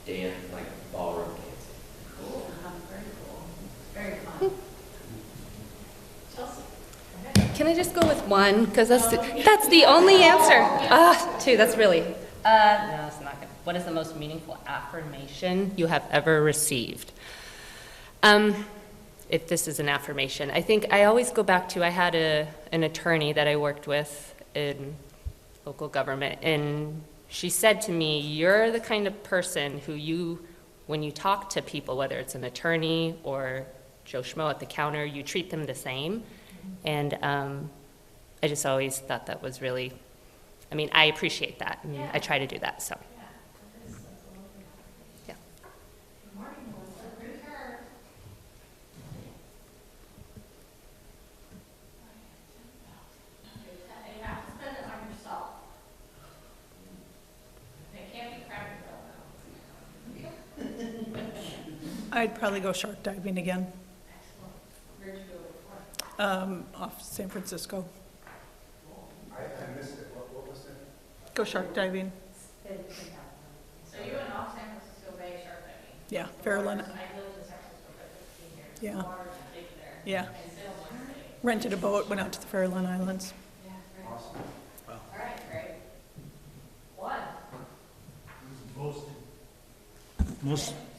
dance, like ballroom dancing. Cool. Very cool. Very fun. Chelsea. Can I just go with one? Because that's the only answer. Two, that's really. No, it's not good. What is the most meaningful affirmation you have ever received? If this is an affirmation, I think I always go back to, I had an attorney that I worked with in local government, and she said to me, you're the kind of person who when you talk to people, whether it's an attorney or Joe Schmo at the counter, you treat them the same. And I just always thought that was really, I appreciate that, and I try to do that, so. Yeah. Good morning, Melissa. Your turn. You have to spend it on yourself. It can't be crappy though. I'd probably go shark diving again, Excellent. Where'd you go before? off San Francisco. I missed it. What was it? Go shark diving. So you went off San Francisco Bay shark diving? Yeah, Fairland. I lived in San Francisco for 15 years. Yeah. The water's big there. Yeah. And Salem City. Rented a boat, went out to the Fairland Islands. Yeah, great. Awesome. All right, great. One.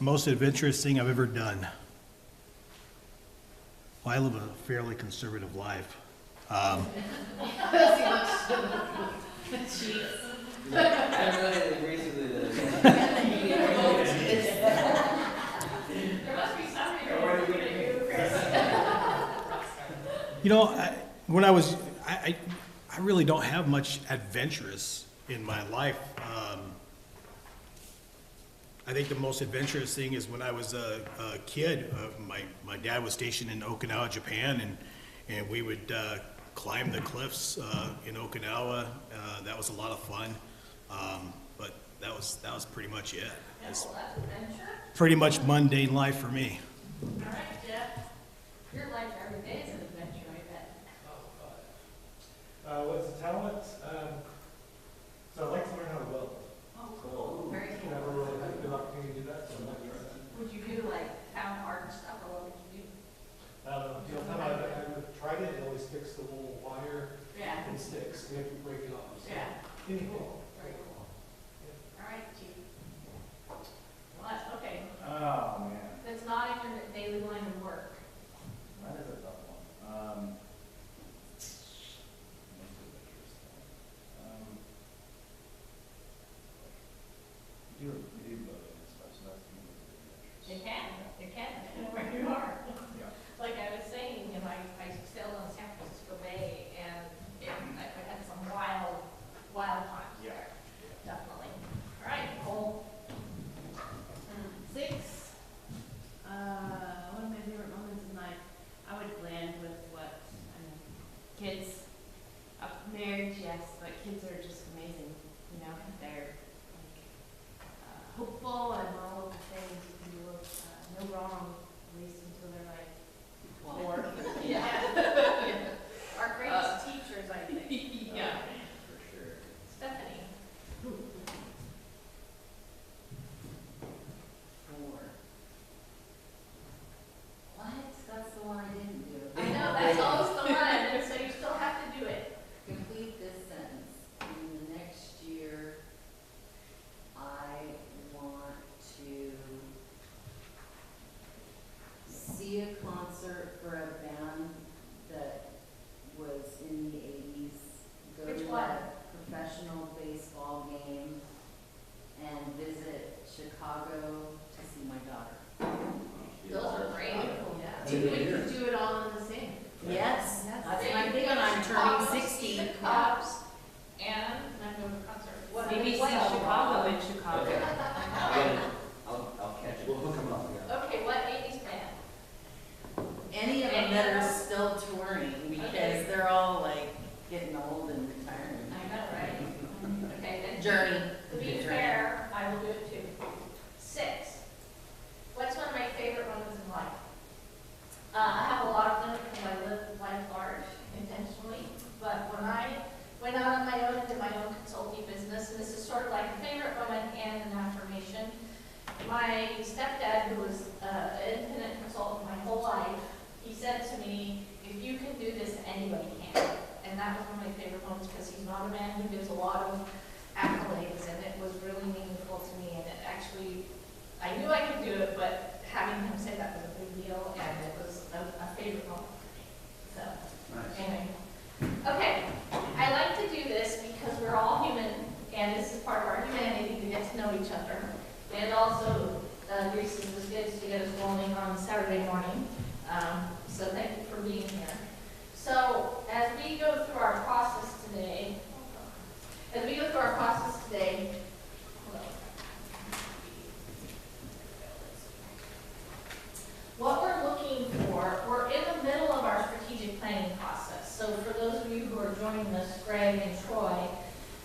Most adventurous thing I've ever done. Well, I live a fairly conservative life. I really recently did. There must be something you're going to do, Chris. You know, when I was, I really don't have much adventurous in my life. I think the most adventurous thing is when I was a kid. My dad was stationed in Okinawa, Japan, and we would climb the cliffs in Okinawa. That was a lot of fun, but that was pretty much it. It's Well, that's adventure. pretty much mundane life for me. All right, Jeff. Your life every day is an adventure, I bet. What's the talent? So I'd like to learn how to weld. Oh, cool. Very I cool. never really had a good opportunity to do that, so I might try that. Would you do like pound art stuff, or what would you do? The only time I've tried it, it always sticks the little wire Yeah. and sticks. You have to break it off. So Yeah. anything. Cool. Very cool. All right, Chief. Well, okay. Oh, man, That's not in your daily line of work. that is a tough one. Most adventurous thing. You do boating and stuff, so that's kind of adventurous. It can, depending on where you are. Yeah. Like I was saying, I sailed on San Francisco Bay, and I had some wild times there, definitely. All right, Nicole. 6. One of my favorite moments in life, I would land with kids, marriage, yes, but kids are just amazing, they're hopeful and all of the things you can do, no wrong, at least until they're like 4. Yeah. Our greatest teachers, I think. Yeah. For sure. Stephanie. 4. What? That's the one I didn't do. I know, that's always the one, so you still have to do it. Complete this sentence. In the next year, I want to see a concert for a band that was in the 80s. Go Which to one? a professional baseball game and visit Chicago to see my daughter. Those are great. Yeah. We could do it all in the same. Yes, that's what Yeah, I'm you thinking. go to I'm Chicago, turning see 60. the Cubs, and then go to a concert. Maybe see Chicago in Chicago. I'll catch it. We'll hook them up. Yeah. Okay, what 80s band? Any of them that are still touring, because they're all like getting old and retiring. I know, right? Okay, then. Journey. To be fair, I will do it too. 6. What's one of my favorite moments in life? I have a lot of them because I live life large intentionally, but when I went out on my own and did my own consulting business, and this is sort of like a favorite moment and an affirmation, my stepdad, who was an independent consultant my whole life, he said to me, if you can do this, anybody can. And that was one of my favorite moments because he's not a man who gives a lot of accolades, and it was really meaningful to me. And it actually, I knew I could do it, but having him say that was a big deal, and it was a favorite moment for me. So, anyway. Okay, I like to do this because we're all human, and this is part of our humanity to get to know each other. And also, Greece was good to get us rolling on Saturday morning. So thank you for being here. So as we go through our process today, what we're looking for, we're in the middle of our strategic planning process. So for those of you who are joining us, Greg and Troy,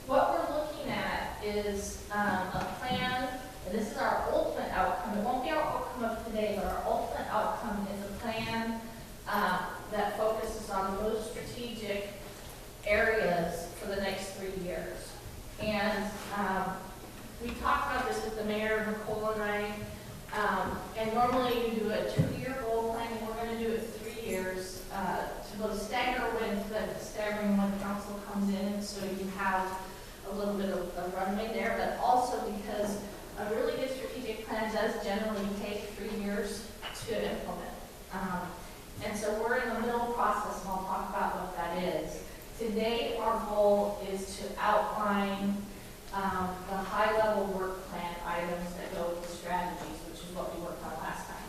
what we're looking at is a plan, and this is our ultimate outcome. It won't be our outcome of today, but our ultimate outcome is a plan that focuses on those strategic areas for the next 3 years. And we talked about this with the mayor, Nicole and I, and normally you do a 2-year goal plan, and we're going to do it 3 years to both stagger with the staggering when the council comes in, so you have a little bit of a runway there, but also because a really good strategic plan does generally take 3 years to implement. And so we're in the middle process, and I'll talk about what that is. Today, our goal is to outline the high-level work plan items that go with the strategies, which is what we worked on last time.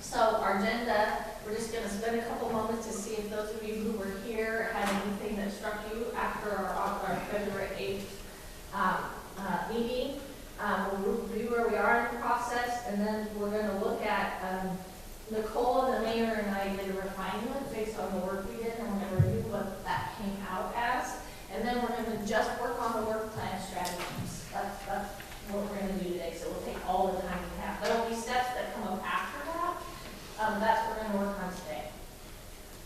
So our agenda, we're just going to spend a couple moments to see if those of you who were here had anything that struck you after our February 8th meeting. We'll review where we are in the process, and then we're going to look at Nicole and the mayor and I did a refinement based on the work we did, and we're going to review what that came out as. And then we're going to just work on the work plan strategies. That's what we're going to do today, so we'll take all the time we have. There will be steps that come up after that. That's what we're going to work on today.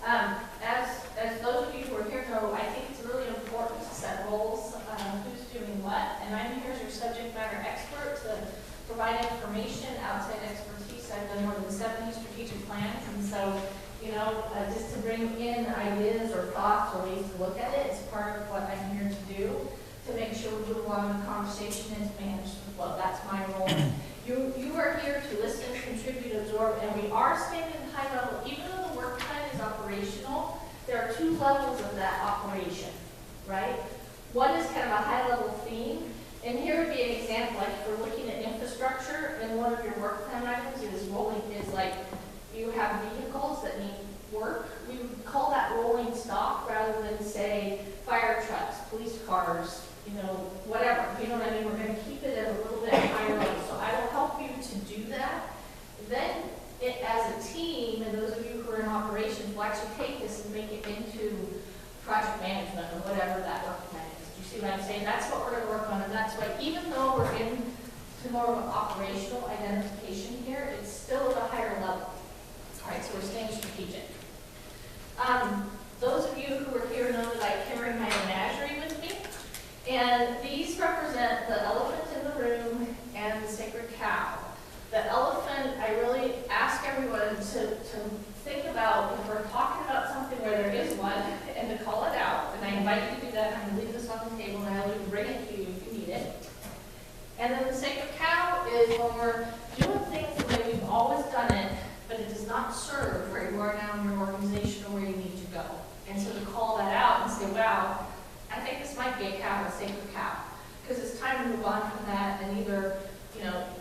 As those of you who are here know, I think it's really important to set roles, who's doing what, and I'm here as your subject matter expert to provide information, outside expertise. I've done more than 70 strategic plans, and so, just to bring in ideas or thoughts or ways to look at it is part of what I'm here to do, to make sure we move along the conversation and to manage the flow. That's my role. You are here to listen, contribute, absorb, and we are staying in high level. Even though the work plan is operational, there are 2 levels of that operation, right? One is kind of a high-level theme, and here would be an example, like if we're looking at infrastructure, and one of your work plan items is like you have vehicles that need work. We would call that rolling stock rather than say fire trucks, police cars, whatever. You know what I mean? We're going to keep it at a little bit higher level. So I will help you to do that. Then, as a team, and those of you who are in operations will actually take this and make it into project management or whatever that work plan is. Do you see what I'm saying? That's what we're going to work on, and that's why even though we're into more of an operational identification here, it's still at a higher level. All right, so we're staying strategic. Those of you who are here know that I carry my menagerie with me, and these represent the elephant in the room and the sacred cow. The elephant, I really ask everyone to think about if we're talking about something where there is one, and to call it out. And I invite you to do that. I'm going to leave this on the table, and I'll even bring it to you if you need it. And then the sacred cow is when we're doing things the way we've always done it, but it does not serve where you are now in your organization or where you need to go. And so to call that out and say, wow, I think this might be a cow, a sacred cow. Because it's time to move on from that and either,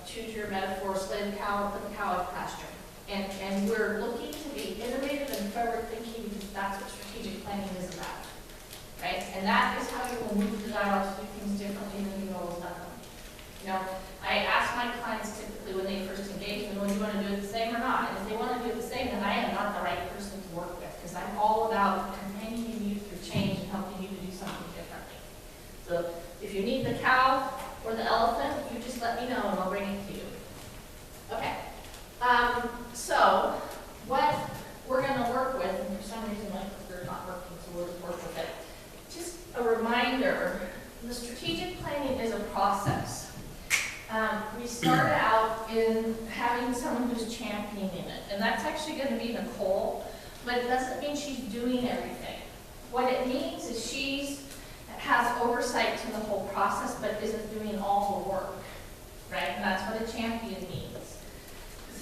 choose your metaphor, slay the cow or put the cow out of pasture. And we're looking to be innovative and forward thinking because that's what strategic planning is about. Right? And that is how you will move the dial to do things differently than you've always done them. I ask my clients typically when they first engage me, well, do you want to do it the same or not? And if they want to do it the same, then I am not the right person to work with because I'm all about companioning you through change and helping you to do something differently. So if you need the cow or the elephant, you just let me know and I'll bring it to you. Okay. So what we're going to work with, and for some reason my computer's not working, so we'll just work with it. Just a reminder, the strategic planning is a process. We start out in having someone who's championing it, and that's actually gonna be Nicole, but it doesn't mean she's doing everything. What it means is has oversight to the whole process, but isn't doing all the work, right? And that's what a champion means.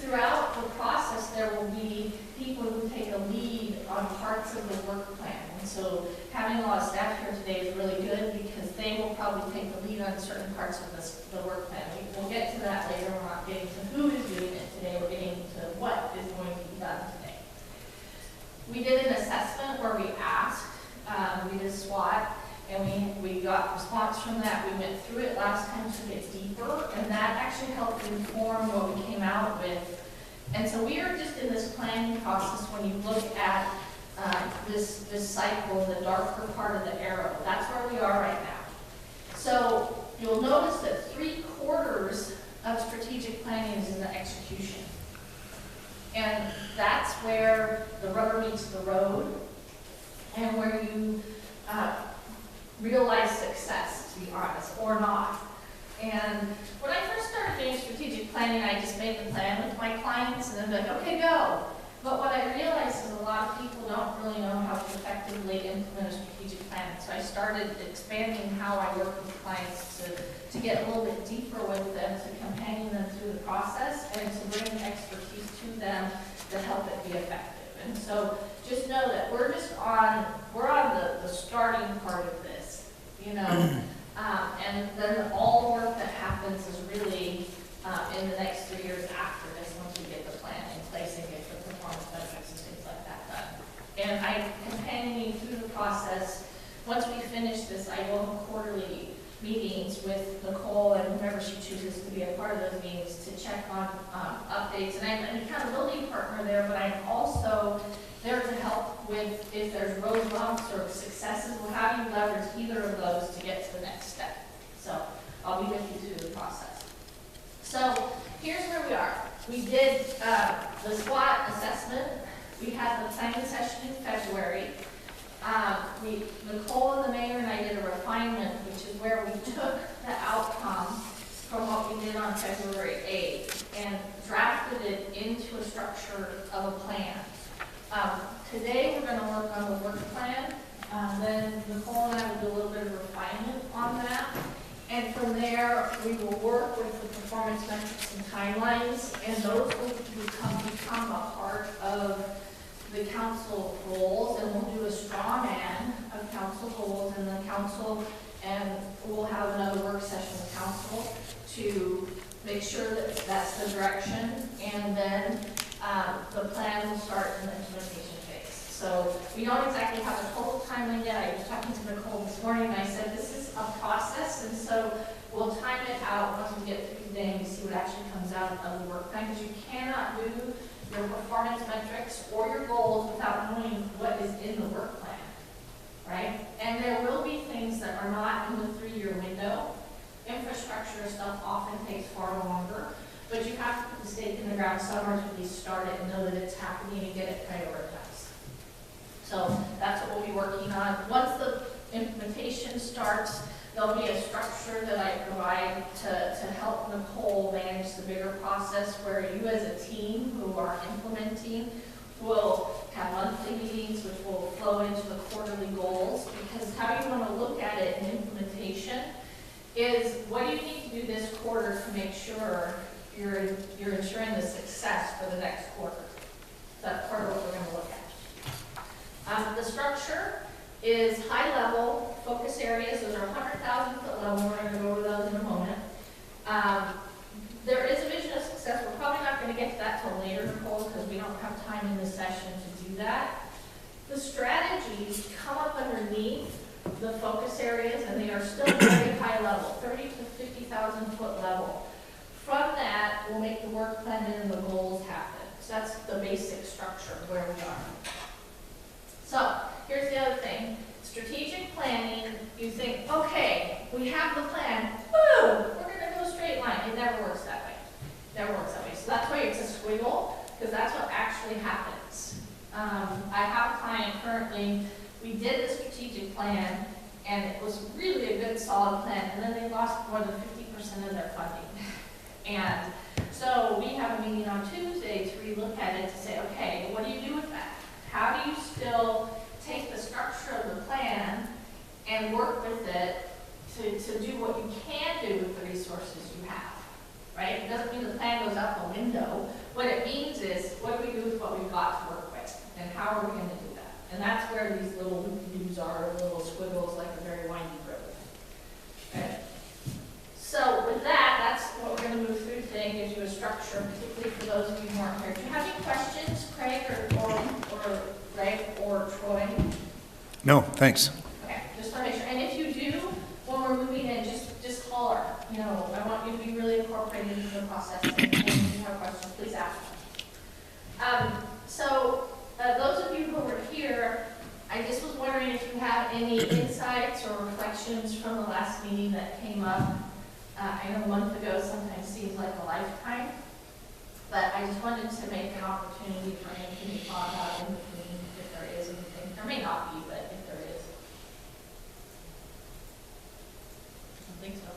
Throughout the process, there will be people who take a lead on parts of the work plan. And so having a lot of staff here today is really good because they will probably take the lead on certain parts of the work plan. We'll get to that later. We're not getting to who is doing it today. We're getting to what is going to be done today. We did an assessment where we asked, we did a SWOT, and we got response from that. We went through it last time to get deeper, and that actually helped inform what we came out with. And so we are just in this planning process. When you look at this cycle, the darker part of the arrow, that's where we are right now. So you'll notice that 3/4 of strategic planning is in the execution. And that's where the rubber meets the road and where you realize success, to be honest, or not. And when I first started doing strategic planning, I just made the plan with my clients and then be like, okay, go. But what I realized is a lot of people don't really know how to effectively implement a strategic plan. So I started expanding how I work with clients to get a little bit deeper with them, to companion them through the process, and to bring expertise to them to help it be effective. And so just know that we're on the starting part of this, you know. And then all the work that happens is really in the next 3 years after this, once we get the plan in place and get the performance metrics and things like that done. And I companion you through the process. Once we finish this, I will have quarterly meetings with Nicole and whoever she chooses to be a part of those meetings to check on updates. And I'm an accountability partner there, but I'm also there to help with if there's road bumps or successes. Well, how do you leverage either of those to get to the next step? So I'll be with you through the process. So here's where we are. We did the SWOT assessment. We had the planning session in February. Nicole and the mayor and I did a refinement, which is where we took the outcome from what we did on February 8th and drafted it into a structure of a plan. Today we're going to work on the work plan. Then Nicole and I will do a little bit of refinement on that. And from there, we will work with the performance metrics and timelines, and those will become a part of the council goals, and we'll do a straw man of council goals, and the council, and we'll have another work session with council to make sure that that's the direction, and then the plan will start in the implementation phase. So we don't exactly have a total timeline yet. I was talking to Nicole this morning, and I said this is a process, and so we'll time it out once we get through the day and we see what actually comes out of the work plan, because you cannot do your performance metrics or your goals without knowing what is in the work plan, right? And there will be things that are not in the 3-year window. Infrastructure stuff often takes far longer, but you have to put the stake in the ground somewhere to at least start it and know that it's happening and get it prioritized. So that's what we'll be working on. Once the implementation starts, there'll be a structure that I provide to help Nicole manage the bigger process, where you as a team who are implementing will have monthly meetings, which will flow into the quarterly goals, because how you want to look at it in implementation is what do you need to do this quarter to make sure you're ensuring the success for the next quarter. So that's part of what we're going to look at. The structure is high level, focus areas. Those are 100,000 foot level. We're going to go over those in a moment. There is a vision of success. We're probably not going to get to that till later, Nicole, because we don't have time in this session to do that. The strategies come up underneath the focus areas, and they are still very high level, 30 to 50,000 foot level. From that, we'll make the work plan and the goals happen. So that's the basic structure of where we are. So here's the other thing. Strategic planning, you think, okay, we have the plan, boom, we're going to go straight line. It never works that way. Never works that way. So that's why it's a squiggle, because that's what actually happens. I have a client currently, we did the strategic plan, and it was really a good, solid plan, and then they lost more than 50% of their funding. And so we have a meeting on Tuesday to relook at it to say, okay, what do you do with that? How do you still take the structure of the plan and work with it to do what you can do with the resources you have, right? It doesn't mean the plan goes out the window. What it means is, what do we do with what we've got to work with? And how are we going to do that? And that's where these little loop-de-doos are, little squiggles, like a very windy road. Okay? So with that, that's what we're going to move through today, and gives you a structure, particularly for those of you who aren't here. Do you have any questions, Craig, or Greg, or Troy? No, thanks. Okay, just want to make sure. And if you do, when we're moving in, just holler. You know, I want you to be really incorporated into the process. And if you have questions, please ask them. Those of you who were here, I just was wondering if you have any insights or reflections from the last meeting that came up. I know a month ago sometimes seems like a lifetime, but I just wanted to make an opportunity for anything to talk about in between, if there is anything. There may not be, but if there is. I think so.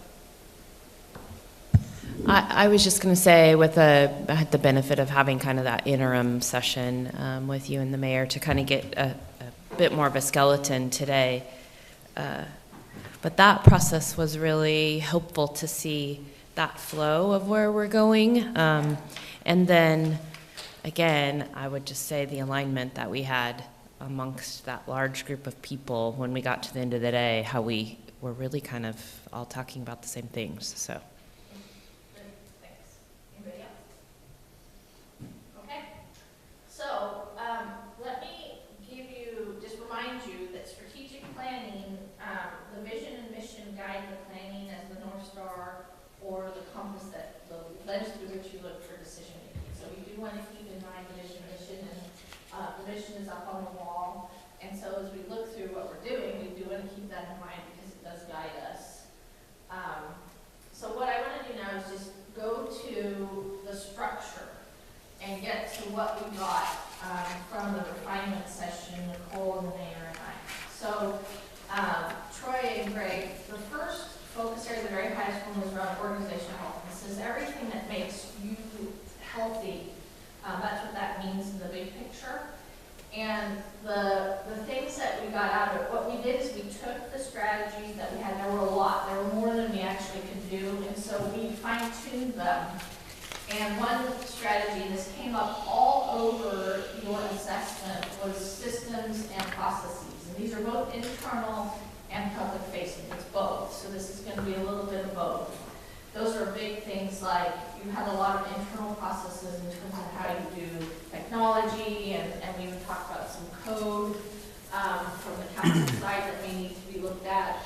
I was just going to say, I had the benefit of having kind of that interim session with you and the mayor to kind of get a bit more of a skeleton today. But that process was really helpful to see that flow of where we're going. And then, again, I would just say the alignment that we had amongst that large group of people when we got to the end of the day, how we were really kind of all talking about the same things, so. Thanks. Anybody else? Okay. So, let me remind you that strategic planning, the vision and mission guide the planning as the North Star or the compass that the lens through which you look for decision making. So we do want to keep in mind the vision and mission, and the mission is up on the wall. And so as we look through what we're doing, we do want to keep that in mind because it does guide us. So what I want to do now is just go to the structure and get to what we got from the refinement session, Nicole and the mayor and I. So Troy and Greg, the first focus area, the very highest one, was around organizational health. This is everything that makes you healthy. That's what that means in the big picture. And the things that we got out of it, what we did is we took the strategies that we had. There were a lot. There were more than we actually could do. And so we fine-tuned them. And one strategy, and this came up all over your assessment, was systems and processes. And these are both internal and public facing. It's both. So this is going to be a little bit of both. Those are big things like you have a lot of internal processes in terms of how you do technology, and we even talked about some code from the council side that may need to be looked at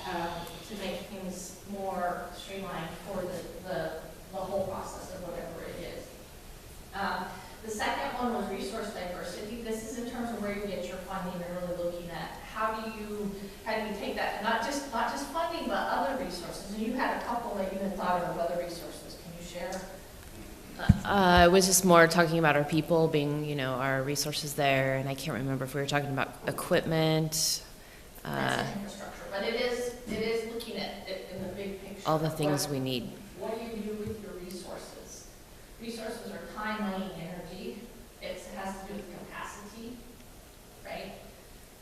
to make things more streamlined for the whole process of whatever it is. The second one was resource diversity. This is in terms of where you get your funding and really looking at how do you take that, not just funding, but other resources. And you had a couple that you had thought of other resources. Can you share? It was just more talking about our people being, our resources there, and I can't remember if we were talking about equipment. That's infrastructure, but it is looking at it in the big picture. All the things we need. What do you do with your resources? Resources are time, money, and energy. It has to do with capacity, right?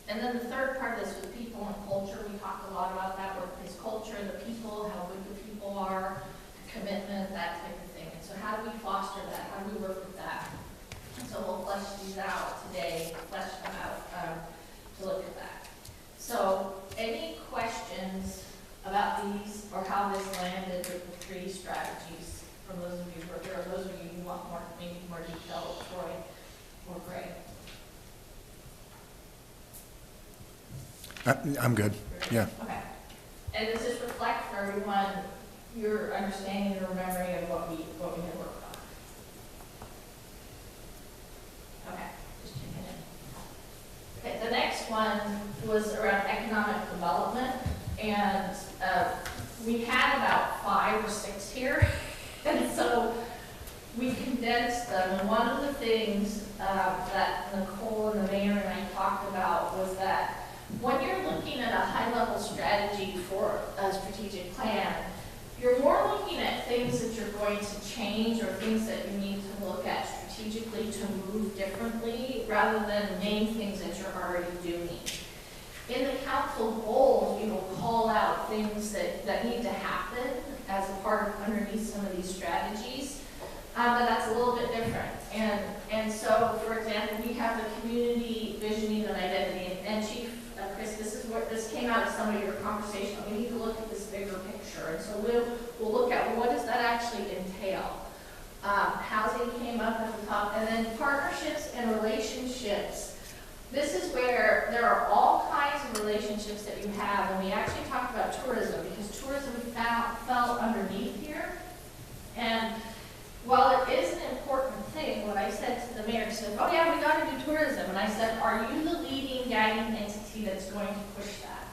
And then the third part of this was people and culture. We talked a lot about that, workplace culture, the people, how good the people are, commitment, that type of thing. And so how do we foster that? How do we work with that? And so we'll flesh these out today, flesh them out to look at that. So any questions about these or how this landed with the three strategies from those of you who are here, or those of you who want maybe more detail, Troy or Greg? I'm good, yeah. Okay. And does this reflect for everyone your understanding and memory of what we had worked on? Okay, just checking in. Okay, the next one was around economic development, and we had about 5 or 6 here, and so we condensed them. And one of the things that Nicole and the mayor and I talked about was that when you're looking at a high-level strategy for a strategic plan, you're more looking at things that you're going to change or things that you need to look at strategically to move differently, rather than name things that you're already doing. In the council goals, you will call out things that need to happen as a part of underneath some of these strategies, but that's a little bit different. And so, for example, we have the community visioning and identity, and Chief Chris, this came out of some of your conversation. We need to look at this bigger picture, and so we'll look at what does that actually entail. Housing came up at the top, and then partnerships and relationships. This is where there are all kinds of relationships that you have, and we actually talked about tourism, because tourism fell underneath here. And while it is an important thing, what I said to the mayor, he said, oh yeah, we got to do tourism. And I said, are you the leading guiding entity that's going to push that?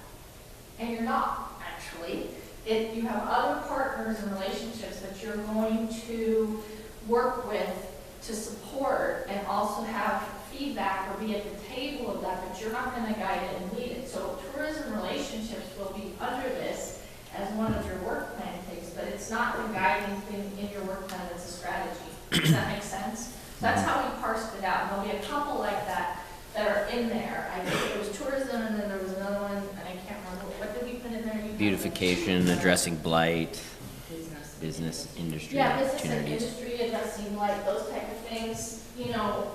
And you're not, actually. You have other partners and relationships that you're going to work with to support and also have feedback or be at the table of that, but you're not going to guide it and lead it. So tourism relationships will be under this as one of your work plan things, but it's not the guiding thing in your work plan, it's a strategy. Does that make sense? So that's how we parsed it out. And there'll be a couple like that that are in there. I think it was tourism, and then there was another one, and I can't remember. What did we put in there? Beautification, addressing blight, business, industry Yeah, business and opportunities. industry, addressing like those type of things, you know,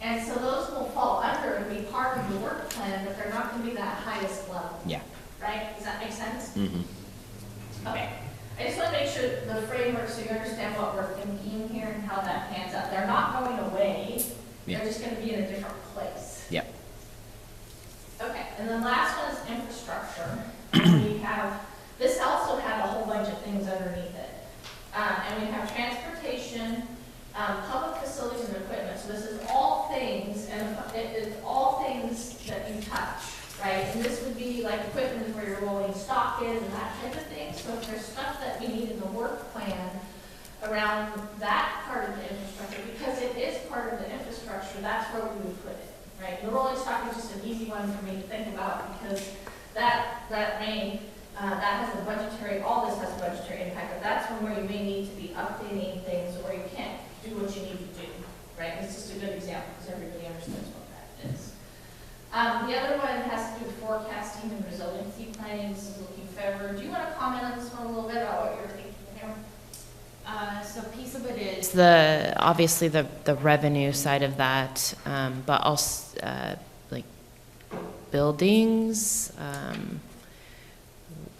and so those will fall under and be part of the work plan, but they're not gonna be that highest level, Yeah. right? Does that make sense? Mm-hmm. Okay, I just wanna make sure the framework, so you understand what we're thinking here and how that pans out. They're not going away, Yeah. they're just gonna be in a different place. Yeah. Okay, and then last one is infrastructure. We have, this also had a whole bunch of things underneath it. And we have transportation, public facilities and equipment. So this is all things, and it is all things that you touch, right? And this would be like equipment where your rolling stock is and that type of thing. So if there's stuff that we need in the work plan around that part of the infrastructure, because it is part of the infrastructure, that's where we would put it, right? The rolling stock is just an easy one for me to think about, because that has a budgetary, all this has a budgetary impact, but that's one where you may need to be updating things or you can't do what you need to do, right? It's just a good example because everybody understands what that is. The other one has to do with forecasting and resiliency planning. This is looking forward. Do you want to comment on this one a little bit about what you're thinking here? So a piece of it is obviously the revenue side of that, but also like buildings.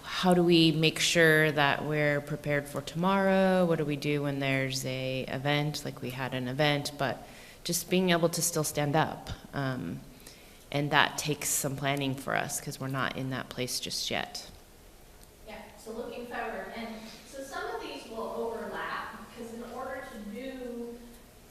How do we make sure that we're prepared for tomorrow? What do we do when there's a event, like we had an event, but just being able to still stand up. And that takes some planning for us because we're not in that place just yet. Yeah, so looking forward. And so some of these will overlap because in order to do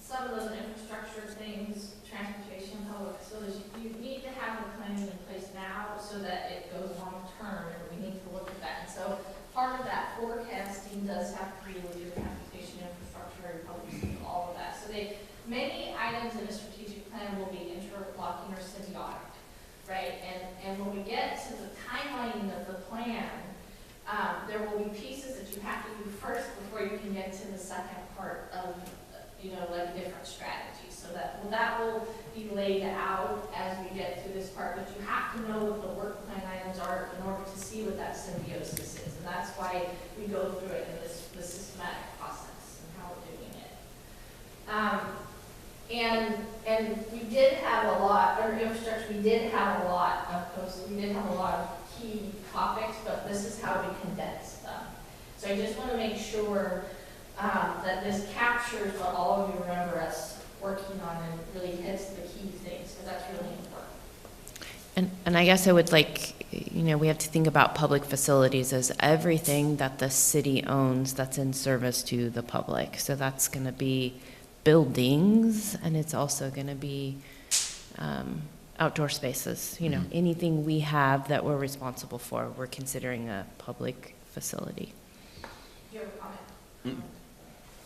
some of those infrastructure things, transportation, public facilities, you need to have the planning in place now so that it goes long term, and we need to look at that. And so part of that forecasting does have to do with your transportation infrastructure, your public safety, all of that. So many items in a strategic plan will be interlocking or symbiotic, right? And when we get to the timelining of the plan, there will be pieces that you have to do first before you can get to the second part of, like different strategies. So that will be laid out as we get through this part, but you have to know what the work plan items are in order to see what that symbiosis is. And that's why we go through it in this systematic process and how we're doing it. And we did have a lot, under infrastructure, we did have a lot of posts, we did have a lot of key topics, but this is how we condense them. So I just want to make sure that this captures what all of you remember us working on and really hits the key things, because that's really important. And I guess I would we have to think about public facilities as everything that the city owns that's in service to the public. So that's going to be buildings, and it's also going to be outdoor spaces. Anything we have that we're responsible for, we're considering a public facility. Do you have a comment?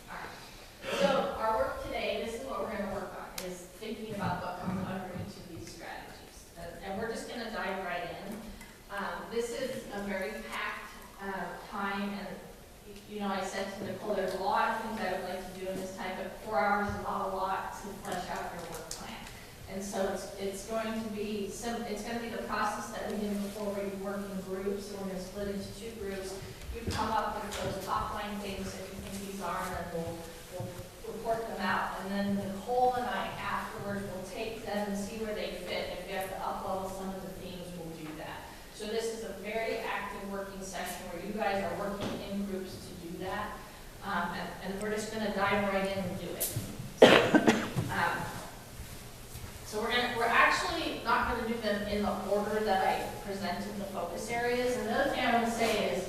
All right. So our work today, this is what we're going to work on, is thinking about what comes under each of these strategies. And we're just going to dive right in. This is a very packed time, and I said to Nicole, there's a lot of things I would like to do in this time, but 4 hours is not a lot to flesh out your work plan. And so it's going to be the process that we did before, where you work in groups, and we're gonna split into 2 groups. You come up with those top line things that you think these are, and then we'll report them out. And then Nicole and I afterwards will take them and see where they fit. If we have to up-level some of the themes, we'll do that. So this is a very active working session where you guys are working in groups to do that. And we're just gonna dive right in and do it. So we're actually not gonna do them in the order that I presented the focus areas. And the other thing I want to say is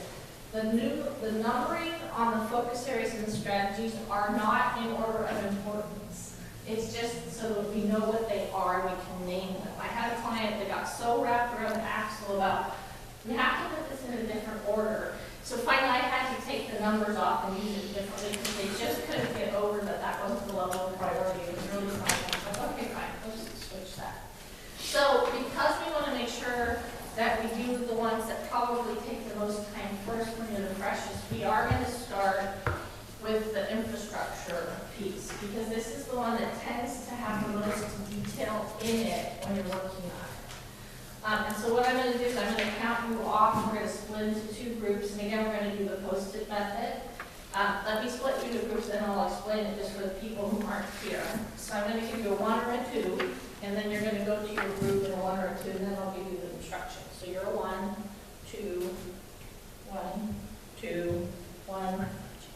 the numbering on the focus areas and the strategies are not in order of importance. It's just so that we know what they are, we can name them. I had a client that got so wrapped around the axle about, we have to put this in a different order. So finally I had to take the numbers off and use it differently because they just couldn't get over that wasn't the level of priority. It was really fine. I was like, okay, fine, let's just switch that. So because we want to make sure that we do the ones that probably take the most time first when you're the freshest, we are going to start with the infrastructure piece, because this is the one that tends to have the most detail in it when you're working on it. And so what I'm going to do is I'm going to count you off, and we're going to split into 2 groups, and again, we're going to do the post-it method. Let me split you into groups, and I'll explain it just for the people who aren't here. So I'm going to give you a 1 or a 2, and then you're going to go to your group in a 1 or a 2, and then I'll give you the instructions. So you're a 1, 2, 1, 2, 1,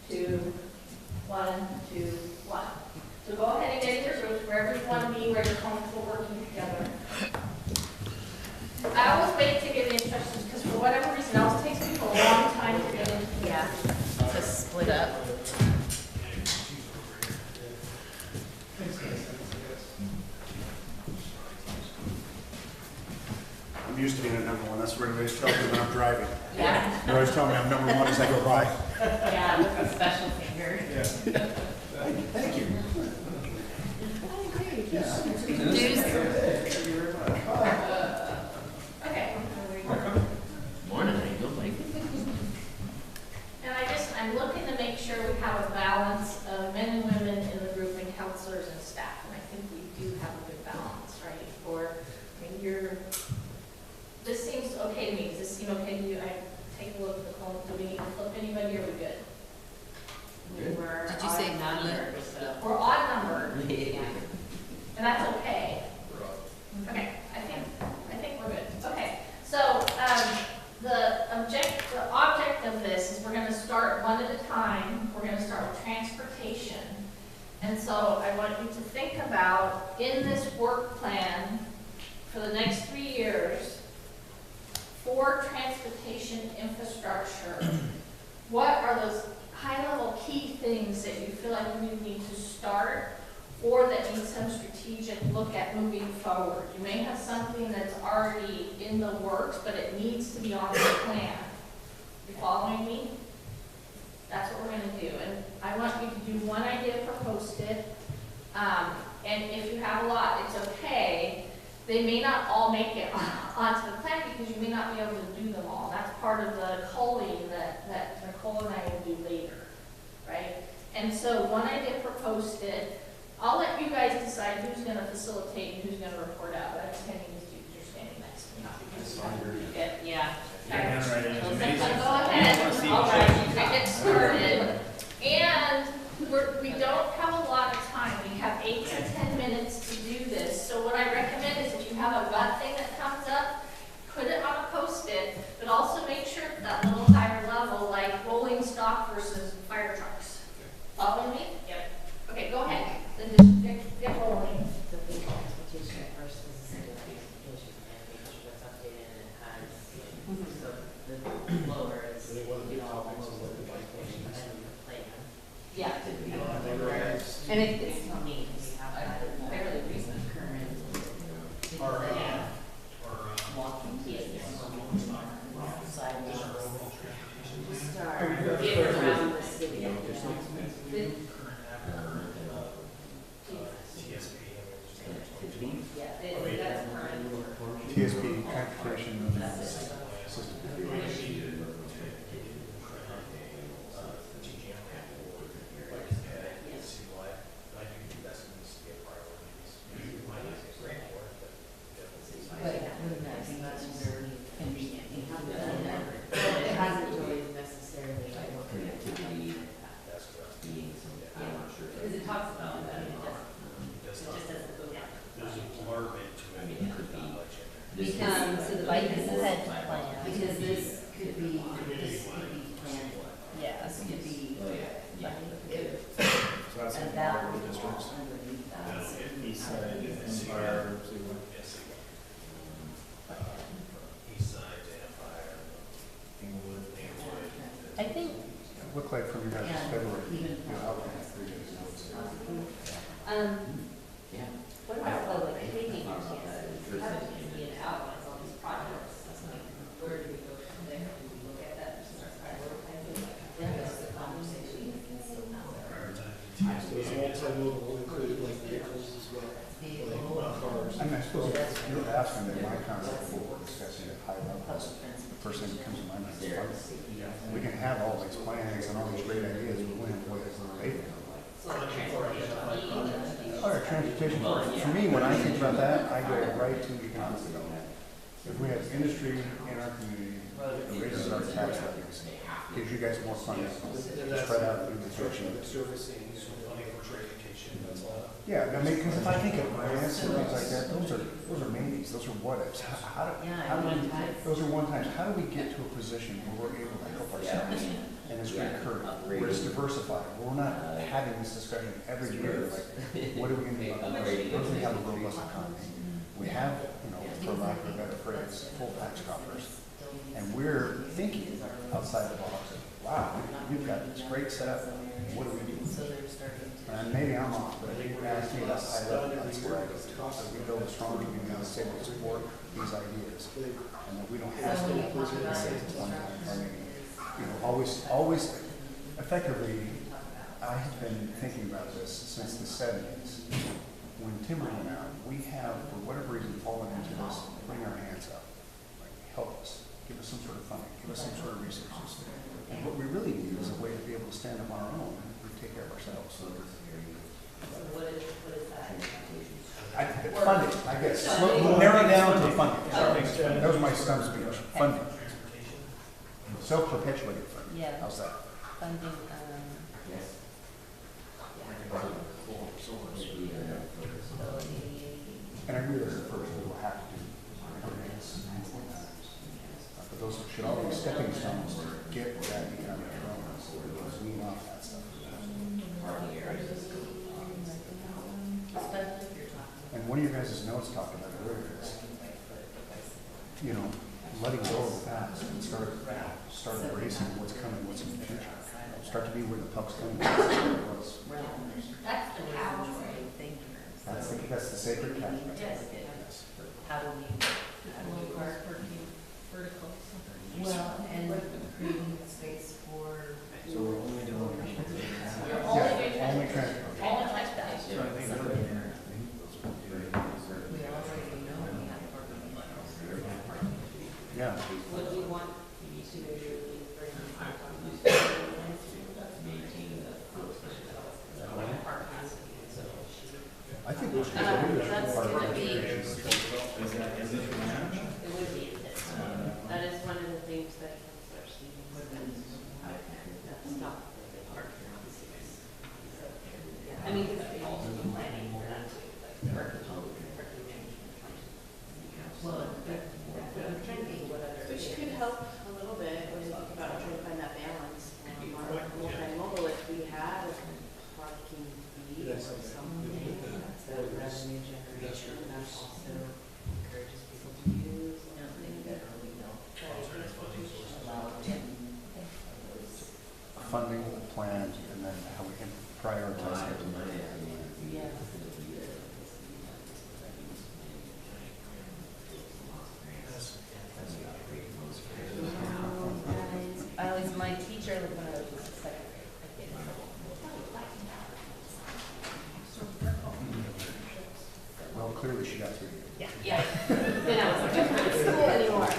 2, 1, 2, 1. So go ahead and get in your groups wherever you want to be, where you're comfortable working together. I always wait to give the instructions because for whatever reason, it always takes people a long time to get into the To split up. I'm used to being at number 1. That's what everybody's telling me when I'm driving. Yeah. They're always telling me I'm number 1 as I go by. Yeah, with a special finger. Thank you. Okay. Morning, how you doing, Mike? And I'm looking to make sure we have a balance of men and women in the group and counselors and staff. And I think we do have a good balance, right? This seems okay to me. Does this seem okay to you? I take a look at the column. Do we need to flip anybody, or are we good? We're Did you say odd none? numbered, so. We're odd numbered, Yeah. and that's okay. Okay, I think we're good. Okay, so the object of this is we're going to start one at a time. We're going to start with transportation, and so I want you to think about in this work plan for the next 3 years for transportation infrastructure. What are those high-level key things that you feel like you need to start, or that need some strategic look at moving forward? You may have something that's already in the works, but it needs to be on the plan. You following me? That's what we're going to do. And I want you to do one idea per post-it. And if you have a lot, it's okay. They may not all make it onto the plan because you may not be able to do them all. That's part of the culling that Nicole and I will do later, right? And so one idea per post-it. I'll let you guys decide who's going to facilitate and who's going to report out. But I'm standing with you because you're standing next to me, not because you have to Yeah. Okay. So go ahead. All right, you can get started. And we don't have a lot of time. We have 8 to 10 minutes to do this. So what I recommend is if you have a gut thing that comes up, put it on a post-it, but also make sure that little higher level, like rolling stock versus fire trucks. Follow me? Yep. Okay, go ahead. Then just get rolling. The big transportation versus the transportation and making sure that's updated and it has, so the lower is, I think one of the you big know, topics is like the bike lanes. and the plan. Yeah. And it's not me, we have that fairly recent current. Or, Yeah. or, Walking kids, sidewalks. Start Are you- getting around the city. TSP. Yeah, that's current. TSP, transportation system. So the bike is ahead plan. Because this could be planned for. Yeah. This could be So that's in about all the districts. 100,000. East side, Empire, Cleveland. East side, Empire, Inglewood, I think, Look like from your guys' Yeah, February, even- you know, outline has 3 days notice. yeah. What about public paving campuses? How do you outlines all these projects? That's like, where do we go from there? Do we look at that and start prioritizing? Then that's the conversation. So this multi-mode will include like vehicles as well, like cars. I mean, I suppose if you're asking that my concept of what we're discussing at high level, the first thing that comes to my mind is funding. We can have all these plans and all these great ideas, but when, what is the pay for them? All right, transportation, for me, when I think about that, I go right to economic development. If we have industry in our community, it raises our tax revenues, gives you guys more funding, spread out the construction. Servicing, money for transportation, that's all. Yeah, I mean, because if I think of grants and things like that, those are maybes, those are what ifs. How do we, those are one times, how do we get to a position where we're able to help ourselves and it's recurring, where it's diversified, where we're not having this discussion every year, like, what are we gonna do about this? What if we have a robust economy? We have, you know, for lack of a better phrase, full tax coffers. And we're thinking outside the box, wow, we've got this great setup, what do we do? And maybe I'm off, but if you ask me about high level, that's where I go to. So we build a strong community that's able to support these ideas. And that we don't have to say it's one time funding. You know, always, effectively, I have been thinking about this since the 70s. When timber went out, we have, for whatever reason, fallen into this, putting our hands up. Like, help us, give us some sort of funding, give us some sort of resources. And what we really need is a way to be able to stand up on our own and take care of ourselves. What is that? Funding, I guess. We'll narrow it down to funding. That was my stump speech, funding. Self-perpetuating funding. Yeah. How's that? funding, And I realize the first we will have to do permits. But those should all be stepping stones to get that economic development, so we'll wean off that stuff. And one of your guys' notes talked about earlier is, you know, letting go of the past and start embracing what's coming, what's in the future. Start to be where the puck's coming. That's the couch, right? That's the sacred cat. Yes. how do we vertical? Well, and creating space for. So we're only doing. You're Yeah, only only transport. only like that. We already know we have parking. Yeah. Would we want to I think we should do this that's part of gonna our be- education. It would be intense. That is one of the things that counselor Stevens that's not the park around cities. I mean, because they also do planning for that too, like parking management. Well, I'm trying to think what other. Which could help a little bit when you think about trying to find that balance. Our multimodal, if we had a parking fee or something, that's that revenue generation, that also encourages people to use. I don't think that we know. Funding, plan, and then how we can prioritize it. Yeah. I was, my teacher, when I was in second grade, I think. Well, clearly she got through. Yeah. Then I was like, I'm not in school anymore.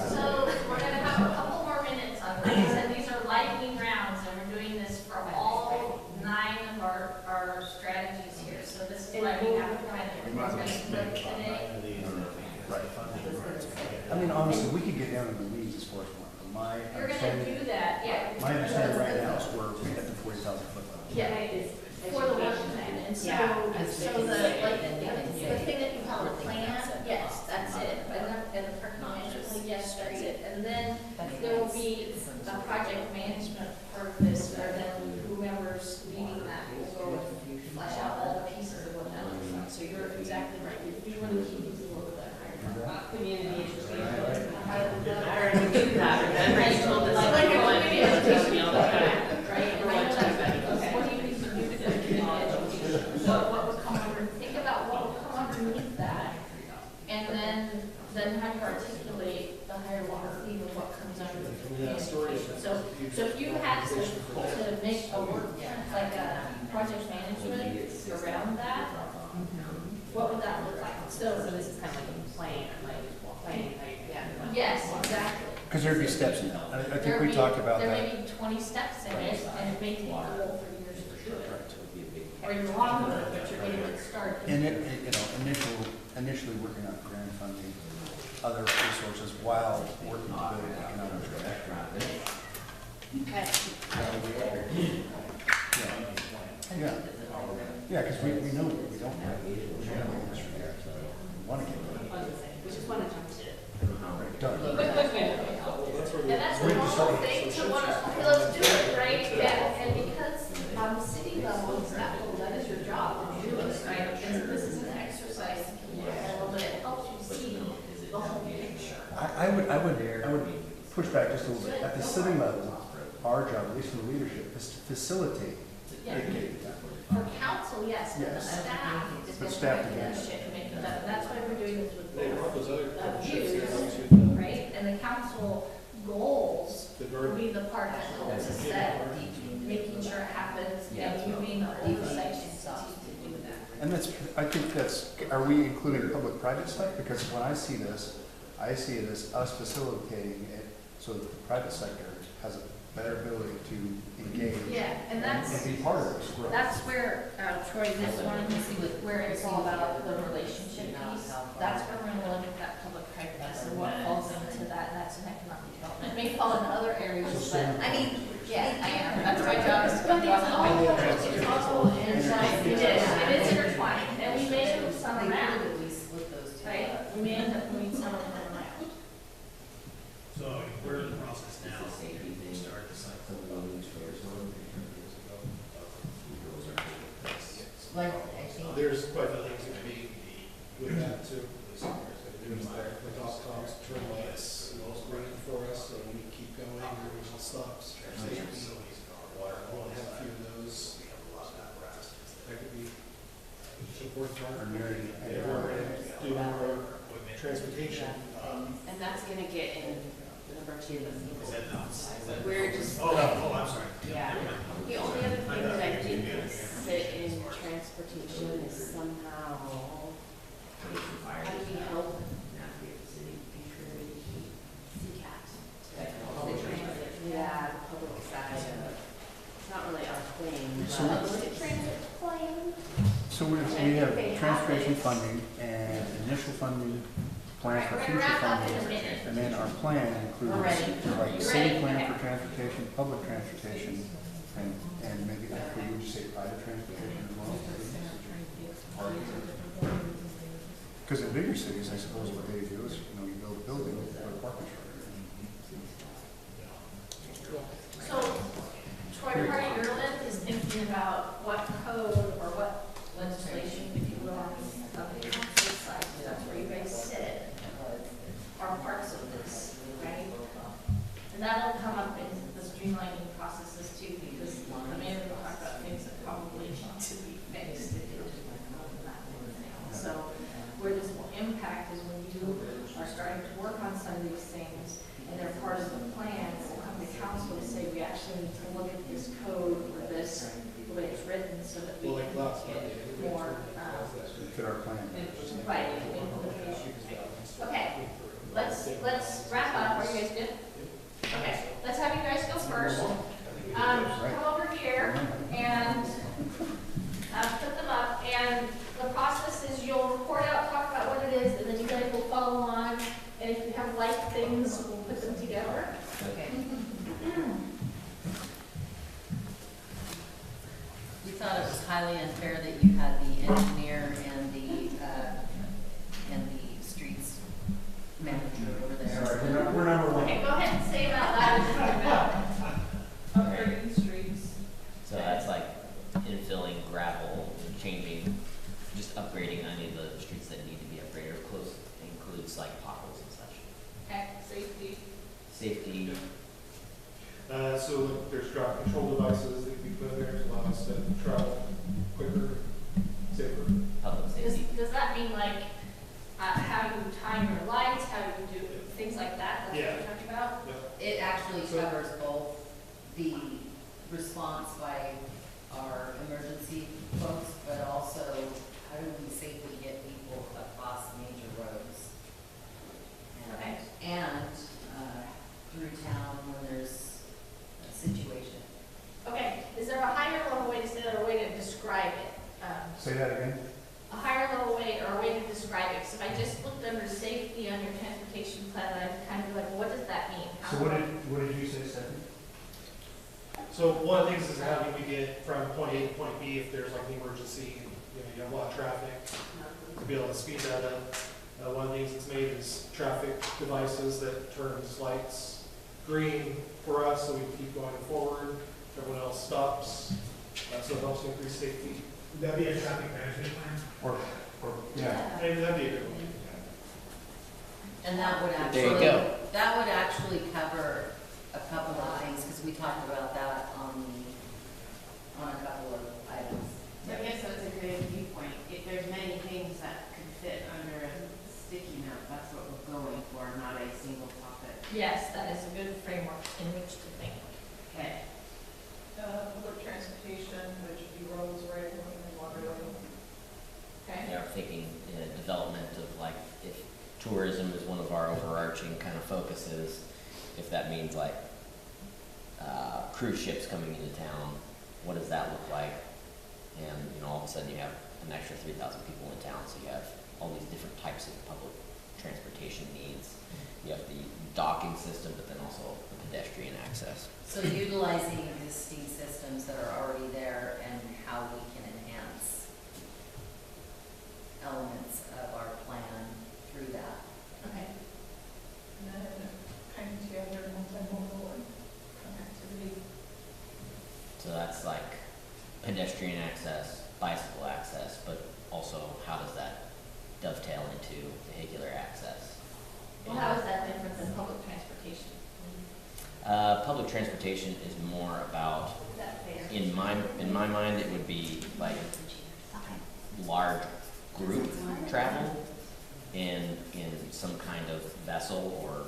So we're gonna have a couple more minutes on this, and these are lightning rounds, and we're doing this for all 9 of our strategies here. So this is why we have kind of today. Right. I mean, honestly, we could get down in the weeds as far as one. My You're gonna understanding, do that, yeah. my understanding right now is we're at the 40,000 foot level. Yeah, for the work plan, and so, Yeah. so the, like, there will be a project management part of this, where then whoever's leading that will go and flesh out all the pieces of what that looks like. So you're exactly right. You want to keep it a little bit higher. Community education. I I already knew that, remember you told us Like, you wanted to educate me all the time. right? Or what time back. Okay. What do you need to do for the community education? So what would come under, think about what would come underneath that, and then how you articulate the higher water theme of what comes under the community education. So if you had to make a work, like a project management around that, what would that look like? So this is kind of like a plan, yeah. Yes, exactly. Because there'd be steps in that. I think There we may- talked about There that. may be 20 steps in it, and it may take a while for years to do it. Or you're longer, but you're getting it started. And initially working on grant funding, other resources while working to build economic development. Okay. Yeah, yeah, because we know we don't have, we want to get We just want to jump to it. done. And that's the normal thing to want to, okay, let's do it, right? And because on the city level, staff level, that is your job to do it, right? And this is an exercise, but it helps you see the whole picture. I would push back just a little bit. At the city level, our job, at least in leadership, is to facilitate Yeah. it getting done. For council, yes, but the Yes. staff is But going to staff make to that do it. shit and make it done. And that's why we're doing this with They brought those other partnerships views, that go to right? And the council goals the will garden. be the part that helps us set, making sure it happens, and you being the oversight entity to do that. And that's, I think that's, are we including public-private stuff? Because when I see this, I see it as us facilitating it so that the private sector has a better ability to engage Yeah, and that's, and be part of this growth. that's where, Troy, this one, where it's all about the relationship piece. That's where we're gonna look at that public-private piece and what falls into that, and that's an economic development. It may fall in other areas, but, I mean, yeah, I am, that's my job, is to come across all of it. It's all intertwined. It is intertwined, and we may move some around, We split those two. right? We may end up moving some of them around. So we're in the process now, we start the cycle. Like, I think. There's quite a things that be with that too. There's the dot coms, turn lights, green for us, so we keep going, everyone stops. We'll have a few of those. That could be important part. Or Mary, Or do our transportation. And that's gonna get in number 2. We're just. I'm sorry. Yeah. The only other thing that I think is fit in transportation is somehow, how do we help CCAT? Yeah, the public side. It's not really our thing, but. So we have transportation funding and initial funding, plans for We're gonna future wrap up in a funding. minute. And then our plan includes Already. like You city ready? plan Okay. for transportation, public transportation, and maybe like, would you say private transportation as well? Because in bigger cities, I suppose what they do is, you build a building, put a parking structure. So, Troy, part of your list is thinking about what code or what legislation, if you will, on the council side, that's where you guys sit, are parts of this, right? And that'll come up in the streamlining processes too, because the mayor will talk about things that probably need to be fixed if it just went on that kind of thing. So, where this will impact is when you are starting to work on some of these things, and they're part of the plan, we'll come to council and say, we actually need to look at this code or this, the way it's written, so that we Well, like can last Monday, get more, Fit our plan. right, implication. Okay, let's wrap up. Are you guys good? Okay, let's have you guys go first. Come over here and put them up, and the process is you'll report out, talk about what it is, and then you guys will follow on, and if you have like things, we'll put them together. Okay. We thought it was highly unfair that you had the engineer and the streets manager over there. We're number one. Okay, go ahead. So like, there's traffic control devices that we put in there to allow us to travel quicker, safer. Public safety. Does that mean like, how you time your lights, how you do things like that? That's what Yeah. you're talking about? It actually So- covers both the response by our emergency folks, but also how do we safely get people across major roads? Okay. And through town when there's a situation. Okay, is there a higher level way to say that, or a way to describe it? Say that again? A higher level way, or a way to describe it? So if I just looked under safety under transportation plan, I'd kind of be like, what does that mean? So what did you say, Stephanie? So one of the things is how do we get from point A to point B if there's like an emergency, you have a lot of traffic, to be able to speed that up. One of the things that's made is traffic devices that turns lights green for us so we can keep going forward. Everyone else stops. So it helps increase safety. Would that be a traffic management plan? Or, yeah. Maybe that'd be a good one. And that would actually. There you go. That would actually cover a couple of things, because we talked about that on a couple of items. I guess that's a good viewpoint. If there's many things that could fit under a sticky note, that's what we're going for, not a single topic. Yes, that is a good framework in which to think. Okay. Public transportation, which would be roads, right, and waterway. Okay? Yeah, we're thinking development of like, if tourism is one of our overarching kind of focuses, if that means like cruise ships coming into town, what does that look like? And, you know, all of a sudden you have an extra 3,000 people in town, so you have all these different types of public transportation needs. You have the docking system, but then also the pedestrian access. So utilizing existing systems that are already there and how we can enhance elements of our plan through that. Okay. And then kind of together, multimodal and connectivity. So that's like pedestrian access, bicycle access, but also how does that dovetail into vehicular access? Well, how is that different than public transportation? Public transportation is more about, Is that fair? in my mind, it would be like large group travel in some kind of vessel or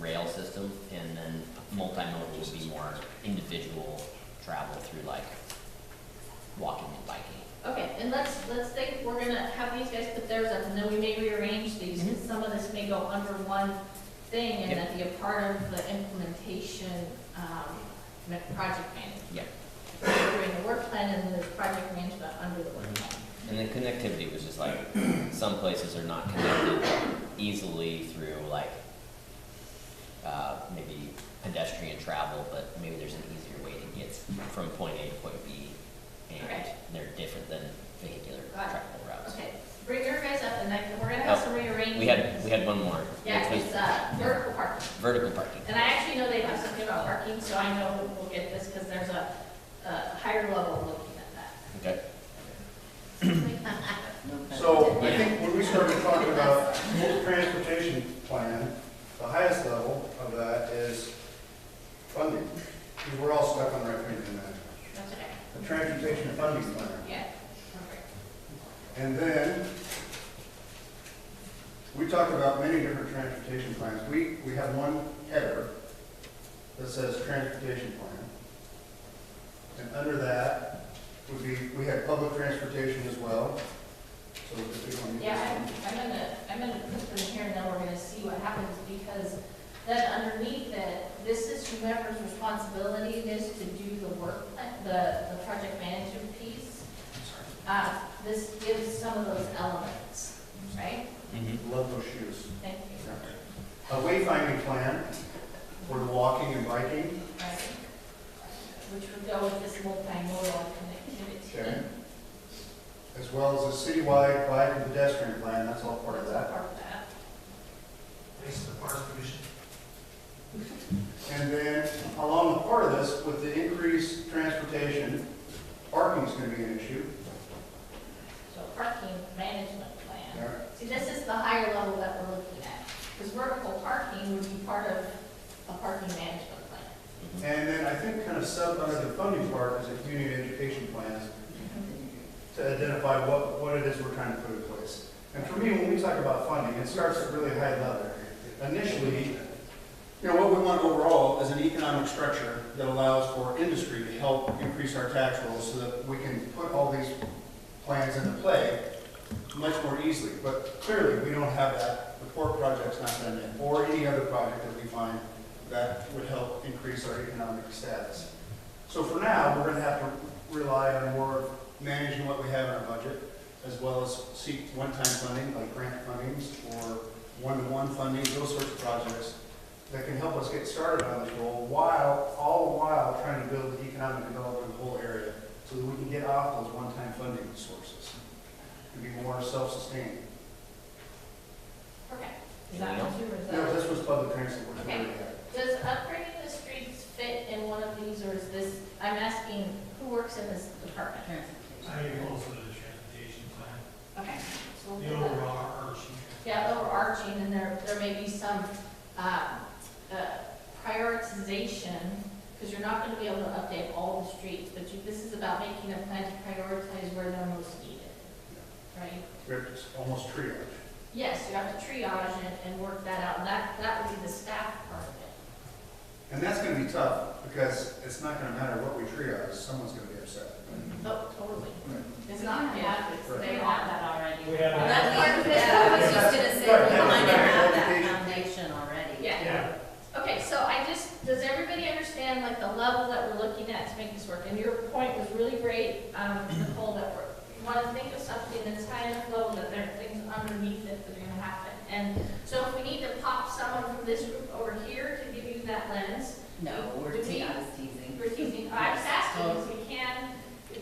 rail system, and then multimodal would be more individual travel through like walking and biking. Okay, and let's think, we're gonna have these guys put theirs up, and then we may rearrange these, because some of this may go under one thing, and Yep. that be a part of the implementation, project management. Yeah. We're doing the work plan and the project management under the work plan. And then connectivity was just like, some places are not connected easily through like, maybe pedestrian travel, but maybe there's an easier way to get from point A to point B, and Okay. they're different than vehicular Got it. travel routes. Okay, bring your guys up, and then we're gonna have Oh, some rearrangements. We had one more. Yeah, which was it's, vertical parking. vertical parking. And I actually know they have something about parking, so I know we'll get this, because there's a higher level of looking at that. Okay. So I think when we started talking about transportation plan, the highest level of that is funding. Because we're all stuck on right payment management. That's okay. The transportation funding plan. Yeah, perfect. And then, we talked about many different transportation plans. We have one header that says transportation plan. And under that would be, we had public transportation as well. So if we want to. Yeah, I'm gonna put them here, and then we're gonna see what happens, because then underneath it, this is whomever's responsibility it is to do the work, the project management piece. This gives some of those elements, right? Love those shoes. Thank you. A wayfinding plan for the walking and biking. Right. Which would go with this multimodal connectivity. Okay. As well as a citywide bike and pedestrian plan, that's all part of That's all that. part of that. Based on the Parks Commission. And then along the part of this, with the increased transportation, parking is going to be an issue. So parking management plan. Yeah. See, this is the higher level that we're looking at, because vertical parking would be part of a parking management plan. And then I think kind of sub under the funding part is a community education plan to identify what it is we're trying to put in place. And for me, when we talk about funding, it starts at really high level. Initially, what we want overall is an economic structure that allows for industry to help increase our tax rolls so that we can put all these plans into play much more easily. But clearly, we don't have that. The port project's not done yet, or any other project that we find that would help increase our economic status. So for now, we're going to have to rely on more of managing what we have in our budget, as well as seek one-time funding, like grant fundings, or one-to-one funding, those sorts of projects that can help us get started on this role, all the while trying to build the economic development of the whole area, so that we can get off those one-time funding sources and be more self-sustaining. Okay. Is that what you were No, this was public transport. Okay. Does upgrading the streets fit in one of these, or is this, I'm asking, who works in this department? Transportation. I also the transportation plan, Okay. So we'll the put that- overarching. Yeah, overarching, and there may be some prioritization, because you're not going to be able to update all the streets, but this is about making a plan to prioritize where they're most needed, right? It's almost triage. Yes, you have to triage and work that out, and that would be the staff part of it. And that's going to be tough, because it's not going to matter what we triage, someone's going to be upset. Oh, totally. It's We not, kind of yeah. have it, They they want have that already. We have And that. that's part of it, I was just gonna say, Right, we yeah, kind of right, have that education. foundation already. Yeah. Okay, so does everybody understand like the level that we're looking at to make this work? And your point was really great, Nicole, that we want to think of something that's high enough level that there are things underneath it that are going to happen. And so if we need to pop someone from this group over here to give you that lens, No, Do we're we- I was teasing. we're teasing, I was asking if we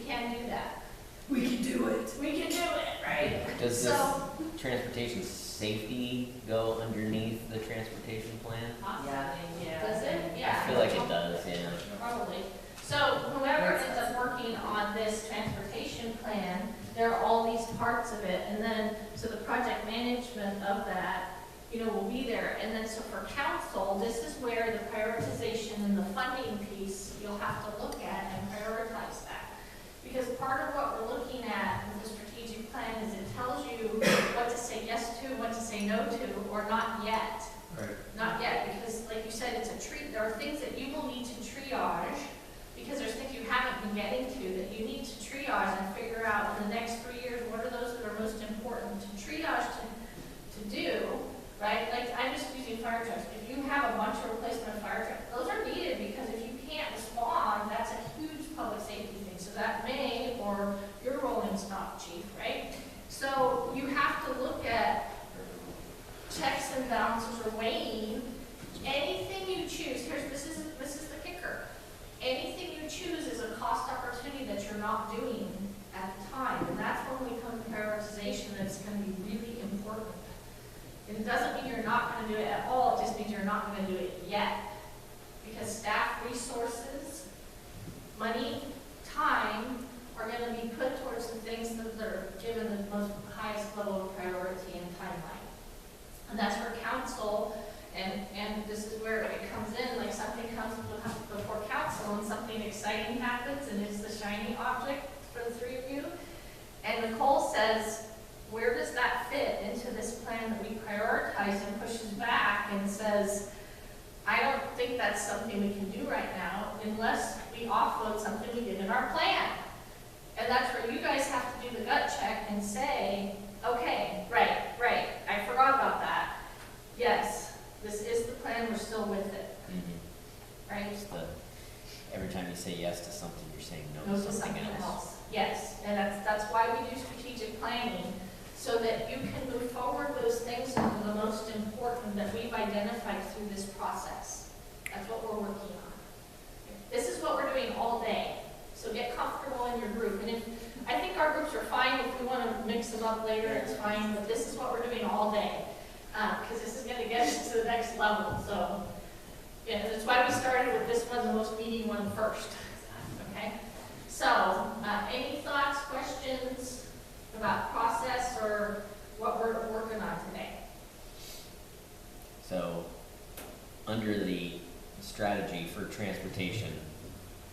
can do that. We can do it. We can do it, right? Does this So, transportation safety go underneath the transportation plan? does it? I Yeah. feel like it does, yeah. Probably. So whoever ends up working on this transportation plan, there are all these parts of it, and then, so the project management of that, will be there. And then, so for council, this is where the prioritization and the funding piece, you'll have to look at and prioritize that. Because part of what we're looking at with the strategic plan is it tells you what to say yes to, what to say no to, or not yet. Right. Not yet, because like you said, it's a treat, there are things that you will need to triage, because there's things you haven't been getting to that you need to triage and figure out in the next 3 years, what are those that are most important to triage to do, right? Like, I'm just using fire trucks. If you have a bunch of replacement fire trucks, those are needed, because if you can't respond, that's a huge public safety thing. So that may, or your rolling stock chief, right? So you have to look at checks and balances or weighing anything you choose. This is the kicker. Anything you choose is a cost opportunity that you're not doing at the time, and that's when we come to prioritization. That's going to be really important. And it doesn't mean you're not going to do it at all. It just means you're not going to do it yet, because staff resources, money, time are going to be put towards the things that are given the most highest level of priority and timeline. And that's where council, and this is where it comes in, like something comes before council and something exciting happens and it's the shiny object for the three of you. And Nicole says, where does that fit into this plan that we prioritize, and pushes back and says, I don't think that's something we can do right now unless we offload something we did in our plan. And that's where you guys have to do the gut check and say, okay, right, I forgot about that. Yes, this is the plan, we're still with it, right? Just every time you say yes to something, you're saying no No to to something else. Yes, and that's why we do strategic planning, so that you can move forward those things that are the most important that we've identified through this process. That's what we're working on. This is what we're doing all day, so get comfortable in your group. And I think our groups are fine. If we want to mix them up later, it's fine, but this is what we're doing all day, because this is going to get us to the next level. So, yeah, that's why we started with this one, the most meaty one first. Okay? So, any thoughts, questions about process or what we're working on today? So, under the strategy for transportation,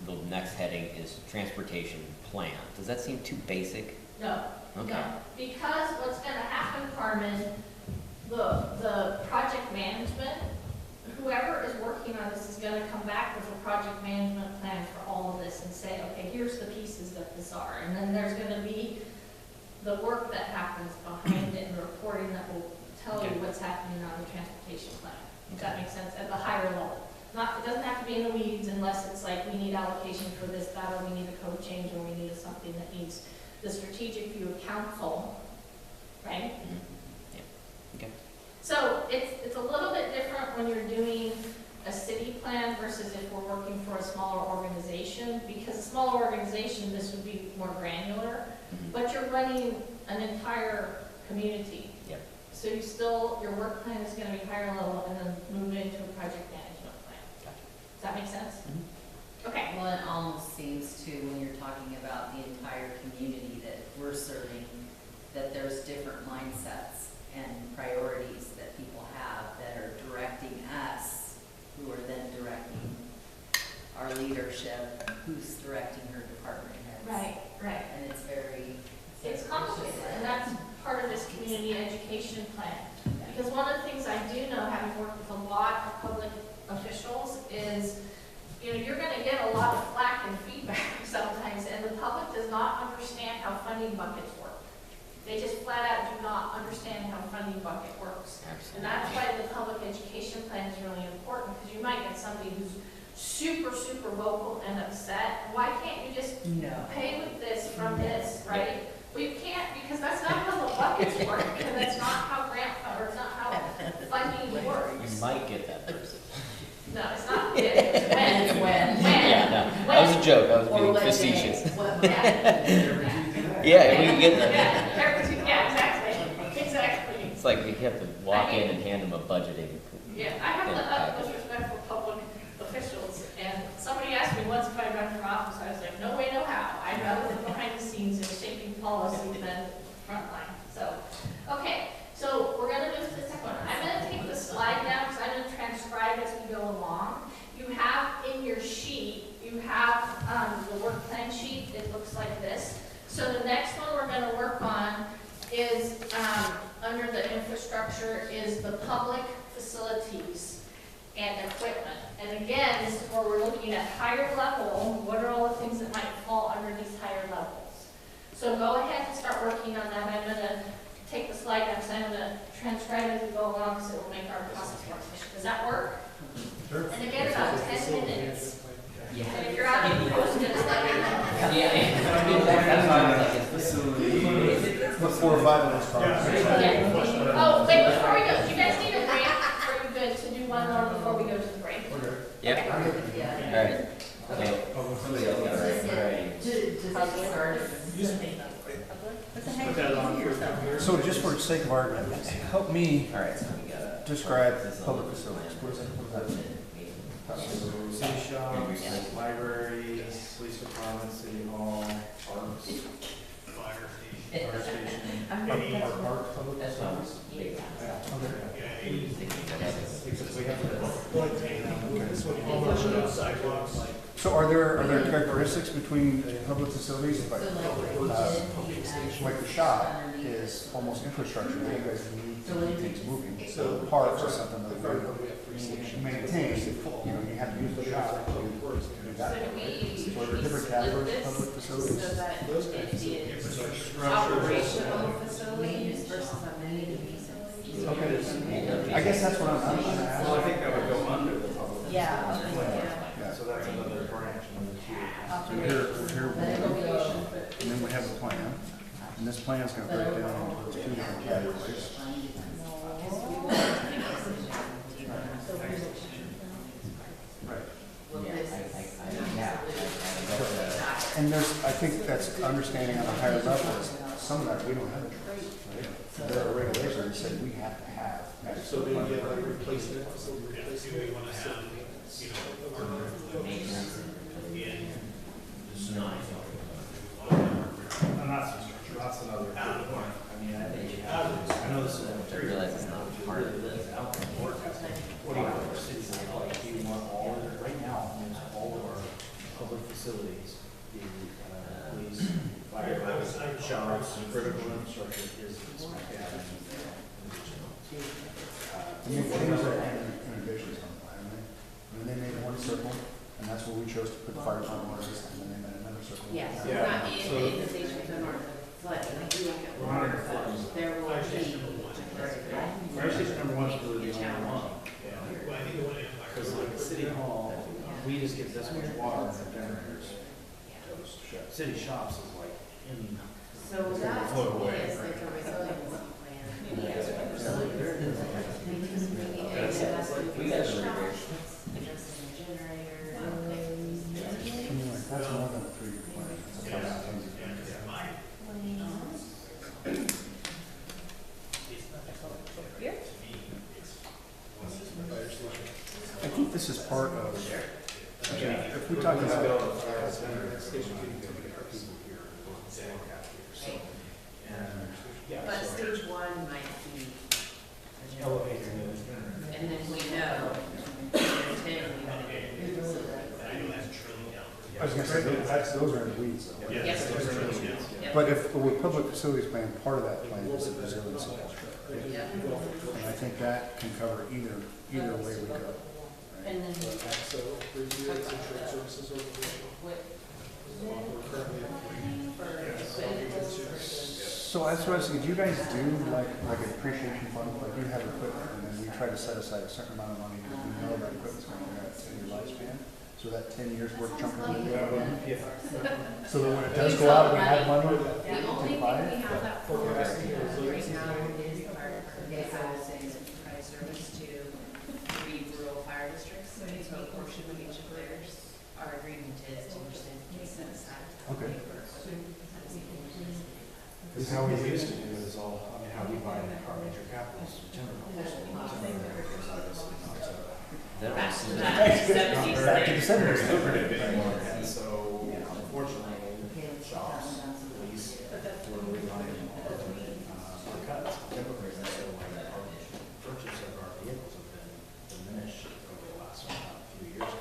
the next heading is transportation plan. Does that seem too basic? No, Okay. no, because what's gonna happen, Carmen, the project management, whoever is working on this is gonna come back with a project management plan for all of this and say, okay, here's the pieces that this are. And then there's gonna be the work that happens behind it and the reporting that will tell you Okay. what's happening on the transportation plan. Does that make sense? At the higher level. Not, it doesn't have to be in the weeds unless it's like, we need allocation for this, that, or we need a code change, or we need something that needs the strategic view of council, right? Mhm. Yeah. Okay. So it's a little bit different when you're doing a city plan versus if we're working for a smaller organization, because a smaller organization, this would be more granular, Mhm. but you're running an entire community. Yep. So you still, your work plan is gonna be higher level and then move into a project management plan. Gotcha. Does that make sense? Mhm. Okay. Well, it almost seems to, when you're talking about the entire community that we're serving, that there's different mindsets and priorities that people have that are directing us, who are then directing our leadership, who's directing her department heads. Right. And it's very. It's complicated, and that's part of this community education plan. Because one of the things I do know, having worked with a lot of public officials, is, you know, you're gonna get a lot of flack and feedback sometimes, and the public does not understand how funding buckets work. They just flat out do not understand how funding bucket works. And that's why the public education plan is really important, because you might get somebody who's super, super vocal and upset. Why can't you just pay with this from this, right? Well, you can't, because that's not how the buckets work, and that's not how grant, or it's not how funding works. You might get that person. No, it's not if, it's when. It's when. Yeah, no, that was a joke. I was being facetious. Yeah, Yeah, we can get that. yeah, exactly. It's like you have to walk in and hand them a budgeting. Yeah, I have the utmost respect for public officials, and somebody asked me once if I run for office, I was like, no way, no how. I'd rather be behind the scenes and shaping policy than frontline. So, okay, so we're gonna move to the second one. I'm gonna take the slide down because I'm gonna transcribe as we go along. You have in your sheet, you have the work plan sheet. It looks like this. So the next one we're gonna work on is, under the infrastructure, is the public facilities and equipment. And again, this is where we're looking at higher level, what are all the things that might fall under these higher levels? So go ahead and start working on that. I'm gonna take the slide down, so I'm gonna transcribe as we go along, so it will make our process more efficient. Does that work? Sure. And again, about 10 minutes. Yeah. And if you're out of post-its, let me know. Before 5 of us Yeah. Oh, wait, before we go, do you guys need a break? Are you good to do one more before we go to the break? Yep. All right. Okay. Somebody else got it right. So just for the sake of argument, help me All right, so we got describe public facilities. What does that mean? City shops, libraries, police department, city hall, parks, fire station. Are park public That's not facilities? big. Because we have to. So are there characteristics between public facilities, like, like the shop is almost infrastructure, that you guys need to keep things moving. So the parks is something that we maintain, you know, you have to use the shop to do that. So are there different categories of public facilities? So that it is operational facilities versus amenities. Okay. I guess that's what I'm Well, I asking. think that would go under the public. Yeah. Yeah. So that's another branch, another So here, and then we have a plan, and this plan is gonna break down into those two different categories. And there's, I think that's understanding on a higher level, is some of that we don't have a choice, right? There are regulations that say we have to have. So they get like replacement, facility replacement. And that's another good point. I mean, I think, I know this is. I realize it's not part of this. What do you want our cities like? Do you want all of it right now? All of our public facilities, the police, fire, shops, critical infrastructure is smack dab in the regional. I mean, things are innovations on the plan, right? I mean, they made one circle, and that's where we chose to put the fire department orders, and then they made another circle. Yes, Yeah, not in so- the stations in North, but if you look at water, there will be. Fire station number one is really the only one. Because like City Hall, we just get this much water in the generators. City shops is like in. So that Float away. is like a resiliency plan. We got It has to be it. adjusting the generator. I mean, like, that's more than a 3-year plan. That's a 5-10 year. I think this is part of, if we talk about, But stage one might be a generator. Elevator. And then we know, there's 10, we gotta get a new facility. I was gonna say, those are in the weeds though. Yes. Yep. But if, with public facilities plan, part of that plan is the resiliency. Yep. And I think that can cover either way we go. right? And then. So, review insurance services over there. We're currently So that's what I was thinking, do you guys do like a depreciation fund, like you have equipment, and then we try to set aside a certain amount of money, because we know that equipment's going to have a 10-year lifespan, so that 10 years worth chunking it in. So that when it does go out, we have money The only thing to buy we it? have that for right now is our price service to 3 rural fire districts. So it's a portion of each of theirs. Our agreement is 2% set aside. Okay. This is how we used to do it, is all, I mean, how we buy our major capitals, timber companies. Back to that 70s Back to the thing. 70s. And so, unfortunately, shops, police, were relying on our cuts, timber prices, so like our purchase of our vehicles have been diminished over the last few years.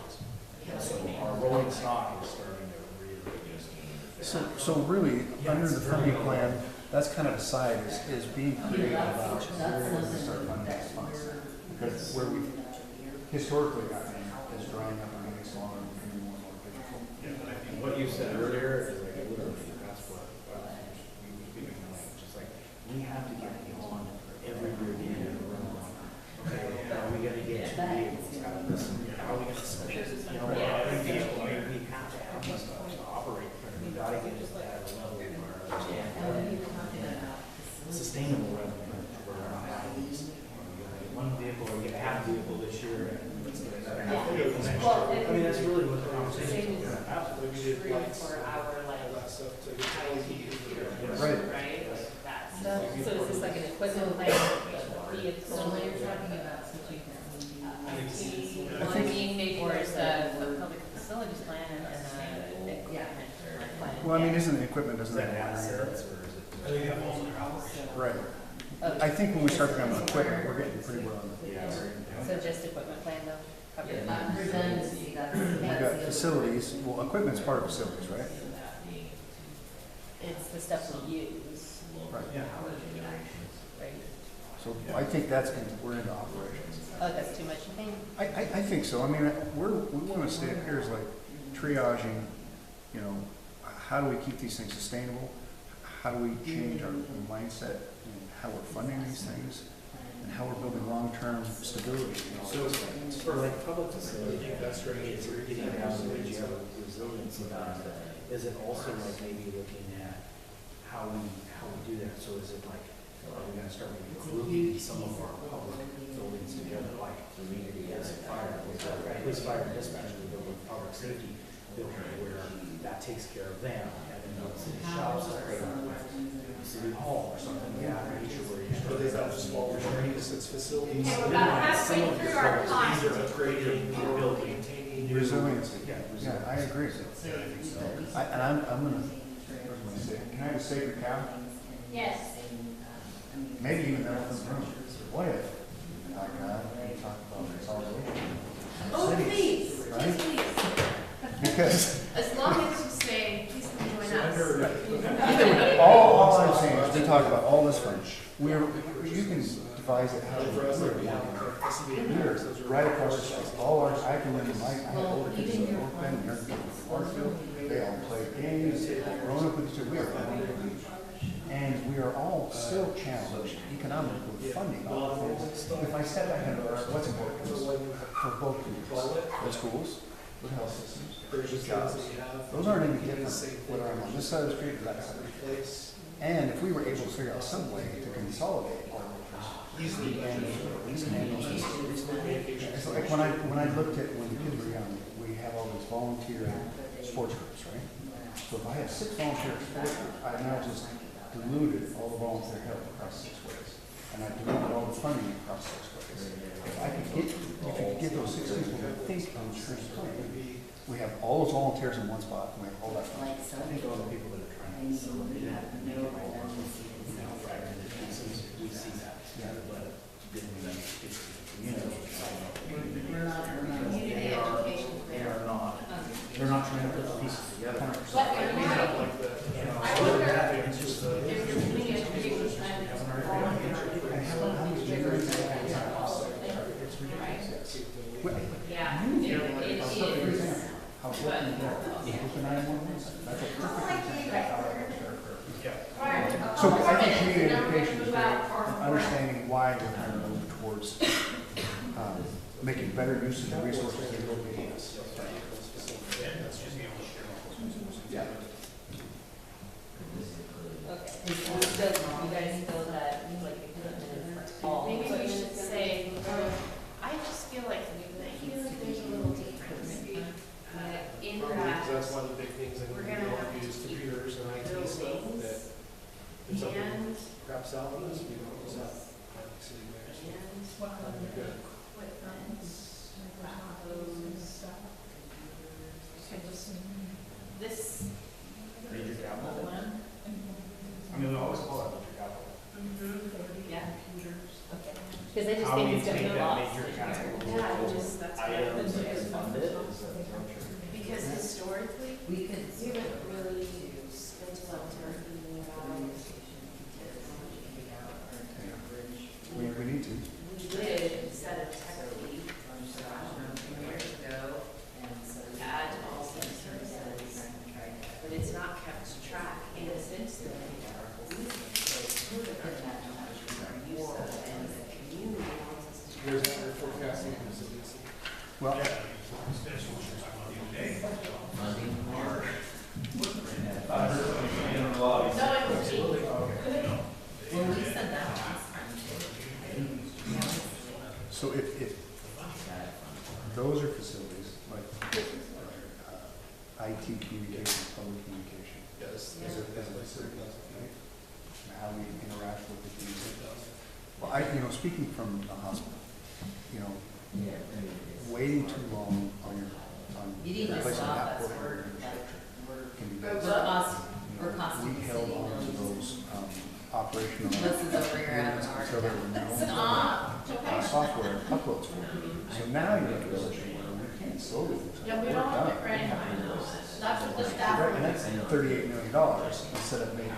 So our rolling stock is starting to really just. So really, under the funding plan, that's kind of a side, is being creative about where we're going to start funding these funds. Because where we've historically gotten is drying up and getting smaller and becoming more and more difficult. And what you said earlier is like literally, that's what we were speaking of, just like, we have to get beyond every year being in a room. Okay, how are we gonna get 2 vehicles out of this? How are we gonna spend it? You know, every vehicle, I mean, we have to have this stuff to operate, but we gotta get it at a level where sustainable revenue, where we're not having these, one vehicle, or you get half a vehicle this year, and let's get another half vehicle next year. I mean, that's really what the conversation is about. Absolutely. For our like All that stuff to get all the Right. right? That's. So is this like an equipment plan, vehicle? So when you're talking about switching I think- or is the public facilities plan and the equipment plan? Well, I mean, isn't the equipment, doesn't Is that that one year? assets, or is it? Right. I think when we start talking about equipment, we're getting pretty well on the. Yeah, So just equipment plan though? Cover it. Redundancy, that's. We've got facilities, well, equipment's part of facilities, right? It's the stuff we use, Right. Yeah. right? So I think we're into operations. Oh, that's too much, you think? I think so. I mean, we want to stay up here is like triaging, you know, how do we keep these things sustainable? How do we change our mindset in how we're funding these things? And how we're building long-term stability in all So these things. for like public facilities, it's getting down to the resiliency about it. Is it also like maybe looking at how we do that? So is it like, are we gonna start maybe grouping some of our public buildings together, like police, fire, police, fire, and dispatch, we build a public safety building where that takes care of them, and then the city shops are city hall or something of that nature where you Or start. they don't just fall underneath its facilities. Okay, we're about halfway Some of through the our public time. things are upgrading, building, maintaining. Resiliency. Yeah, Yeah, I agree. And I'm gonna, say, can I have a sacred cow? Yes. Maybe even that in the room. What if, God, we talk about consolidation? Oh, please, Right? please. Because As long as you say, please come join us. all I'm saying is, we talk about all this furniture. You can devise it how you we're right across the street. All our, I can remember I had older kids in North Bend, young people in Marshfield. They all played games, they all grown up with each other. We are all and we are all still challenged economically with funding all of things. If I step back and look, what's important for both communities, the schools, the health systems, the jobs. Those aren't any different whether I'm on this side of the street or that side of the street. And if we were able to figure out some way to consolidate all of this, and it's like when I looked at when the kids were young, we have all these volunteer sports groups, right? So if I have 6 volunteer sports groups, I now just diluted all the volunteer help across 6 ways. And I diluted all the funding across 6 ways. If I could get, if you could get those 6 people to think on the same plan, we have all those volunteers in one spot, and we have all that funding. Like, so I think all the people that are trying to facilitate you that, have you no know, all of us, redundancy. you know, fragmented pieces, we see that. Yeah. But then we get to the community. We're not. Community They are, education. they are not, they're not trying to put the pieces together. But you're right. I wonder if your community education plan is volunteer. And how many generations have we had? Right. Yeah. It is. How important is that? With the 911 center. That's a perfect example of how it works there. Right. So I think community education is great, and understanding why we're trying to move towards making better use of the resources that will be us. Yeah. Okay, so you guys feel that, like, equipment is all. Maybe we should say, I just feel like there's a little difference in that That's one of the big things that we're we gonna don't have to use keep computers and IT stuff, that buildings if something and craps out on us, we don't use that. Sitting there. Good. equipment, laptops, this Major capital. one. I mean, we always call it major capital. Yeah. Okay. Because I just How think we it's gonna take be that lost. major capital Yeah, just, that's kind of items the and biggest fund it is a structure. because historically, We could. we haven't really spent a lot of time thinking about, We need to. we did set a tech lead Years ago, and so. add all these services, but it's not kept track in a sense that There's our forecasting facilities. Well, no, it was cheap. Well, we said that last time. so if those are facilities like IT communication, public communication, Yes. as a facility, right? And how we interact with the community. Well, speaking from a hospital, waiting too long on You need to replacing stop that us, portion of we're, your like, infrastructure can be we're bad. costing We the held city. on to those operational This is over your units hour. until there were no Stop. software uploads for it. So now you're in a position where we can't slowly. Yeah, we don't have it ready. That's what the staff. And that's $38 million instead of maybe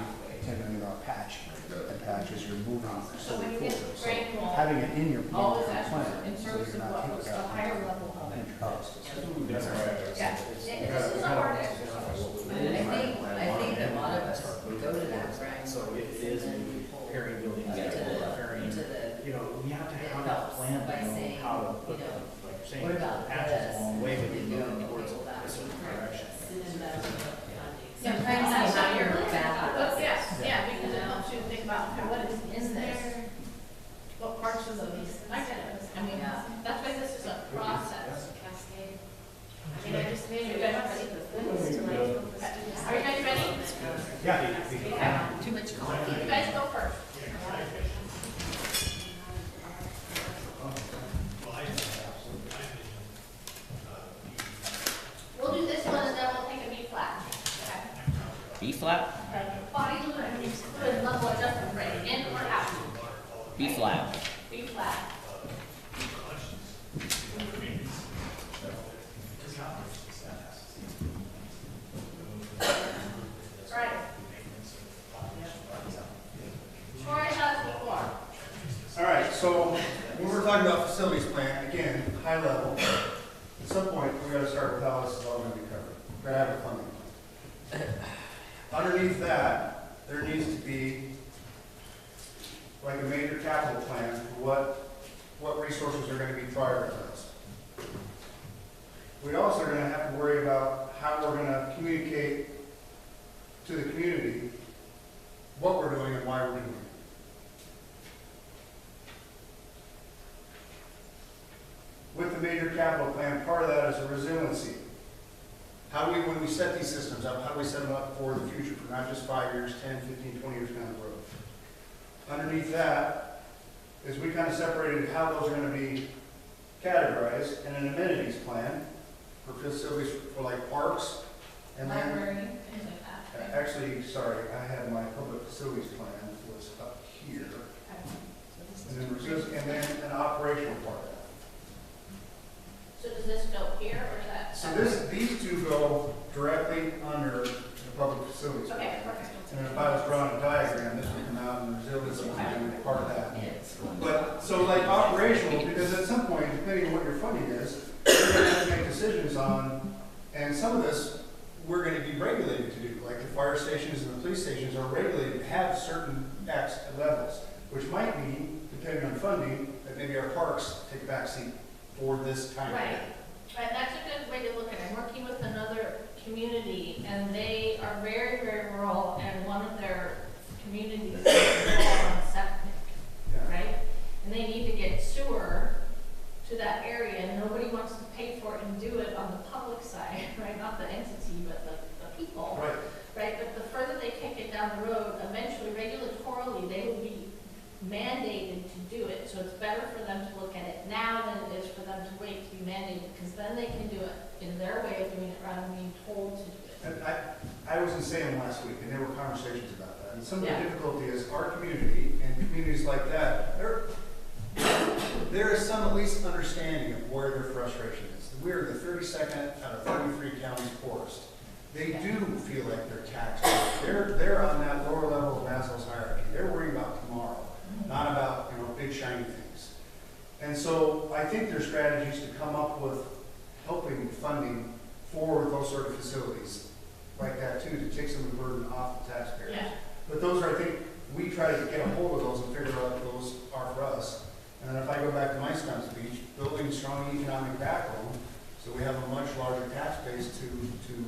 $10 million patch. And patch is you're moving So when slowly you get forward. So drain wall, having it in your always long-term ask plan, in so terms you're of not what was taking the that higher level of it. huge cost. Yeah, this is a hard exercise. I think a lot of us go to that, right? So it is pairing buildings, To the, pairing, to the, you know, we have to it have that helps plan by to know saying, how to put you know, the, like you're saying, what about patches this? along the way, but And you're go, moving towards okay, well, a certain direction. Yeah, Sometimes that's you how have you're to looking back at up. it. Yes, yeah, because it helps you think about, okay, what is in there? What parts of these, I get it, I mean, Yeah. that's why this is a process, cascade. I mean, I just made you guys ready for things to like, are you guys ready? Yeah. Too much coffee. You guys go first. We'll do this one and then we'll take a B flat. Okay. B flat? Body good level adjustment rate, in or out? B flat. B flat. gotta have a funding plan. Underneath that, there needs to be like a major capital plan for what resources are gonna be prioritized. We also are gonna have to worry about how we're gonna communicate to the community what we're doing and why we're doing it. With the major capital plan, part of that is a resiliency. How do we, when we set these systems up, how do we set them up for the future, for not just 5 years, 10, 15, 20 years down the road? Underneath that is we kind of separated how those are going to be categorized in an amenities plan for facilities for like parks and then, Library, things like that. right? actually, sorry, I had my public facilities plan was up here. Okay. So And this then, is- and then an operational part of that. So does this go here or is that? So these two go directly under the public facilities. plan. Okay, perfect. And if I was drawing a diagram, this would come out and resiliency plan would be part of that. Yeah, it's the one. But, so like operational, because at some point, depending on what your funding is, you're gonna have to make decisions on, and some of this, we're gonna be regulated to do, like the fire stations and the police stations are regulated to have certain X levels, which might mean, depending on funding, that maybe our parks take a back seat for this time Right, period. right, that's a good way to look at it. I'm working with another community, and they are very, very rural, and one of their communities is rural on septic, Yeah. right? And they need to get sewer to that area, and nobody wants to pay for it and do it on the public side, right? Not the entity, but the people, Right, right? But the further they kick it down the road, eventually regulatorily, they will be mandated to do it. So it's better for them to look at it now than it is for them to wait to be mandated, because then they can do it in their way of doing it rather than being told to do it. and I was in Salem last week, and there were conversations about that, and some of the Yeah. difficulty is our community, and communities like that, there is some at least understanding of where their frustration is. We're the 32nd out of 33 counties poorest. They do feel like they're taxed. They're on that lower level of Maslow's hierarchy. They're worried about tomorrow, not about, big shiny things. And so I think there's strategies to come up with helping funding for those sort of facilities like that too, to take some of the burden off the taxpayers. Yeah. But those are, I think, we try to get a hold of those and figure out what those are for us. And then if I go back to my stump speech, building strong economic backbone, so we have a much larger tax base to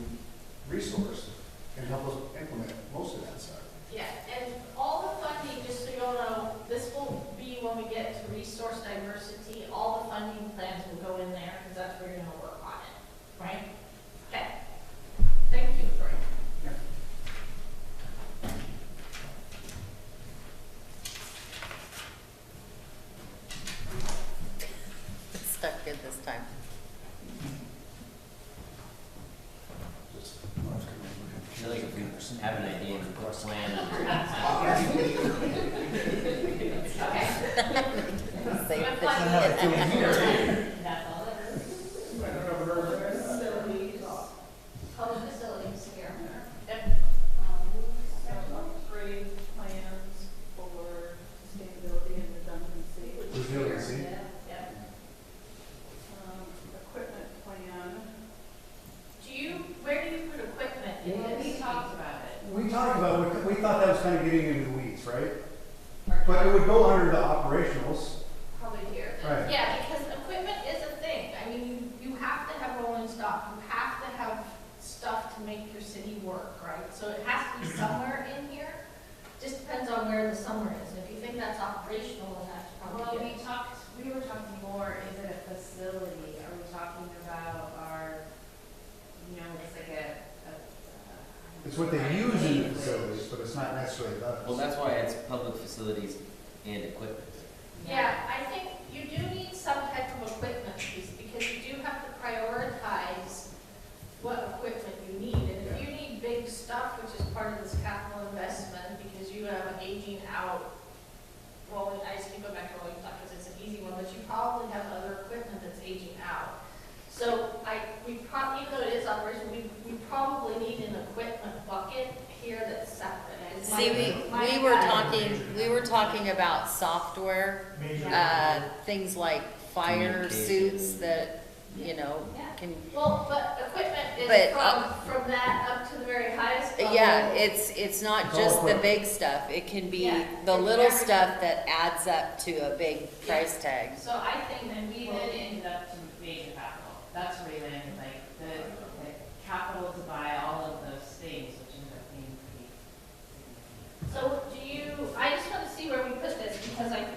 resource, can help us implement most of that stuff. Yeah, and all the funding, just so you all know, this will be when we get to resource diversity, all the funding plans will go in there, because that's where you're gonna work on it, right? Okay. Thank you, Victoria. It's stuck good this time. I feel like if we have an idea and put a plan under it. Save But the- That's all that is. Facilities, public facilities here. Yep. Some upgrade plans for sustainability and redundancy. Resiliency. Yep. Equipment plan. Where do you put equipment in this? We talked about it. We talked about, we thought that was kind of getting into the weeds, right? But it would go under the operationals. Probably here. Right. Yeah, because equipment is a thing. I mean, you have to have rolling stock. You have to have stuff to make your city work, right? So it has to be somewhere in here. Just depends on where the somewhere is. If you think that's operational, then that's Well, probably it. we were talking more, is it a facility? Are we talking about our, it's like It's what they use in the facilities, but it's not necessarily those. Well, that's why it's public facilities and equipment. Yeah, I think you do need some type of equipment piece because you do have to prioritize what equipment you need. And if you need big stuff, which is part of this capital investment, because you have an aging out rolling, I just keep going back to rolling stock because it's an easy one, but you probably have other equipment that's aging out. So even though it is operational, we probably need an equipment bucket here that's separate. It's See, we were talking about software, things like fire Communication. suits that you know, Yeah. can, Well, but equipment is But, from that up to the very highest level. yeah, it's not It's all just the equipment. big stuff. It can be Yeah, the it's little everything. stuff that adds up to a big price tag. So I think that we Well, it did, ended up to major capital. That's where you landed, like, the capital to buy all of those things, which ended up being pretty significant. so do you, I just want to see where we put this, because like,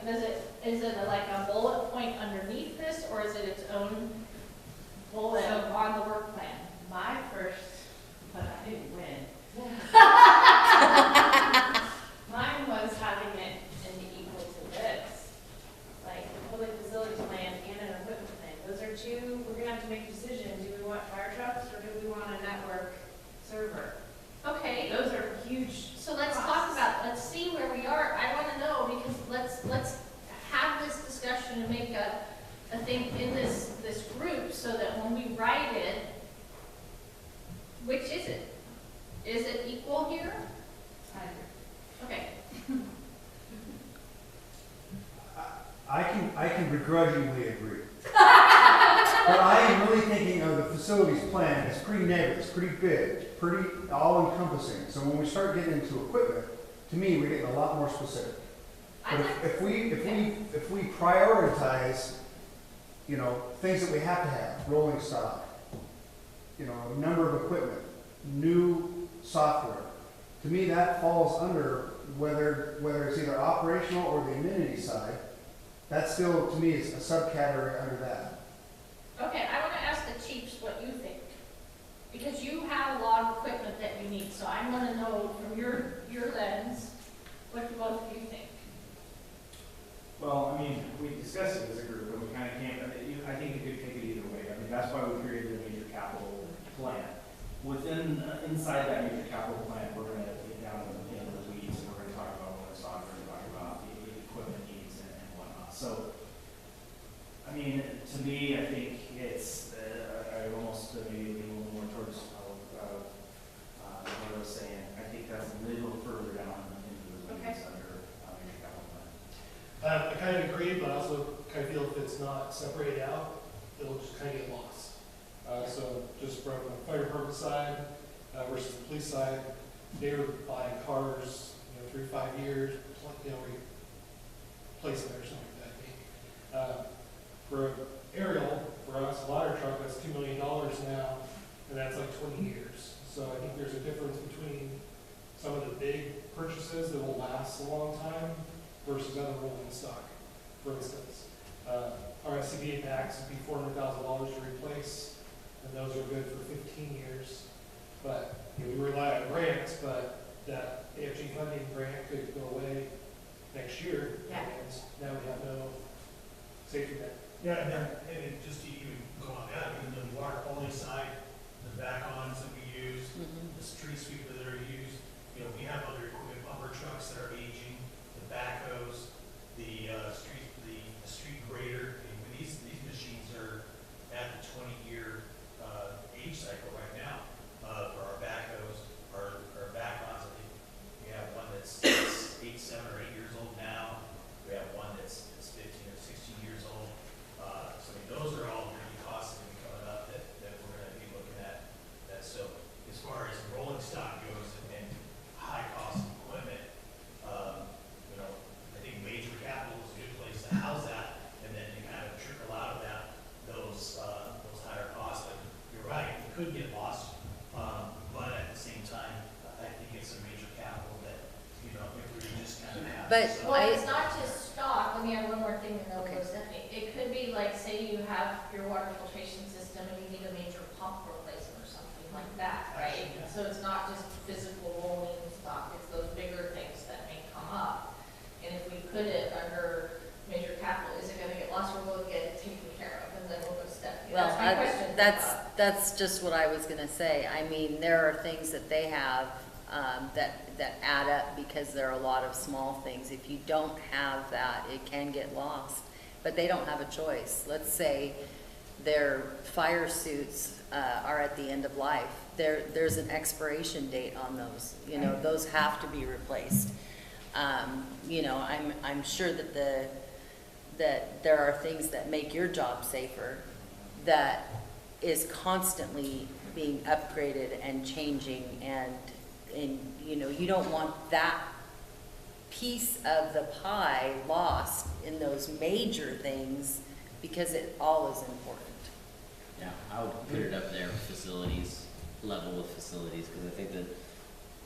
is it like a bullet point underneath this, or is it its own bullet So- on the work plan? My first, but I didn't win. Mine was having it in the equal to this, like the public facilities plan and an equipment plan. Those are two, we're gonna have to make a decision. Do we want fire trucks or do we want a network server? Okay, Those are huge. so let's talk costs. about, let's see where we are. I want to know, because let's have this discussion and make a thing in this group, so that when we write it, which is it? Is it equal here? Okay. I can begrudgingly agree. But I am really thinking of the facilities plan as pretty negative, it's pretty big, pretty all-encompassing. So when we start getting into equipment, to me, we're getting a lot more specific. I But like, if we prioritize, you know, things that we have to have, rolling stock, you know, number of equipment, new software, to me, that falls under whether it's either operational or the amenity side. That still, to me, is a subcategory under that. okay, I want to ask the chiefs what you think. Because you have a lot of equipment that you need, so I want to know from your lens, what do both of you think? Well, I mean, we discussed it as a group, and we kind of came, I think you could take it either way. I mean, that's why we created a major capital plan. Within, inside that major capital plan, we're gonna get down to the weeds, and we're gonna talk about what it's on, we're gonna talk about the equipment needs and whatnot. So, I mean, to me, I think it's, I almost maybe lean a little more towards, what I was saying. I think that's a little further down into the weeds under major capital plan. I kind of agree, but I also kind of feel if it's not separated out, it'll just kind of get lost. So just from the fire department side versus the police side, they were buying cars, 3 to 5 years, replacing it or something like that. For aerial, for us, a ladder truck, that's $2 million now, and that's like 20 years. So I think there's a difference between some of the big purchases that will last a long time versus other rolling stock. For instance, our SCBA packs would be $400,000 to replace, and those are good for 15 years. But we rely on grants, but that AFG funding grant could go away next year. Yeah. And now we have no safety net. Yeah, and then, and just to even go on that, even the water quality side, the back-ons that we use, the street sweeper that are used, we have other equipment, bumper trucks that are aging, the backhoes, the street grader. I mean, these machines are at the 20-year age cycle right now. For our backhoes, our back-ons, I think we have one that's 8, 7, or 8 years old now. We have one that's 15 or 16 years old. So I mean, those are all really costs that are coming up that we're gonna be looking at. So as far as rolling stock goes and high cost equipment, I think major capital is a good place to house that, and then you kind of trickle out of that, those higher costs. But you're right, it could get lost, but at the same time, I think it's a major capital that, if we just kind of have. But this, Well, it's not just stock, let me add one more thing to note, Okay. it could be like, say you have your water filtration system and you need a major pump replacement or something like that, right? Yeah. So it's not just physical rolling stock, it's those bigger things that may come up. And if we put it under major capital, is it gonna get lost, or will it get taken care of, and then we'll go step? Well, That's my question. that's just what I was gonna say. I mean, there are things that they have, that add up because there are a lot of small things. If you don't have that, it can get lost, but they don't have a choice. Let's say their fire suits, are at the end of life. There's an expiration date on those, those have to be replaced. I'm sure that there are things that make your job safer, that is constantly being upgraded and changing, and, you know, you don't want that piece of the pie lost in those major things, because it all is important. Yeah, I would put it up there, facilities, level with facilities, because I think that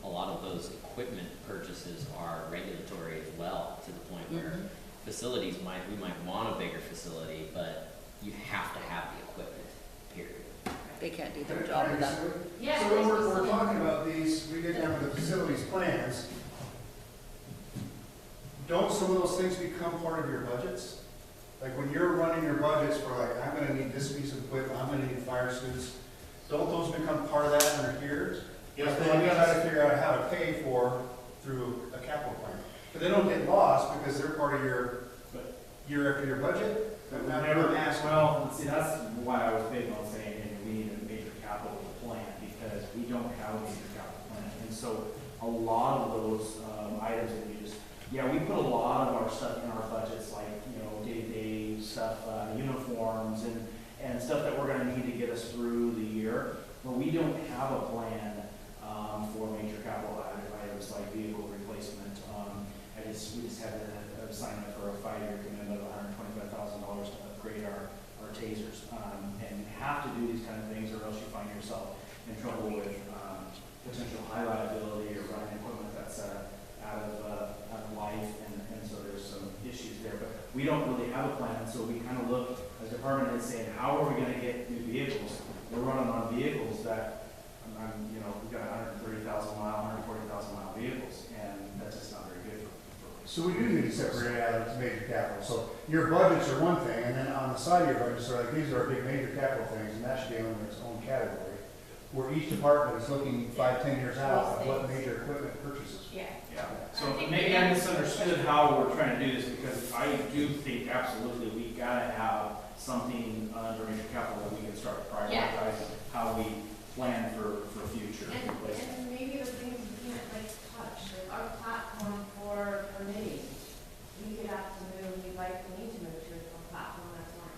a lot of those equipment purchases are regulatory as well, to the point where facilities we might want a bigger facility, but you have to have the equipment, period. They can't do their job without. Yeah, So when we're talking about these, we get down to the facilities plans, don't some of those things become part of your budgets? Like when you're running your budgets for like, I'm gonna need this piece of equipment, I'm gonna need fire suits, don't those become part of that under here? Yes, Then you try to figure out how to pay for through a capital plan. But they don't get lost because they're part of your year after year budget? But now Never, I'm asking. well, see, that's why I was big on saying, hey, we need a major capital plan, because we don't have a major capital plan. And so a lot of those items that we just, yeah, we put a lot of our stuff in our budgets, like, you know, day-to-day stuff, uniforms and stuff that we're gonna need to get us through the year. But we don't have a plan for major capital items like vehicle replacement. We just had to sign up for a 5-year commitment of $125,000 to upgrade our tasers. And you have to do these kind of things, or else you find yourself in trouble with potential high liability or running equipment that's out of life, and so there's some issues there. But we don't really have a plan, so we kind of look as department heads saying, how are we going to get new vehicles? We're running on vehicles that, you know, we've got 130,000 mile, 140,000 mile vehicles, and that's just not very good for So we do need to separate it out into major capital. So your budgets are one thing, and then on the side of your budgets are like, these are our big major capital things, and that should be under its own category. Where each department is looking 5-10 years out at what major equipment purchases. Yeah. Yeah, so maybe I misunderstood how we're trying to do this, because I do think absolutely we gotta have something under major capital that we can start prioritizing how we plan for future replacement. And maybe the things we can't like touch, like our platform for permitting. We could have to move, we'd like, we need to move to a platform that's not,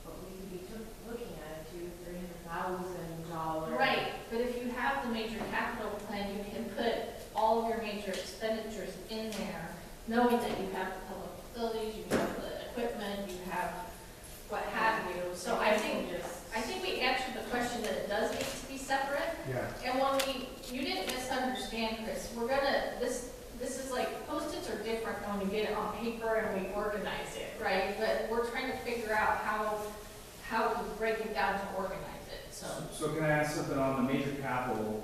but we could be looking at $200,000-$300,000. Right, but if you have the major capital plan, you can put all of your major expenditures in there, knowing that you have the public facilities, you have the equipment, you have what have you. So I think we answered the question that it does need to be separate. Yeah. And when you didn't misunderstand, Chris, this is like, Post-its are different when you get it on paper and we organize it, right? But we're trying to figure out how to break it down to organize it, so. So can I ask something on the major capital?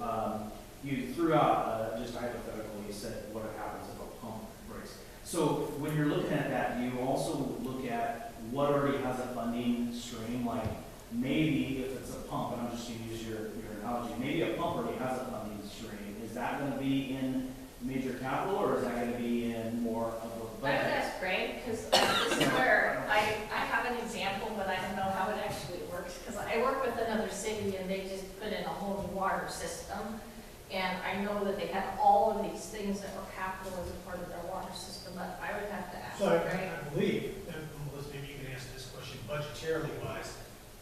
You threw out, just hypothetical, you said what happens if a pump breaks. So when you're looking at that, you also look at what already has a funding stream, like maybe if it's a pump, and I'm just gonna use your analogy, maybe a pump already has a funding stream. Is that gonna be in major capital, or is that gonna be in more of a I would budget? ask Greg, because this is where I have an example, but I don't know how it actually works, because I work with another city and they just put in a whole new water system. And I know that they had all of these things that were capital as a part of their water system, but I would have to ask So I Greg. believe, and Melissa, maybe you can answer this question, budgetarily wise,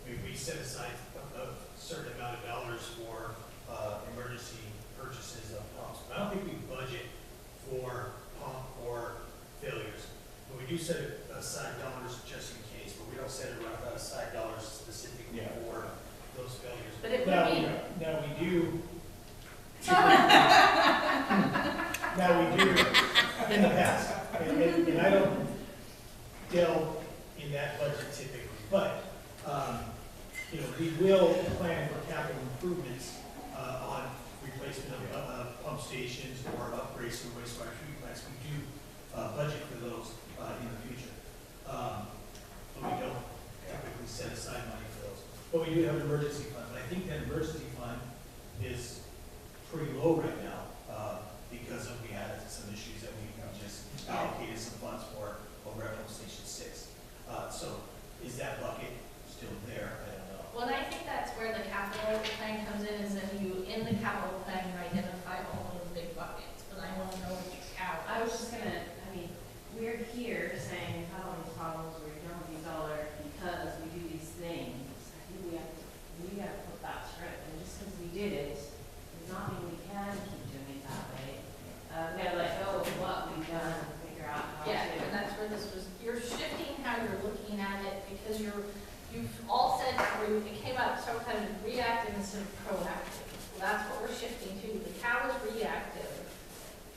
we set aside a certain amount of dollars for emergency purchases of pumps. But I don't think we budget for pump or failures. But we do set aside dollars just in case, but we don't set aside dollars specifically for those failures. But it would be, Now we do. Now we do in the past, and I don't delve in that budget typically, but, you know, we will plan for capital improvements on replacement of pump stations or upgrades to wastewater treatment plants. We do budget for those in the future. But we don't typically set aside money for those. But we do have an emergency fund, but I think that emergency fund is pretty low right now, because we had some issues that we just allocated some funds for over at Pump Station 6. So is that bucket still there? I don't know. well, and I think that's where the capital plan comes in, is that in the capital plan, you identify all those big buckets, but I want to know which out. I was just gonna, I mean, we're here saying we've had all these problems, we're done with these dollars because we do these things. not mean we can keep doing it that way. We gotta let go of what we've done and figure out how to. Yeah, and that's where this was, you're shifting how you're looking at it, because you've all said, it came up several times, reactive instead of proactive. Well, that's what we're shifting to. The cow is reactive.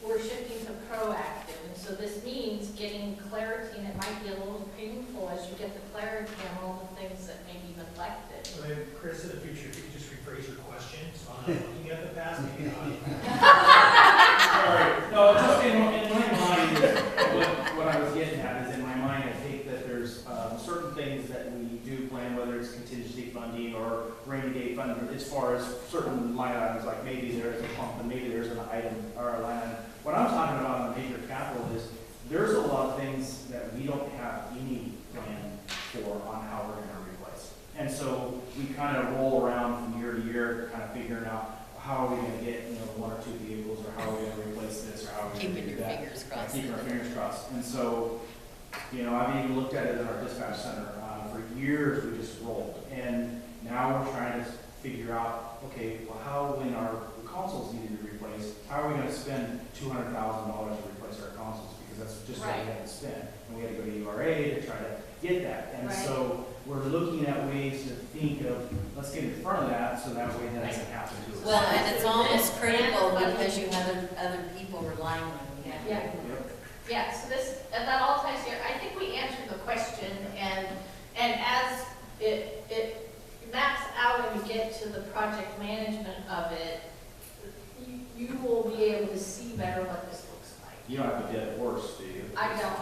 We're shifting to proactive, and so this means getting clarity, and it might be a little painful as you get the clarity on all the things that may be neglected. So then, Chris, in the future, if you could just rephrase your question, so I'm not looking at the past, maybe not. Sorry, no, just in my mind, what I was getting at is in my mind, I think that there's certain things that we do plan, whether it's contingency funding or rainy day funding, as far as certain line items, like maybe there's a pump and maybe there's an item or a line item. What I'm talking about on the major capital is there's a lot of things that we don't have any plan for on how we're going to replace. And so we kind of roll around from year to year, kind of figuring out how are we going to get, one or two vehicles, or how are we going to replace this, or how are we going to do that. Keeping your fingers crossed. Keeping our fingers crossed. And so, I've even looked at it in our dispatch center. For years, we just rolled. And now we're trying to figure out, okay, well, how, when our consoles need to be replaced, how are we going to spend $200,000 to replace our consoles? Because that's just what we had to spend. And we had to go to URA to try to get that. And so we're looking at ways to think of, let's get in front of that so that way that doesn't happen to us. Well, and it's almost critical because you have other people relying on you. Yeah. Yeah, so and that all ties here. I think we answered the question, and as it maps out and we get to the project management of it, you will be able to see better what this looks like. You don't have a dead horse, do you? I don't.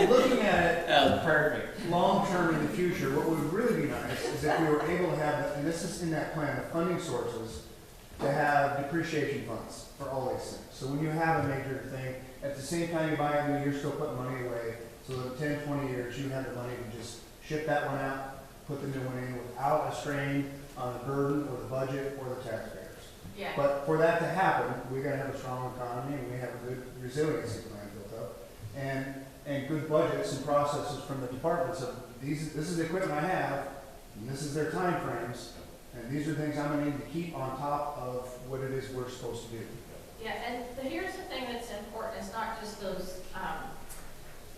Looking at it That was perfect. long-term in the future, what would really be nice is if we were able to have, and this is in that plan, the funding sources, to have depreciation funds for all these things. So when you have a major thing, at the same time you buy a new, you're still putting money away. So in 10, 20 years, you have the money to just ship that one out, put the new one in without a strain on the burden or the budget or the taxpayers. Yeah. But for that to happen, we gotta have a strong economy and we have a good resiliency plan built up. And good budgets and processes from the departments of this is the equipment I have, and this is their time frames, and these are things I'm gonna need to keep on top of what it is we're supposed to do. Yeah, and here's the thing that's important. It's not just those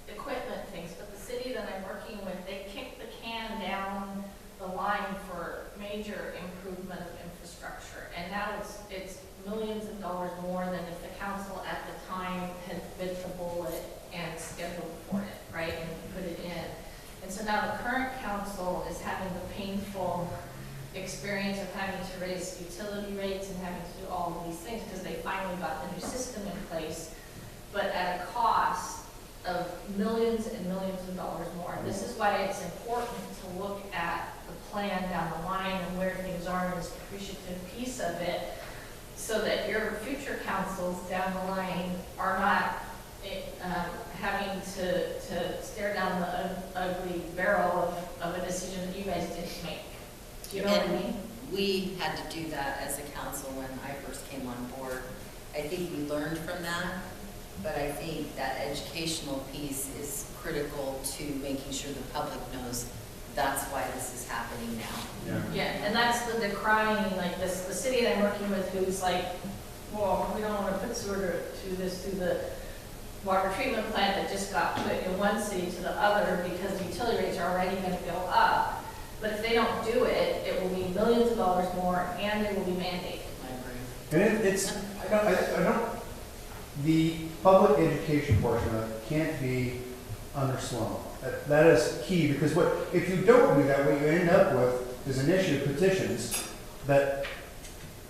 equipment things, but the city that I'm working with, they kick the can down the line for major improvement of infrastructure. And now it's millions of dollars more than if the council at the time had bit the bullet and scheduled for it, right, and put it in. And so now the current council is having the painful experience of having to raise utility rates and having to do all of these things because they finally got the new system in place, but at a cost of millions and millions of dollars more. And this is why it's important to look at the plan down the line and where things are in this depreciative piece of it, so that your future councils down the line are not having to stare down the ugly barrel of a decision that you guys didn't make. Do you know what I mean? We had to do that as a council when I first came on board. I think we learned from that, but I think that educational piece is critical to making sure the public knows that's why this is happening now. Yeah, and that's the decrying, like the city that I'm working with who's like, well, we don't want to put sewer to the water treatment plant that just got put in one city to the other because the utility rates are already going to go up. But if they don't do it, it will be millions of dollars more and they will be mandated. And I don't, the public education portion of it can't be underslung. That is key, because if you don't do that, what you end up with is an issue of petitions that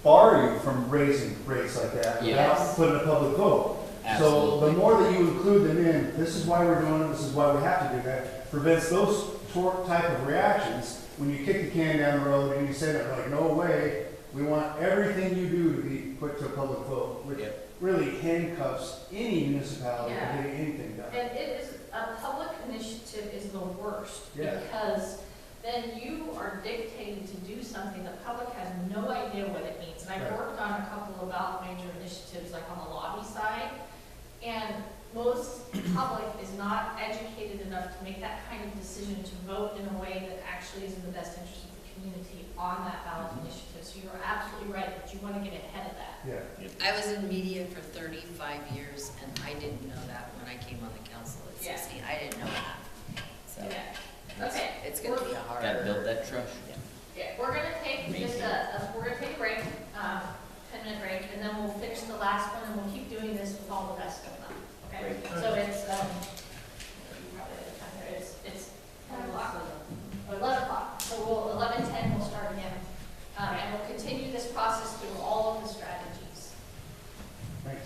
bar you from raising rates like that without putting a public vote. Absolutely. So the more that you include them in, this is why we're doing it, this is why we have to do that, prevents those type of reactions when you kick the can down the road and you say that, like, no way, we want everything you do to be put to a public vote, which really handcuffs any municipality from getting anything done. And it is, a public initiative is the worst because then you are dictated to do something the public has no idea what it means. And I've worked on a couple of ballot major initiatives like on the lobby side, and most public is not educated enough to make that kind of decision to vote in a way that actually is in the best interest of the community on that ballot initiative. So you're absolutely right that you want to get ahead of that. Yeah. I was in media for 35 years, and I didn't know that when I came on the council at Yeah. 16. I didn't know that. So Yeah. Okay. it's going to be a hard. Gotta build that trust. Yeah, we're gonna take just we're gonna take a break, 10-minute break, and then we'll finish the last one, and we'll keep doing this with all the rest of them, okay? Great. So it's, probably the time there is, it's 10 o'clock, or 11 o'clock, so we'll, 11:10, we'll start again. And we'll continue this process through all of the strategies. Thanks.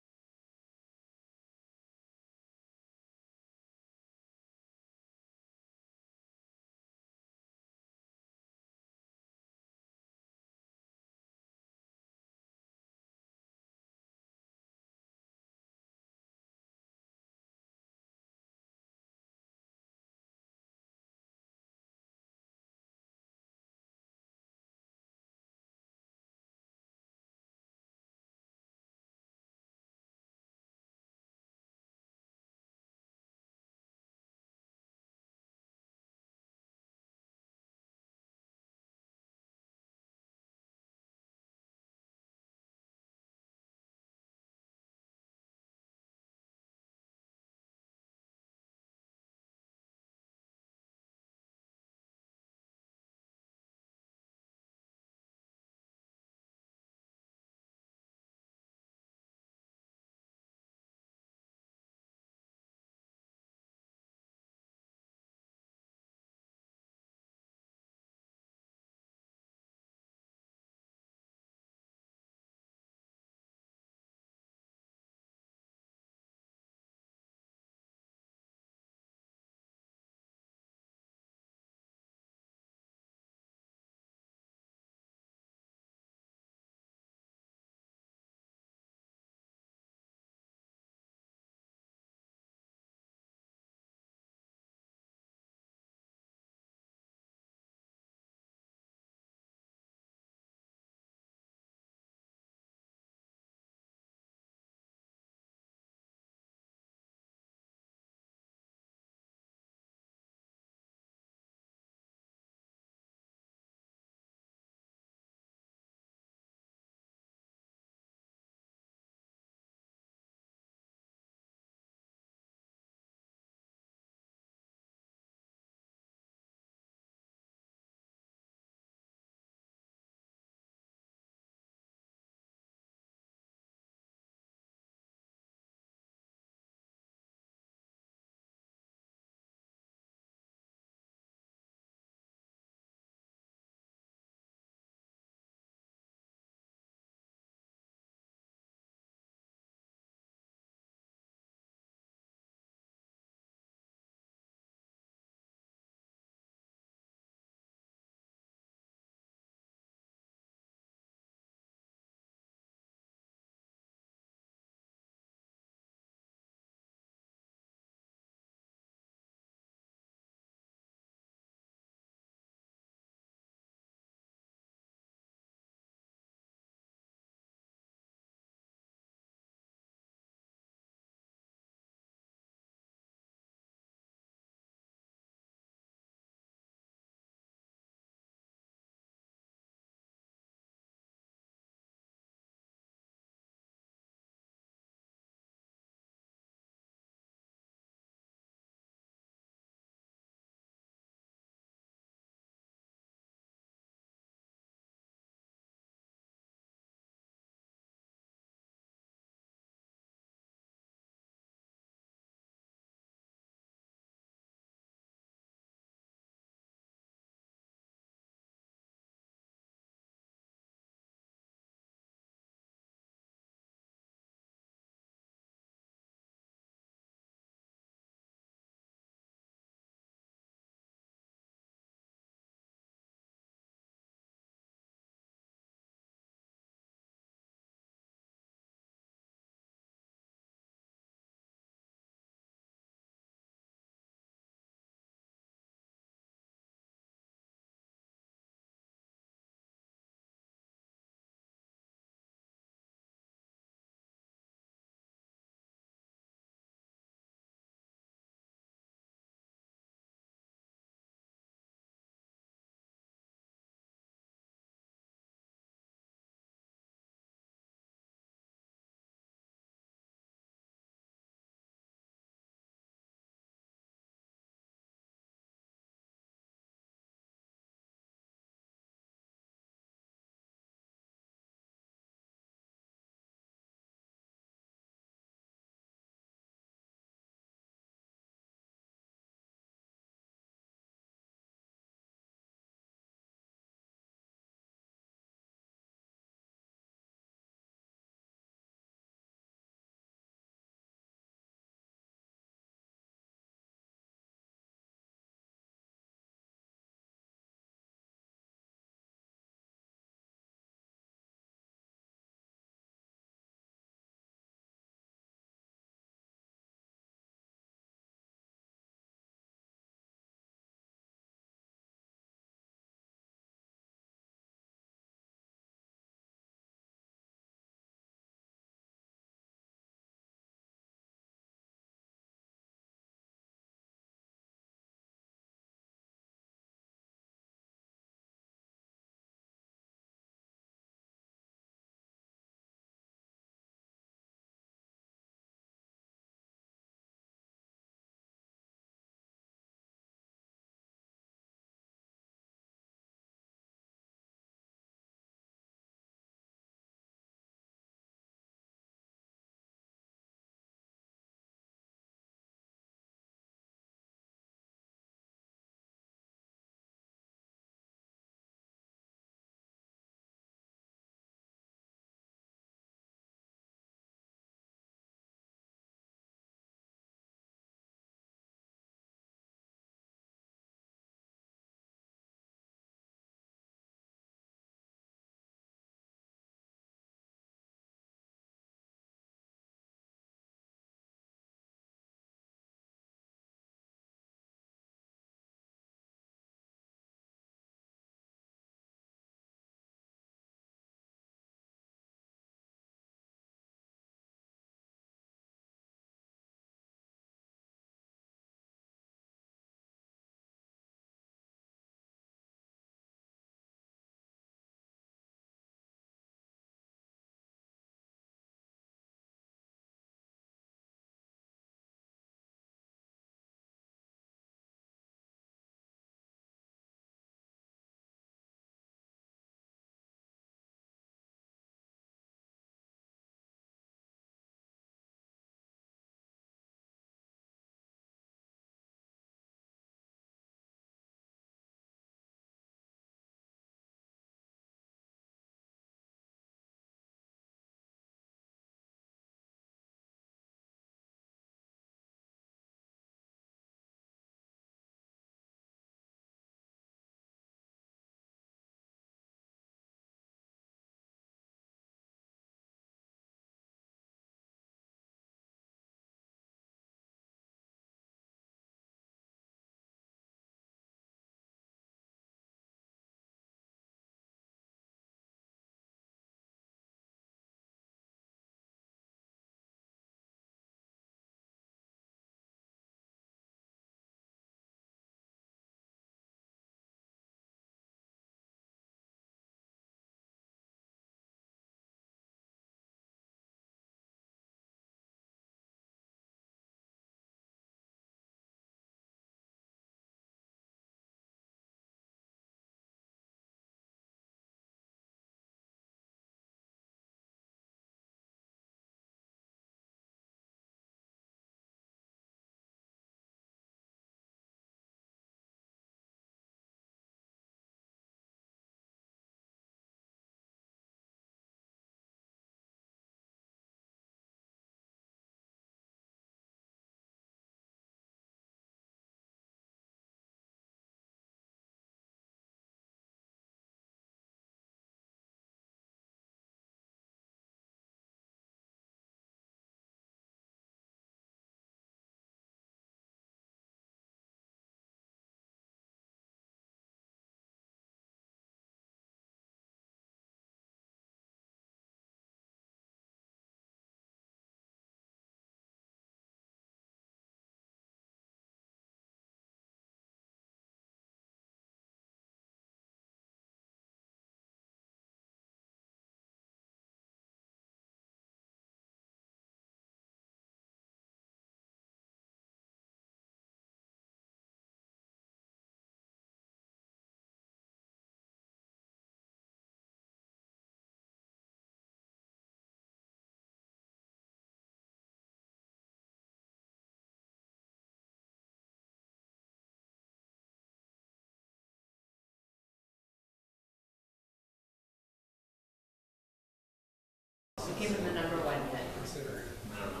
consider I don't know.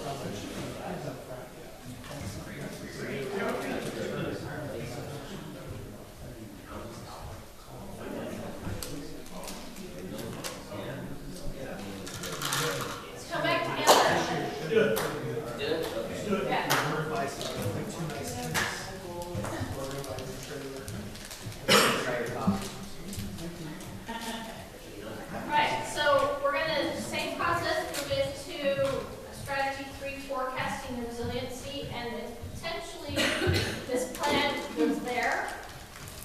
how much is up front. Let's come back together. Yeah. Right, so we're gonna, same process, move into strategy 3, forecasting and resiliency, and potentially this plan was there,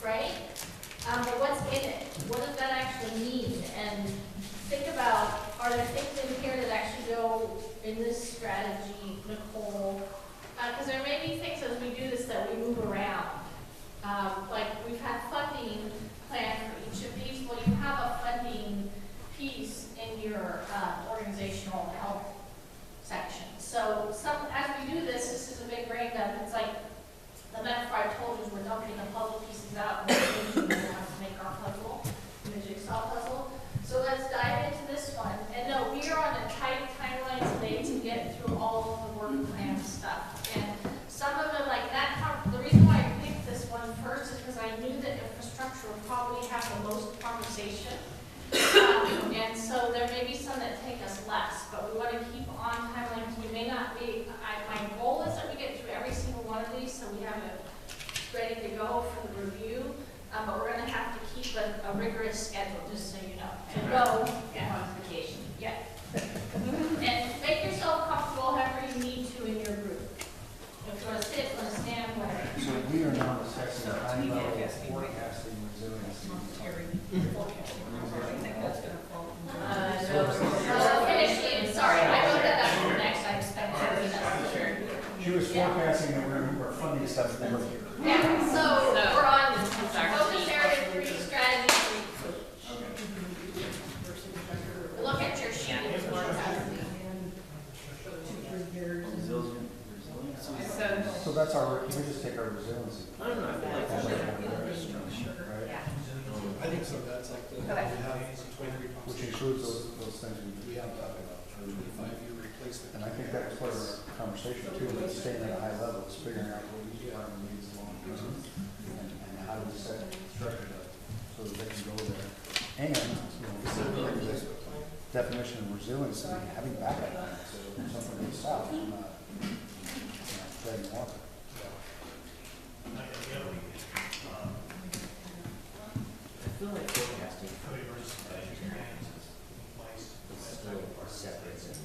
right? But what's in it? What does that actually mean? And think about, are there things in here that actually go in this strategy, Nicole? Because there may be things as we do this that we move around. Like we've had funding plan for each of these. Well, you have a funding piece in your organizational health section. So as we do this, this is a big brain dump. It's like the metaphor I told you is we're dumping the puzzle pieces out and we have to make our puzzle, the jigsaw puzzle. So let's dive into this one. And no, we are on a tight timeline today to get through all of the work plan stuff. And some of them like that, the reason why I picked this one first is because I knew that infrastructure would probably have the most conversation. And so there may be some that take us less, but we want to keep on timelines. We may not be, my goal is that we get through every single one of these so we have it ready to go for the review. But we're going to have to keep a rigorous schedule, just so you know. And go, Quantification. yeah. And make yourself comfortable however you need to in your group. If you want to sit, if you want to stand, whatever. So we are now assessing high level forecasting resiliency. Finishing, sorry, I wrote that up for next, I expected that. She was forecasting that we're funding stuff never here. Yeah, so we're on focus area 3, strategy 3. Look at your sheet. So that's our, we just take our resiliency. I don't know, I feel like that should have been Right? I think so, that's like the, we have some 23 pumps. Which includes those things we We have that, 25-year replacement. And I think that was part of our conversation too, was staying at a high level, is figuring out what each department needs long term. And how do we set structure up so that they can go there. And, definition of resiliency, having backup plans, so if something goes south, you're not, treading water. I feel like forecasting is still separate than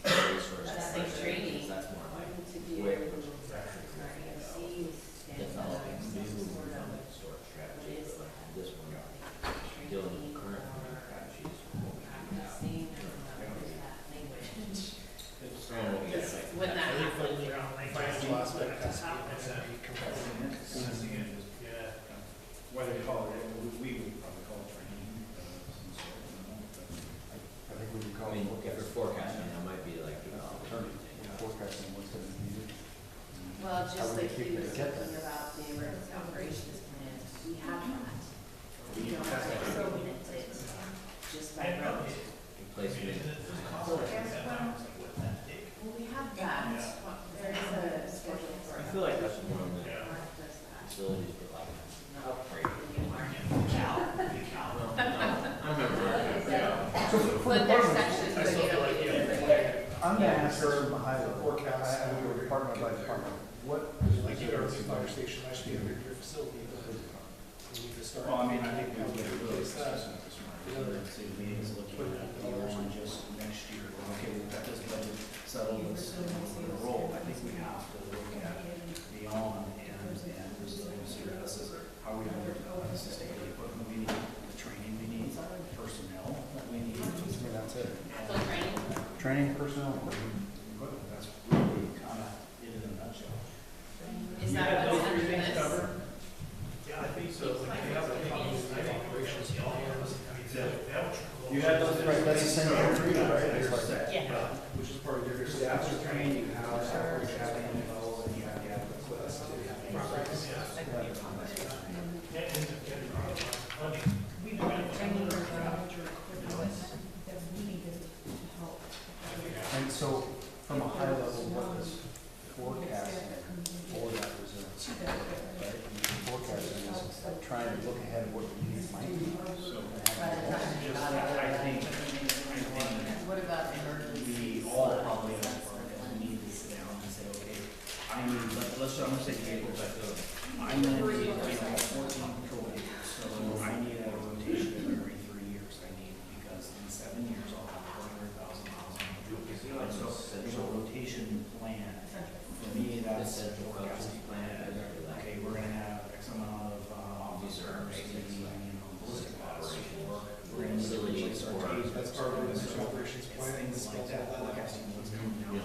the resource. That's like training. That's more like To do where REMC, developing new sort of funding source strategies. what is But this one, dealing with current funding strategies. what we have now. seeing that language. Trying to get like When that happens. Financial aspect has to be competitive. Whether you call it, we would probably call it training. I think we could I call mean, it if we're forecasting, that might be like the alternative. forecasting what's going to be needed. Well, How just we like keep he it was together. talking about the emergency operations plan, we have that. We don't have to implement it just by rote. Replacement. Well, we have that. There is a schedule for I it. feel like that's one of the Mark does that. facilities for like upgrade. You are. Well, no, I remember. So for But there's departments, sections that you don't need. I'm going to ask her from a high level, I would go department by department, what is Like you resiliency? fire station, that should be under your facility, but we need to start. Well, I mean, I think we How would we get really replace that. assessment this morning. Say we is looking at beyond just next year. Okay, we've got this budget settled, let's roll. I think we have to look at beyond and resiliency for us is how we going to sustain the equipment we need, the training we need, personnel that we need. I mean, that's it. So training. Training personnel, equipment. That's really kind of it in a nutshell. Is that what's under this? Yeah, I think so. Like you have a operations plans. You had those. Right, that's the same for you, right? It's like- Set. Yeah. Which is part of your. So after training, you have average having level and you have the adequate class to We don't have training or equipment that we needed to help a high level, what is forecasting for that resiliency? Right? And forecasting is trying to look ahead of what the needs might be. What about emergency? We all probably need to sit down and say, okay, I need, let's, I'm gonna say cable, but I'm gonna need, 14 patrol vehicles, so I need a rotation every 3 years, I need, because in 7 years I'll have 400,000 miles on the fuel. So there's a rotation plan. For me, that's a forecasting plan. Okay, we're gonna have X amount of officers, ballistic operation, or we're gonna need to replace our tasers. That's part of the operations It's plan. things like that, forecasting what's coming down.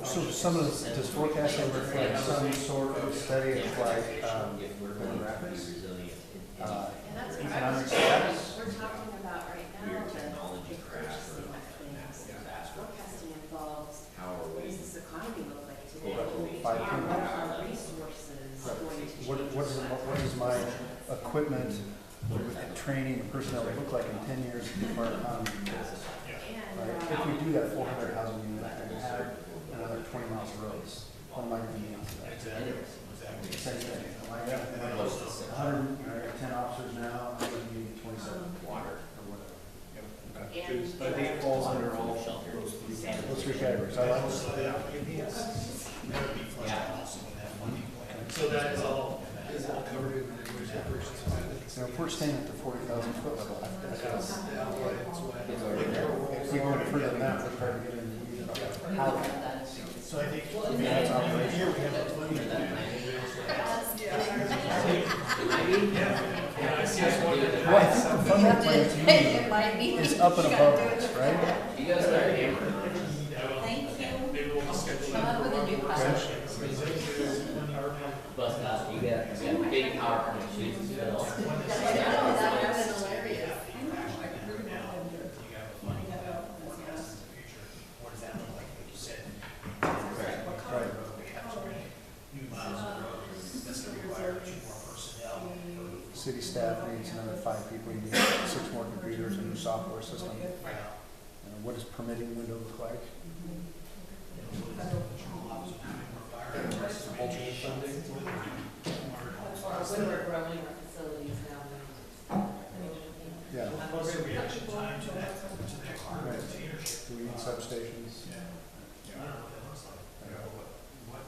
So some of, does forecasting reflect some sort of study of like, demographics? And that's what I Economic was, status? we're talking about right now, the technology crash or things. Forecasting involves, how are what we? does this economy look like today? Five Are people. our resources going to change? What does my equipment, training, and personnel look like in 10 years if our economy fails? And, Right? If we do that 400 housing unit and have another 20 miles of roads, what am I going to need for that? Same thing. Am I going to have 100, I got 10 officers now, I'm going to need 27 water or whatever. and, But I think it falls under all those three categories. Those three categories, I like this. So that is all covered in the operations plan. Now, if we're staying at the 40,000 foot level, I think that's, That's why. if we go any further than that, we're trying to get into the weeds about how. So I think That's operational. here we have a money. Well, I think the funding plan to me is up and above this, right? You guys start hammering. Thank you. Maybe we'll just schedule. Come up with a new project. Bust out, you got big PowerPoint sheets to fill. Right. City staff needs another 5 people, you need 6 more computers, a new software system. What does permitting window look like? Alternate funding. When we're growing our facilities now. Yeah. Reaction time to that. Right. Do we need substations?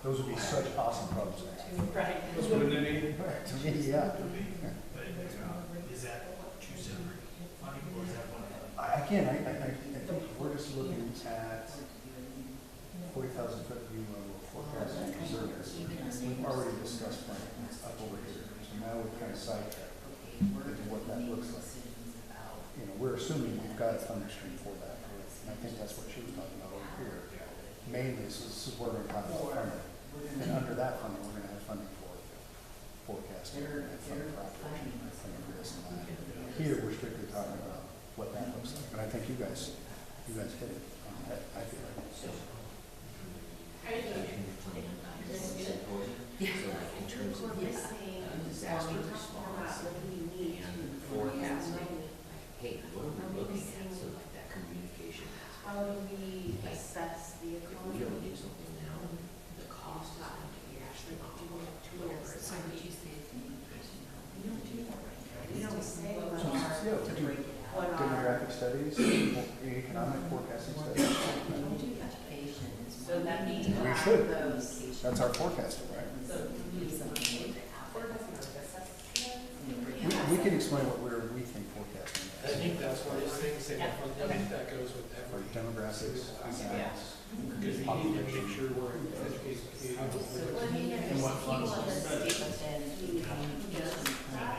Those would be such awesome problems to have. Right. Wouldn't it be? To me, yeah. Is that two separate funding or is that one? Again, I think we're just looking at 40,000 foot view level forecasting reserves. We've already discussed funding up over here, so now we've kind of sidetracked into what that looks like. You know, we're assuming we've got a funding stream for that. And I think that's what she was talking about over here. Mainly, this is where we're talking about funding. And under that funding, we're gonna have funding for forecasting, we're gonna have funding for operation, funding for this and that. Here, we're strictly talking about what that looks like, and I think you guys hit it on that, I feel like. So like in terms of disaster response and forecasting, hey, what are we looking at? So like that communication. how do we assess the If we economy? don't do something now, the cost is going to be astronomical. So would you say communication? We don't do that right now. We don't say So, what yeah, our, we do what our, demographic studies, economic forecasting studies. We don't do education. It's so that one means thing. We have should. those. That's our forecasting, right? So We need something to happen. We can explain what we think forecasting I is. think that's one of those things that, that goes with For every. demographics, Yes. Because we need to make sure we're educating the community. Well, I mean, there's And what people in the funds. state that do just that.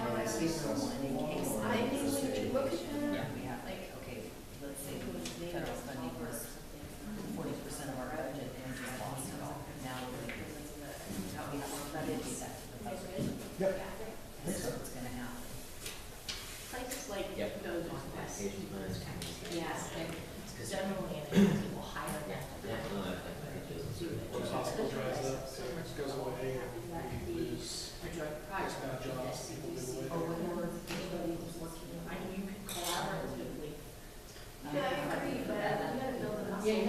I think we should look at Yeah, that. we have, like, okay, let's say federal funding was 40% of our budget and we lost it all. Now we're going to, now we have to mitigate that. Yep. This is what's gonna happen. Places like Yep. those, Quantification plans, communication. yeah, and generally, and people hire them. Yeah, no, I think that is. When hospital dries up, it goes away, and we lose A joint X project, amount of jobs, people move away. or whenever anybody was working, I mean, you could collaborate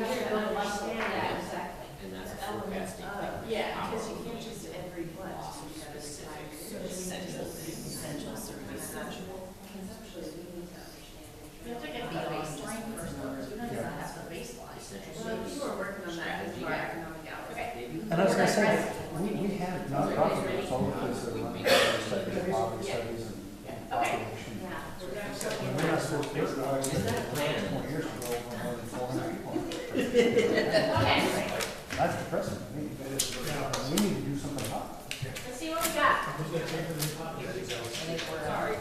have to Yeah, understand that, yeah. exactly. And that's a The element forecasting of- thing. Yeah, Because you can't just every flex, you gotta Specific. decide. Essential, essential service. Conceptually, we need to understand. we have to get the baseline first, though, because we don't even have the baseline. Well, people are working on that with our economic outlook. Okay. And I was gonna say, we have nonprofit groups all over the place that run studies, poverty studies and population. Yeah. And we're not supposed to, we're not, 20 years ago, over more than 400 people. Okay, That's depressing to me. We need to do something about it. let's see what we got. Sorry.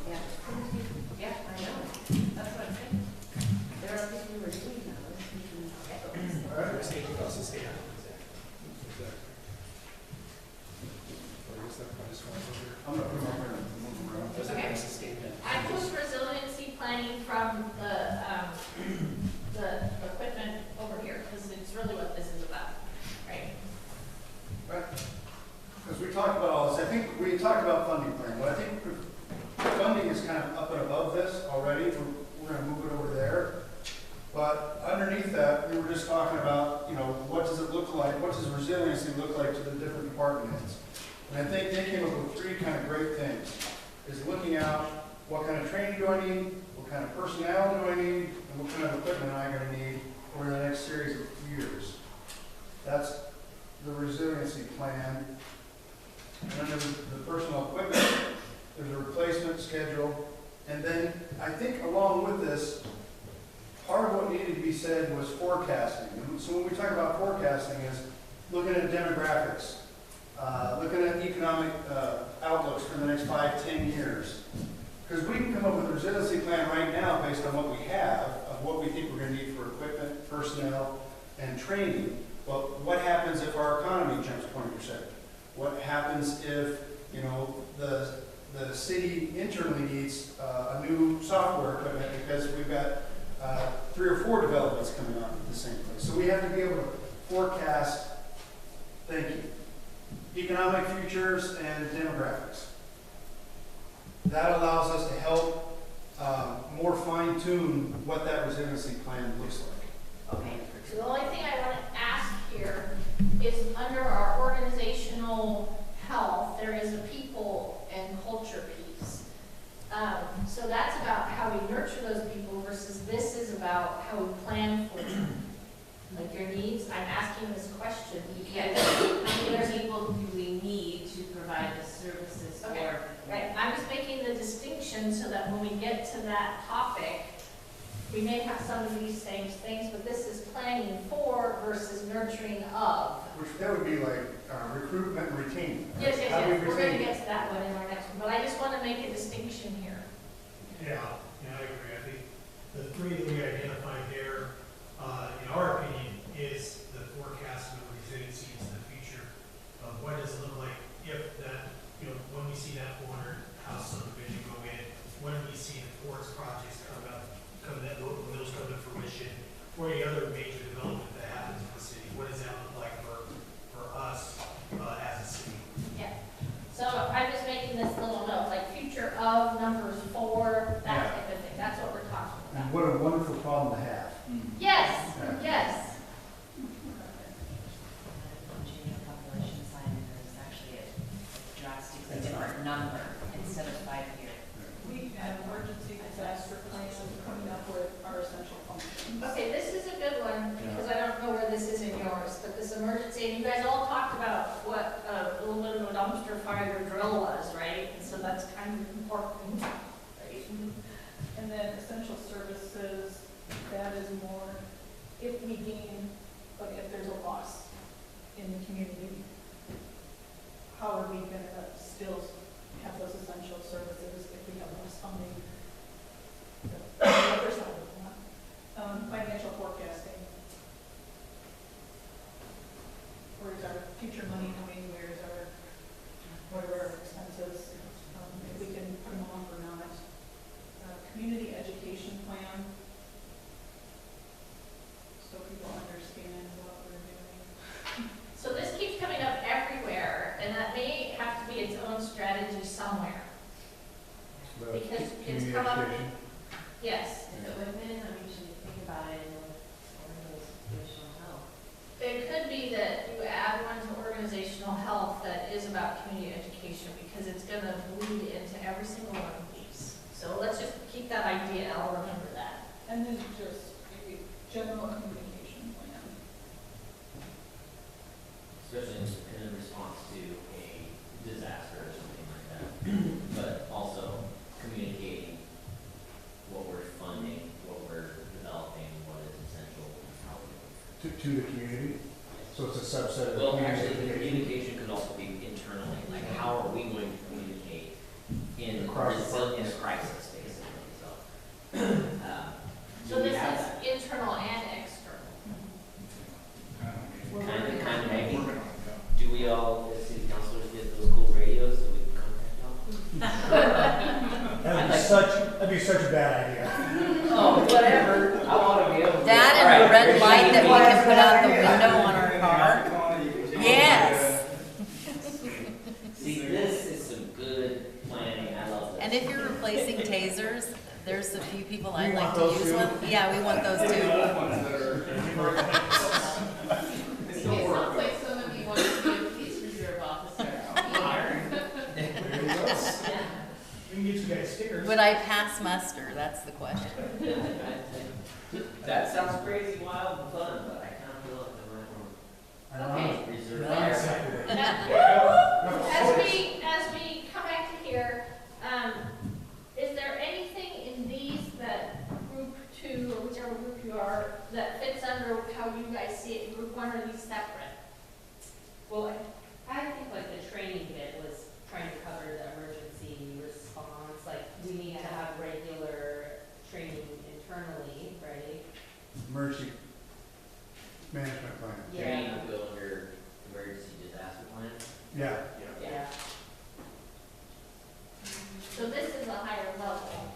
Yeah. Yeah, I know. That's what I'm saying. There are people who are doing that. I'm gonna put them over and move them around. Okay. I put resiliency planning from the equipment over here, because it's really what this is about, right? As we talked about all this, I think we talked about funding plan, but I think funding is kind of up and above this already. We're going to move it over there. But underneath that, we were just talking about, you know, what does it look like? What does resiliency look like to the different department heads? And I think they came up with three kind of great things. Is looking out, what kind of training do I need? What kind of personnel do I need? And what kind of equipment am I going to need over the next series of years? That's the resiliency plan. And then there's the personal equipment, there's a replacement schedule, and then I think along with this, part of what needed to be said was forecasting. And so when we talk about forecasting is looking at demographics, looking at economic outlooks for the next 5-10 years. Because we can come up with a resiliency plan right now based on what we have, of what we think we're going to need for equipment, personnel, and training. But what happens if our economy jumps 20%? What happens if, you know, the city internally needs a new software equipment because we've got 3 or 4 developments coming on at the same place. So we have to be able to forecast, thank you, economic futures and demographics. That allows us to help more fine-tune what that resiliency plan looks like. Okay, so the only thing I want to ask here is under our organizational health, there is a people and culture piece. So that's about how we nurture those people versus this is about how we plan for them. Like your needs, I'm asking this question Yes. because How many people do we need to provide the services for? Okay, right, I'm just making the distinction so that when we get to that topic, we may have some of these same things, but this is planning for versus nurturing of. Which that would be like recruitment and retaining. Right? Yes, How do we we're going to retain? get to that one in our next one, but I just want to make a distinction here. Yeah, I agree. I think the three that we identified there, in our opinion, is the forecast of resiliency into the future of what does it look like if that, you know, when we see that 400 house subdivision go in, when we see the forest projects when those come to fruition, or any other major development that happens in the city, what does that look like for us as a city? Yeah. So I'm just making this little note, like future of numbers 4, that type of thing. That's what we're talking about. And what a wonderful problem to have. Yes, Yeah. yes. Population side, and there's actually a drastically different number instead of 5 year. We had emergency disaster plans coming up with our essential functions. Okay, this is a good one, because I don't know where this is in yours, but this emergency, and you guys all talked about what a little bit of a dumpster fire drill was, right? And so that's kind of important, right? And then essential services, that is more, if we gain, but if there's a loss in the community, how are we gonna still have those essential services if we have less funding? The other side of that, financial forecasting. Where's our future money going, what are our expenses, if we can put them on or not. Community education plan, so people understand what we're doing. So this keeps coming up everywhere, and that may have to be its own strategy somewhere. Because it's come up, yes. Is it within, I mean, should you think about it, in those that you add one to organizational health that is about community education, because it's gonna bleed into every single one of these. So let's just keep that idea, I'll remember that. And then just a general communication plan. Especially in response to a disaster or something like that. But also communicating what we're funding, what we're developing, what is essential, how we. To the community? So it's a subset of Well, community actually, the education? communication could also be internally, like how are we going to communicate in Across the in a crisis, basically, so. So do we this have is that? internal and external. Kind of maybe. Do we all, as city councilors, get those cool radios so we can contact y'all? That'd be such a bad idea. Oh, whatever. I want to be able to. That All and right, a red Rachel, light that we you- can put out the window on our car. Yes. See, this is some good planning. I love this. And if you're replacing tasers, there's a few people I'd You like want to those use too? one. Yeah, we want those too. It sounds like some of you want to be a police reserve officer. We can get you guys stickers. Would I pass muster? That's the question. That sounds crazy, wild, and fun, but I kind of feel like I might want to reserve As we come back to here, is there anything in these that group 2, or whichever group you are, that fits under how you guys see it, group 1, or are these separate? Well, I think like the training bit was trying to cover the emergency response, like we need to have regular training internally, right? Emergency management plan. Training would go under emergency disaster plan. Yeah. Yeah. So this is a higher level.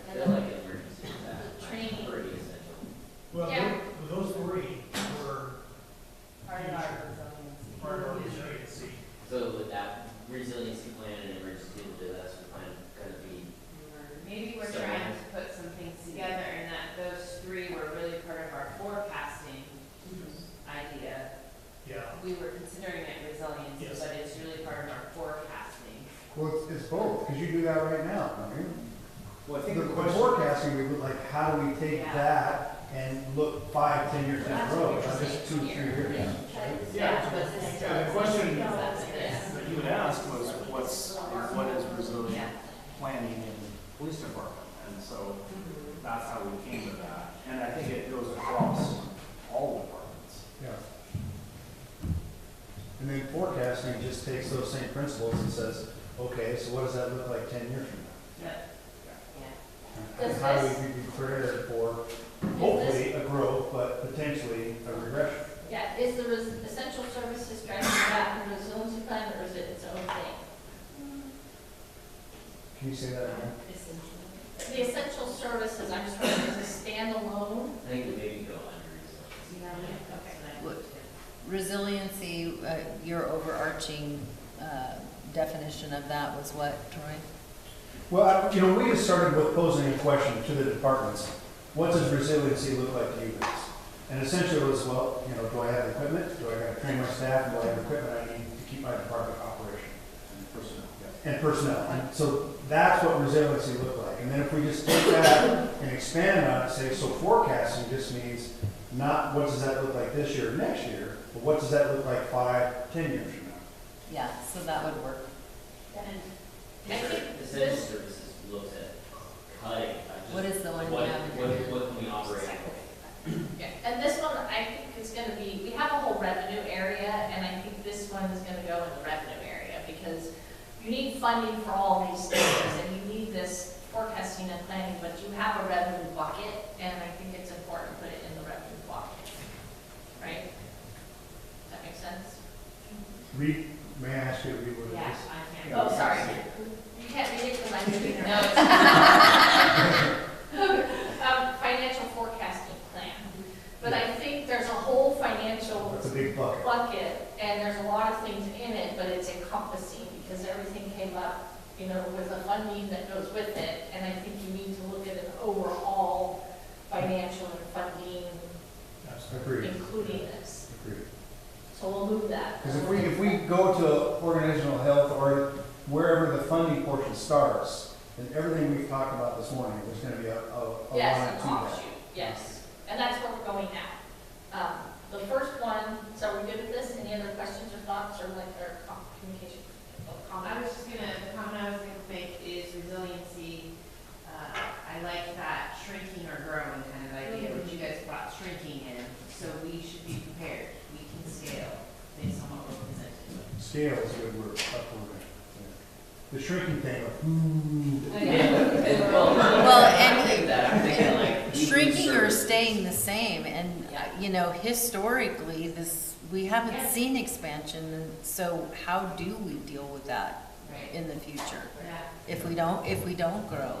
I feel like emergency disaster plan Training. is pretty essential. Well, Yeah. those three were Part of our resiliency. part of our resiliency. So would that resiliency plan and emergency disaster plan kind of be? Maybe we're So- trying to put some things together and that those three were really part of our forecasting idea. Yeah. We were considering it resiliency, Yes. but it's really part of our forecasting. Well, it's both, because you do that right now, don't you? Well, I think The the question. forecasting, we would like, how do we take Yeah. that and look 5, 10 years down the road, not just 2, 3 years? Yeah, but this Yeah, the question That's that you had asked was, what is resilient Yeah. planning in the police department? And so that's how we came to that. And I think it goes across all departments. Yeah. And then forecasting just takes those same principles and says, okay, so what does that look like 10 years from now? Yeah. And how do we be prepared for hopefully a growth, but potentially a regression? Yeah, is the essential services strategy about the resiliency plan, or is it its own thing? Can you say that again? The essential services, I'm just wondering, is a standalone? I think it maybe go under resiliency. Okay. Resiliency, your overarching definition of that was what, Troy? Well, we just started with posing a question to the departments. What does resiliency look like to you guys? And essentially it was, well, do I have equipment? Do I got to train my staff? And do I have equipment I need to keep my department operational? And personnel. And so that's what resiliency looked like. And then if we just take that and expand on it, say, so forecasting just means not what does that look like this year or next year, but what does that look like 5, 10 years from now? Yeah, so that would work. And I think Essential this, services looks at cutting. What is the one you What, have in what, there? what can we operate? yeah, and this one, I think is gonna be, we have a whole revenue area, and I think this one is gonna go in the revenue area, because you need funding for all these things, and you need this forecasting and planning, but you have a revenue bucket, and I think it's important to put it in the revenue bucket. Right? Does that make sense? May I ask you to read what it is? Yeah, I can. Oh, sorry. You can't read it because I'm reading it. No, it's Financial forecasting plan. But I think there's a whole financial It's a big bucket. bucket, and there's a lot of things in it, but it's encompassing, because everything came up, with the funding that goes with it, and I think you need to look at an overall financial and funding, Agreed. including this. Agreed. So we'll move that. Because if we go to organizational health or wherever the funding portion starts, then everything we've talked about this morning, there's gonna be a Yes, line an to that. offshoot, yes. And that's where we're going now. The first one, so are we good with this? Any other questions or thoughts or communication I comments? was just gonna, the comment I was gonna make is resiliency. I like that shrinking or growing kind of idea, which you guys brought shrinking in, so we should be prepared. We can scale based on what we're presented. Scale is a good word, that's what we're gonna, the shrinking thing, Well, I think that, I'm thinking like. shrinking or staying the same, and, you know, historically, we haven't seen expansion, and so how do we deal with that Right. in the future? Yeah. If we don't grow,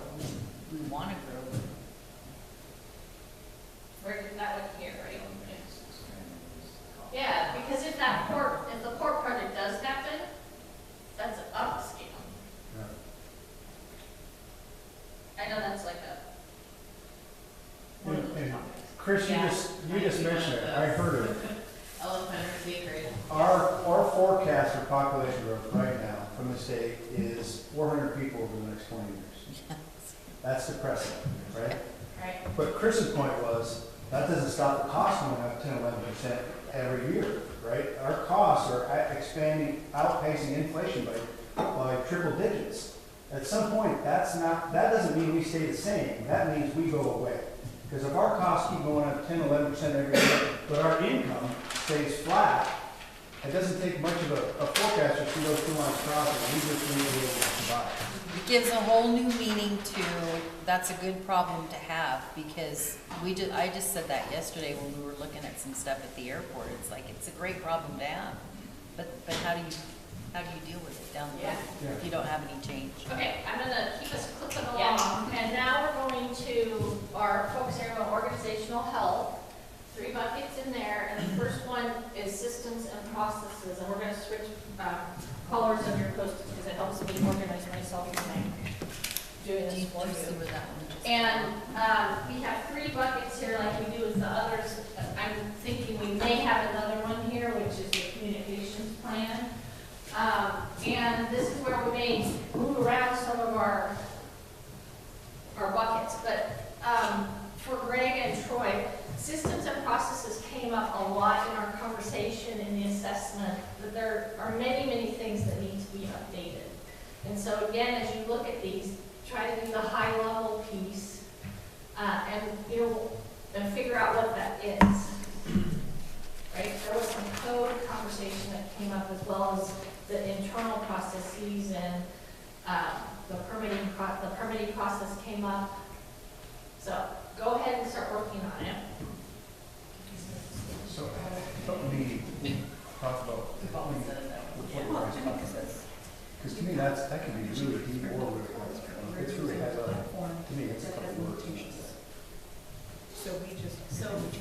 we wanna grow. Where did that one here, right? Yeah, because if the port project does happen, that's an upscale. I know that's like one of those And topics. Chris, you just mentioned it, I heard it. Elephant or secret. Our forecast for population growth right now from the state is 400 people over the next 20 years. That's depressing, right? Right. But Chris's point was, that doesn't stop the cost going up 10, 11% every year, right? Our costs are expanding, outpacing inflation by triple digits. At some point, that doesn't mean we stay the same. That means we go away. Because if our costs keep going up 10, 11% every year, but our income stays flat, it doesn't take much of a forecaster to see those 2 lines crossing. We just need to be able to survive. It gives a whole new meaning to, that's a good problem to have, because I just said that yesterday when we were looking at some stuff at the airport. It's like, it's a great problem to have, but how do you deal with it down the road if you don't have any change? Okay, I'm gonna keep us clipping along, Yeah. and now we're going to our focus area on organizational health. 3 buckets in there, and the first one is systems and processes, and we're gonna switch colors of your post-its because it helps me organize myself when I'm doing Do you this for see you. where that one just? And we have 3 buckets here like we do with the others. I'm thinking we may have another one here, which is the communications plan. And this is where we may move around some of our buckets. But for Greg and Troy, systems and processes came up a lot in our conversation in the assessment, that there are many, many things that need to be updated. And so again, as you look at these, try to do the high level piece, and figure out what that is. Right? There was some code conversation that came up as well as the internal processes and the permitting process came up. So go ahead and start working on it. So, help me talk about because to me, that can be really deep or really light. It's really high level. To me, it's a couple words. So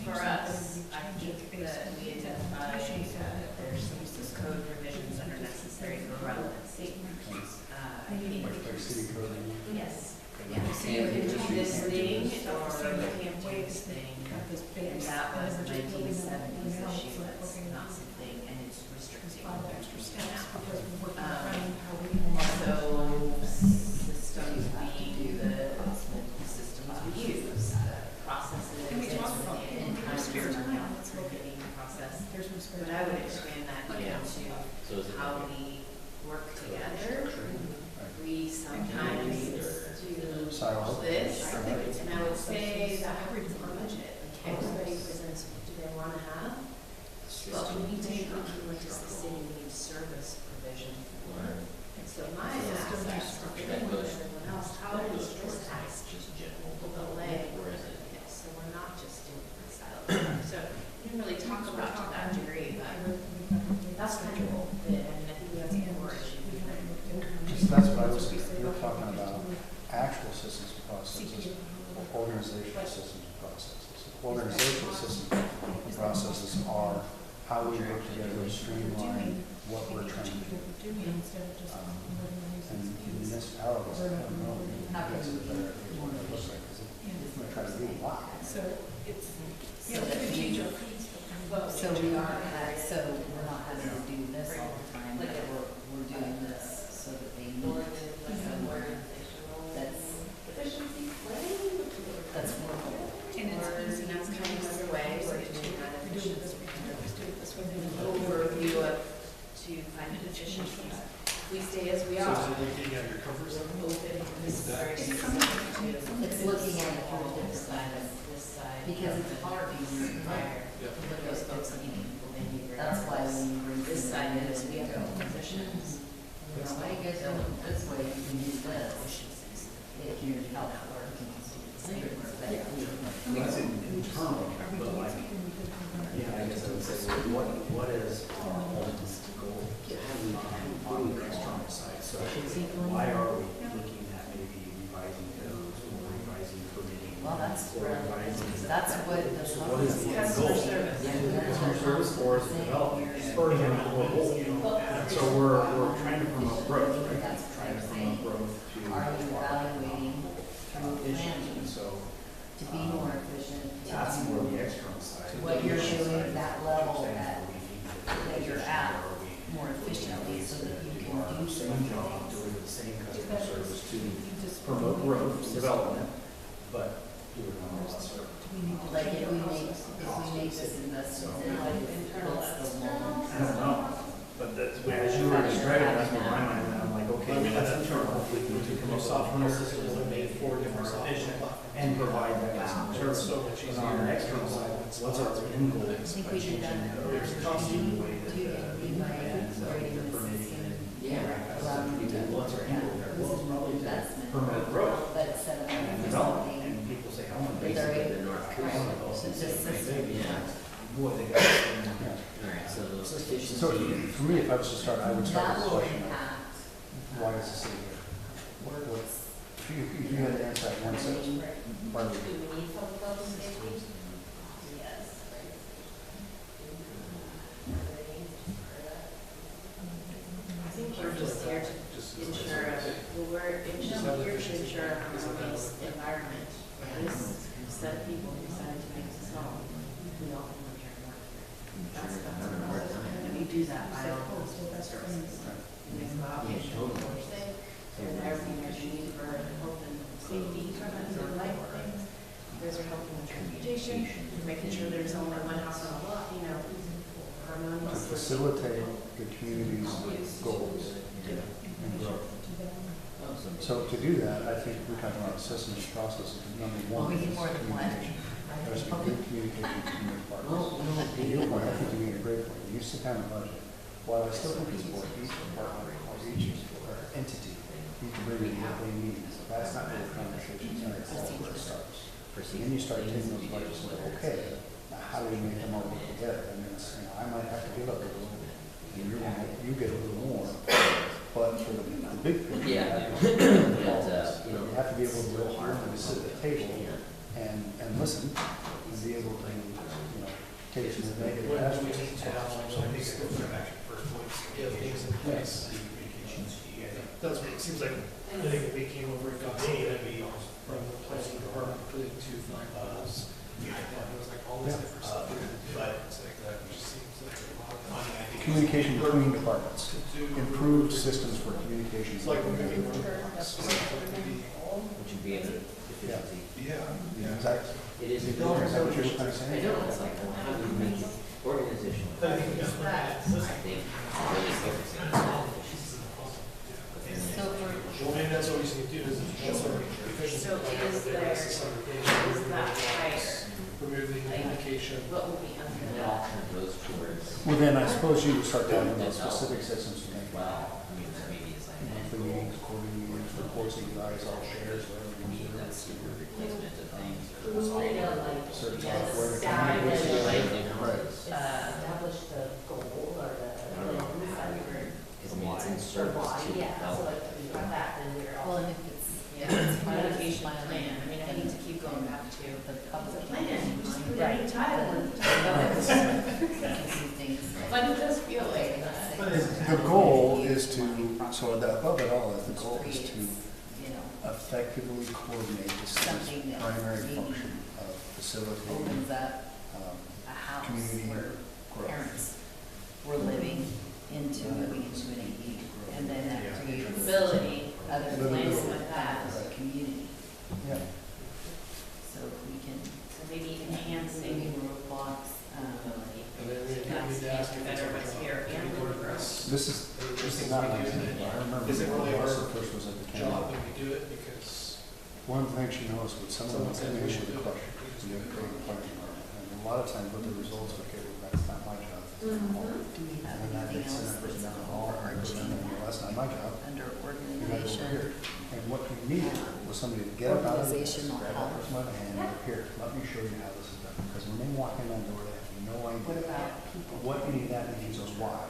for us, I think that we identify that there's some code revisions that are necessary for relevancy. I think, City code. yes, yeah, so you can do this thing or you can't do this thing. And that was the 1970s issue, that's not something, and it's restricting. Also, systems being the systems we use, processes, and process. But I would expand that into how we work together. We sometimes do this, and I would say that our budget, everybody presents, what do they want to have? But we need to think, what does the city need service provision for? And so my assets are different than everyone else. How do we just ask the lay? So we're not just doing it silos. So we didn't really talk about to that degree, but that's kind of cool. I mean, I think that's a more issue. That's what I was thinking. We're talking about actual systems and processes, or organizational systems and processes. Organizational systems and processes are how we work together to streamline what we're trying to do. And municipalities, I don't know, that's a better idea what that looks like, because if we're trying to do a lot. So it's, So that we So we are, so we're not having to do this all the time, but we're doing this so that they meet somewhere that's workable. And it's kind of the way where to kind of do overview of to find efficiencies. We stay as we So are. is it looking at your comfort zone? Open, this is very specific to. It's looking at it through a different side of This side. because it's hard to use fire. Yep. Look at those people, they need. That's why when you bring This this side side is, we in, have no positions. you know, why you guys don't do it this way, you can use this. If you're help work, you can do the same, but That's internal, but like, yeah, I guess I would say, well, what is our ultimate goal? How do we on the external side? So why are we looking at maybe revising codes or revising permitting? well, that's Or relevant, revising. because that's what the. So what is the Customer goal? service. Customer service or is it development? Or both. And so we're trying to promote growth, right? That's Trying to what I'm promote growth to. Are you evaluating through Efficiency, planning so to be more efficient? to that's do more the external side. What you're The doing, side, that what you're level saying, that- are we being that you're efficient, at or are we more efficiently so that you can do same certain job, things. deliver the same customer service to promote growth, development, but do it on a lot of. Like if we make this investment in like internal, that's the long. I don't know, but that's, as you were describing, that's what my mind went, I'm like, okay, well, that's internal, if we can do Most software systems are made for different software platforms. and provide that customer service. So much But on the external side, what's our end goal? I think we did that. There's changing the way that Do the, grading the the permitting system. and. Allow you to, What's our end goal there? Well, it's probably to investment. promote growth But instead of and having development, something, and people say, I want to but base they're it. able, North right, Carolina. it's just system, yeah. Boy, they got. Alright, so efficiency. So for me, if I was to start, I would start That with the will question of, impact. why is the city here? Workers. If you had to answer that one sentence, why would Do you? we need public health and safety? Yes. I think we're just here to ensure, we're just here to ensure a harmonious environment. This set of people who decided to make this home, we all can live here and work here. That's and we do that by all those services. We go out and we're safe, and everything that you need for health and safety, or life things. You guys are helping with transportation, making sure there's only one house on the block, you know, To harmonious. facilitate the community's goals and growth. So to do that, I think we talk about systems, processes, number Well, one we is need more than one. communication. There has to be good communication between your partners. To your point, I think you made a great point. You sit down and budget. While I still think it's important, each department or each entity needs to bring in what they need. That's not where the conversation starts, that's where it starts. And then you start taking those budgets and go, okay, now how do we make them all work together? And it's, I might have to give up a little, and you get a little more. But for the big picture, you Yeah. have to be able to You know, you have to be able to go hard and sit at the table and listen and be able to, take some negative aspects. Get things in place. That's what it seems like, I think it became over to me, that'd be from the planning department to us. It was like all this different stuff, but it's like, that just seems like a lot of money. I think Communication between departments, improved systems for communication. it's like we're moving from maybe, Would you be able to efficiency? yeah. Exactly. It is. Is that what you're trying to say? I know, it's like, well, how do we make it organizational? I think that's what I think really focusing on efficiency. So for, Well, maybe that's what we need to do, is also efficiency. So is that higher? Remove the communication. What will be under And it that? all kind of goes towards, Well, then I suppose you would start talking about specific systems to make. well, I mean, maybe it's like. Monthly meetings, quarterly meetings, reports that you guys all share, whatever you need. That's the replacement of things. Certain Yes, software. staff and Right. establish the goal or the. I don't know how we were, because I mean, it's in service to Yeah, so help. like we got that, then we're well, all. and if it's, Yeah, it's part of the communication plan, plan, I mean, I need to keep going back to the public. plan, just put Right. any title and. Things like. But it does feel like that. The goal is to, so above it all, the goal is to You know, effectively coordinate the city's Something that primary maybe function of facilitating opens up um, a house. community where growth. parents were living into moving into an AD. And then that creates ability, other plans with that as a community. Yeah. So if we can, so maybe enhancing roadblocks, that's better what's here and the growth. This is not my thing. I remember Is it when really our Melissa first was at the job county. that we do it because One of the things she knows when someone someone comes says in we with should a do it? question, we just you do have it. to go to the planning department. And a lot of times what the results, okay, well, that's not my job. Do we have And then that anything gets else sent person that's down the hall, and goes in there, well, that's not my job. under You gotta go over organization? here. And what we needed was somebody to get up out of the desk, Organizational grab that health. person by the hand, and go, here, let me show you how this is done. Because when they walk in that door, they have no What idea about people? what any of that means or why.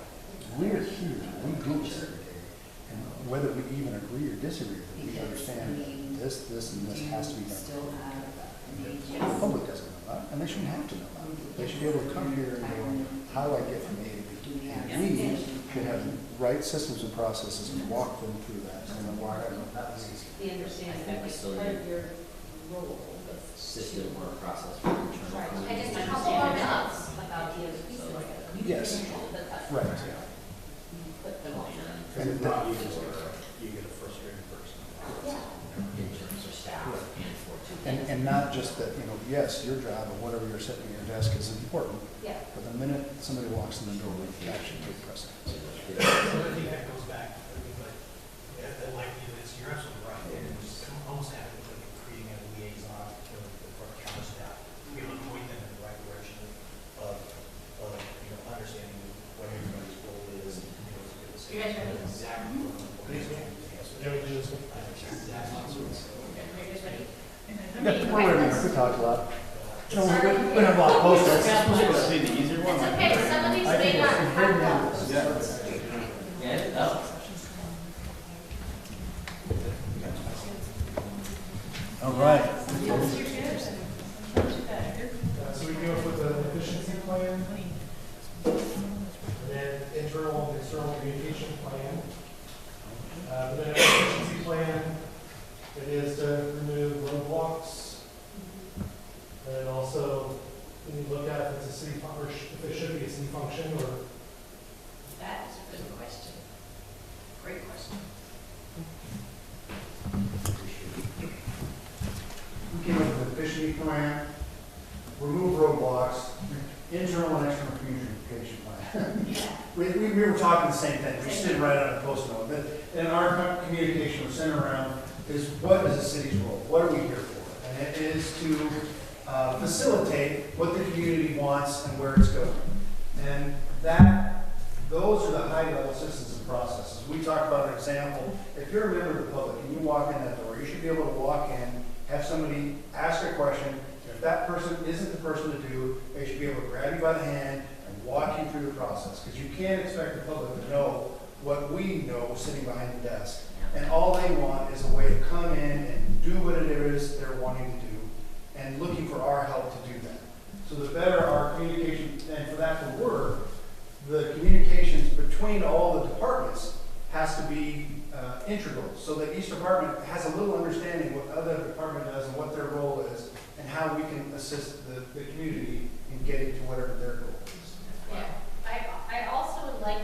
We're here, we do this every day. And whether we even agree or disagree, we Because, understand I mean, this, and Do this you has to be done. still have an The agent? public doesn't know that, and they shouldn't have to know that. They should be able to come here and go, how do I get from A to B? Do we have? And we should have the right systems and processes and walk them through that, and then walk them. The understanding that like So part of your role is System or process for internal. Right. And just a communication. couple more minutes. about the other pieces. Yes. Right, yeah. You put them on. And that- You get a frustrated person. In terms of staff and for two. And not just that, you know, yes, your job or whatever you're sitting at your desk is important, Yeah. but the minute somebody walks in the door, we actually take precedence. I think that goes back, I mean, like, you're absolutely right. It's almost having, like, creating a liaison for our county staff, to be able to point them in the right direction of, understanding what everybody's role is, and, You guys ready? exactly what the Yeah, we do this. Exactly. Yeah, we're ready, we talked a lot. No, we don't have a lot of post-its. It's okay, some of these may not have those. Yeah, oh. All right. So we go with the efficiency plan, and then internal and external communication plan. The efficiency plan, it is to remove roadblocks. And also, we need to look at if it's a city, or if it should be a city function, or That is a good question. Great question. We came up with an efficiency plan, remove roadblocks, internal and external communication plan. We were talking the same thing, we just didn't write it on a post note, but in our communication we're sent around is what is the city's role? What are we here for? And it is to facilitate what the community wants and where it's going. And those are the high-level systems and processes. We talked about an example. If you're a member of the public and you walk in that door, you should be able to walk in, have somebody ask a question. If that person isn't the person to do, they should be able to grab you by the hand and walk you through the process. Because you can't expect the public to know what we know sitting behind the desk. And all they want is a way to come in and do what it is they're wanting to do and looking for our help to do that. So the better our communication, and for that to work, the communications between all the departments has to be integral, so that each department has a little understanding what other department does and what their role is, and how we can assist the community in getting to whatever their goal is. Yeah, I also would like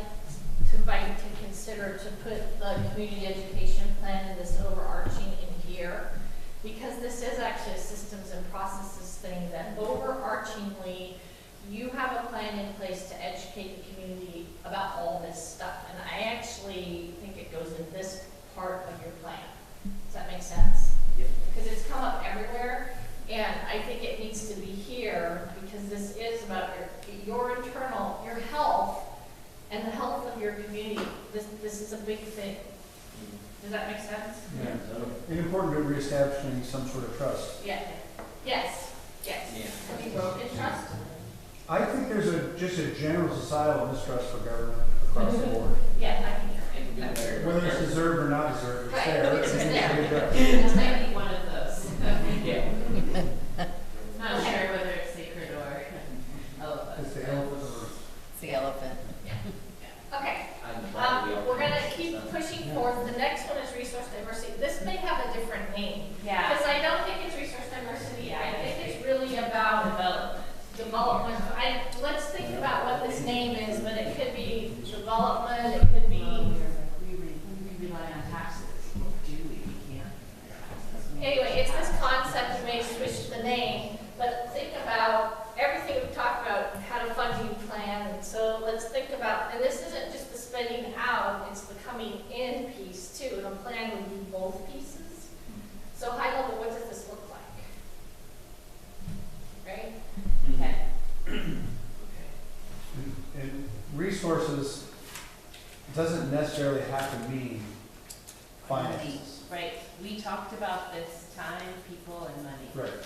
to invite to consider to put the community education plan and this overarching in here, because this is actually a systems and processes thing that overarchingly, you have a plan in place to educate the community about all this stuff. And I actually think it goes in this part of your plan. Does that make sense? Yep. Because it's come up everywhere, and I think it needs to be here, because this is about your internal, your health, and the health of your community. This is a big thing. Does that make sense? Yeah. And important to reestablishing some sort of trust. Yeah. Yes. Yes. Yeah. Have you broken trust? I think there's just a general societal mistrust for government across the board. Yeah, I can. Whether it's deserved or not deserved, it's Right, there. it's It needs to be there. addressed. It's maybe one of those. Yeah. Not sure whether it's sacred or elephant. It's the elephant of the It's the elephant. Okay. I'm glad we all We're gonna finished keep this. pushing forward. The next one is resource diversity. This may have a different name. Yeah. Because I don't think it's resource diversity. I think it's really about development. name is, but it could be development, it could be, We rely on taxes. Do we? We can't. anyway, it's this concept, you may switch the name, but think about everything we've talked about, had a funding plan, and so let's think about, and this isn't just the spending out, it's the coming in piece too, and a plan would be both pieces. So high level, what does this look like? Right? Okay. And resources doesn't necessarily have to mean finances. Right, we talked about this, time, people, and money. Right.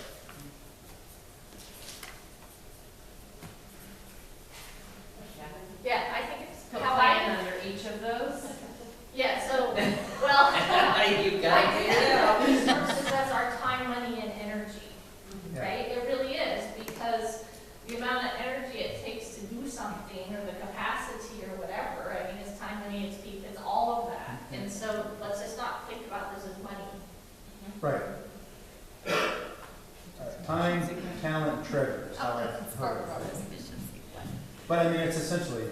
Yeah, I think it's Put how plan I, under each of those. yeah, so, well, You've got I to think figure it out. resources as our time, money, and energy, Yeah. right? It really is, because the amount of energy it takes to do something, or the capacity, or whatever, I mean, it's time, money, it's people, it's all of that. And so, let's just not think about this as money. Right. Time, talent, treasure is how I Oh, heard it. But I mean, it's essentially,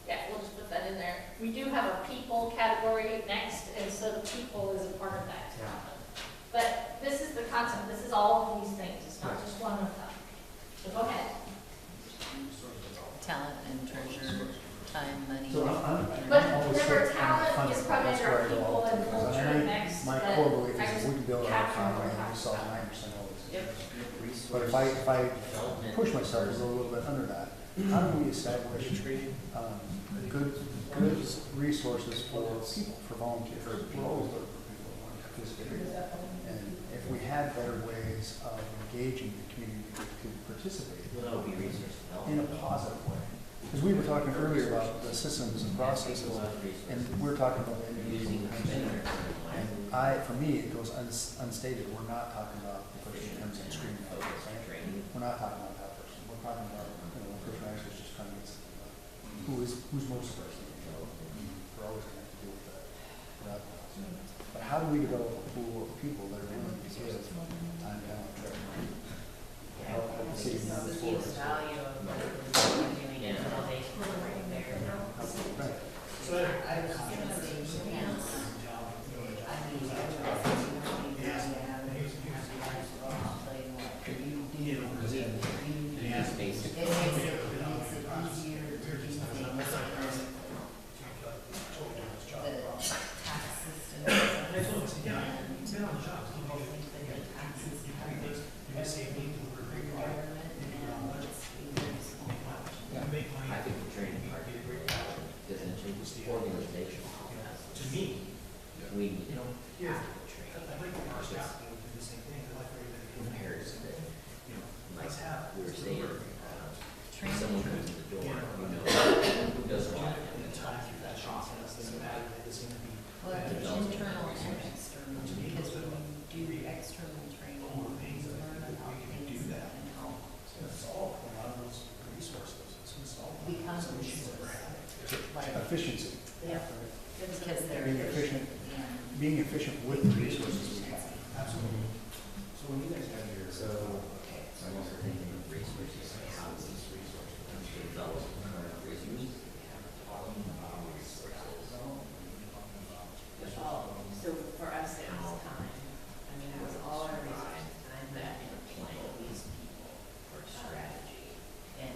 Yeah, we'll just put that in there. We do have a people category next, and so the people is a part of that. Yeah. But this is the concept, this is all of these things, it's not just one of them. So go ahead. Talent and treasure, time, money. so I'm But always remember, hit on the talent funding. is probably That's under where I go people all the and time, 'cause culture I- next, My but core belief I is just that we can build our captured what economy we're and we solve talking 90% of all this. Yep. But if I push myself a little bit under that, how do we establish good resources for people, for volunteers? We're always looking for people who want to participate. And if we had better ways of engaging the community to participate Well, be research in development. a positive way. Because we were talking earlier about the systems and processes, and we're talking about the Using individual. vendors. And for me, it goes unstated. We're not talking about the person who comes in screaming at us, right? We're not talking about that person. We're talking about, the person who actually is just trying to get something done. Who's most person? We're always going to have to deal with that. But how do we develop a pool of people that are willing to give time, talent, treasure? Help the city move forward. Perceived value of what we're doing and how they can bring their. Right. It makes it easier to do things. The tax system. And I think that the taxes have requirement and it's very small. I think the training part is an organizational. To me. We need to have to train. Compared to the, like we were saying, someone comes in the door, who does what, and then talk through that process. So that Well, it's internal and external, because when you do external training, you learn about things that can help become a resource. Like, Efficiency. yeah, because they're. Being efficient. Yeah. Being efficient with the resources we have. Absolutely. So when you guys have your. I'm also thinking of resources, like how these resources to develop current resources. So for us, it was time. I mean, it was all our resources, time, That in that, a plan, these people for strategy. and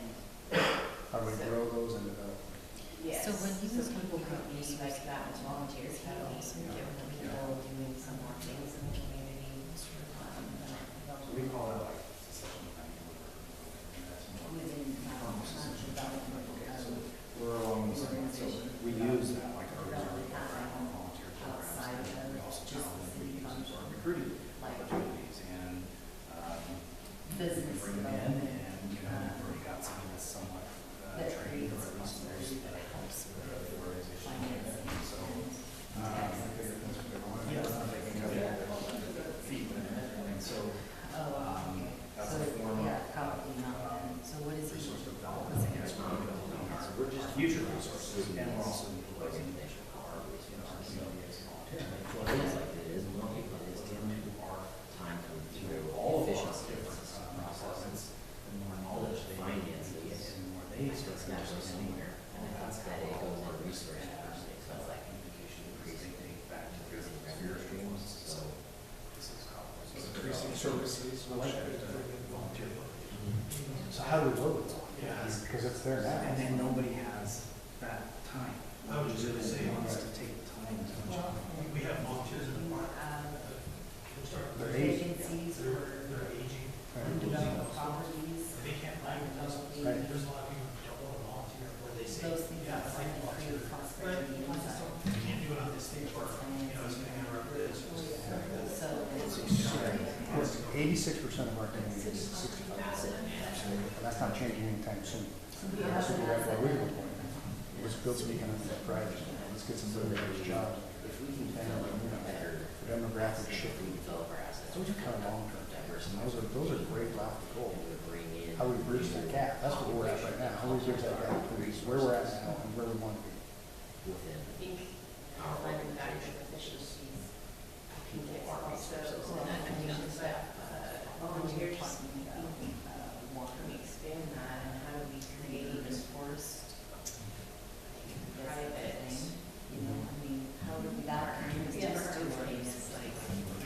How do we grow those and develop them? yes. So when you So was people talking could about be resource like that as volunteers, He but also given the people doing some more things in the community. So we call that like succession planning. Within, development of We're along the same, so we use that like our volunteer outside programs. of We also just tell them the we city use our function. recruiting Like opportunities and, business bring them in development, and, we've already got something that's somewhat, that trained or creates at least there's prosperity that helps the with organization. financing. So, and so, Oh, okay. that's So, a form of. yeah, probably not then. So what is he? Resource development, and so we're just future resources, and we're also utilizing our resources. Well, it is like it is, more people, it is time to our time comes through all efficiency processes, and more knowledge that goes somewhere, and I think that it goes in resource diversity, so like increasing revenue streams, so. Increasing services, which could bring in volunteer. So how do we vote with that? Because it's there now. And then nobody has that time. I was just gonna say, Wants to take the time to jump. we have volunteers in the park. They're aging. Vacancies They're or aging. undeveloped properties, They can't find it. There's a lot of people who don't want to volunteer, where they say, those things yeah, that I like to volunteer. create prosperity inside. You can't do it on this stage park, you know, it's gonna interrupt this. So it's 86% of our community is 65. And that's not changing anytime soon. That's what we're at our original point. Let's build some economic pride. Let's get some really nice jobs. And, the demographic shifting. Those are kind of long-term. And those are great left to go. How we bridge that gap. That's what we're at right now. How we bridge that gap between where we're at now and where we want to be. Our manufacturing efficiencies, I think it's also, but volunteers, can we expand that, and how do we create this forced private, you know, I mean, how do we, that kind of doing is like,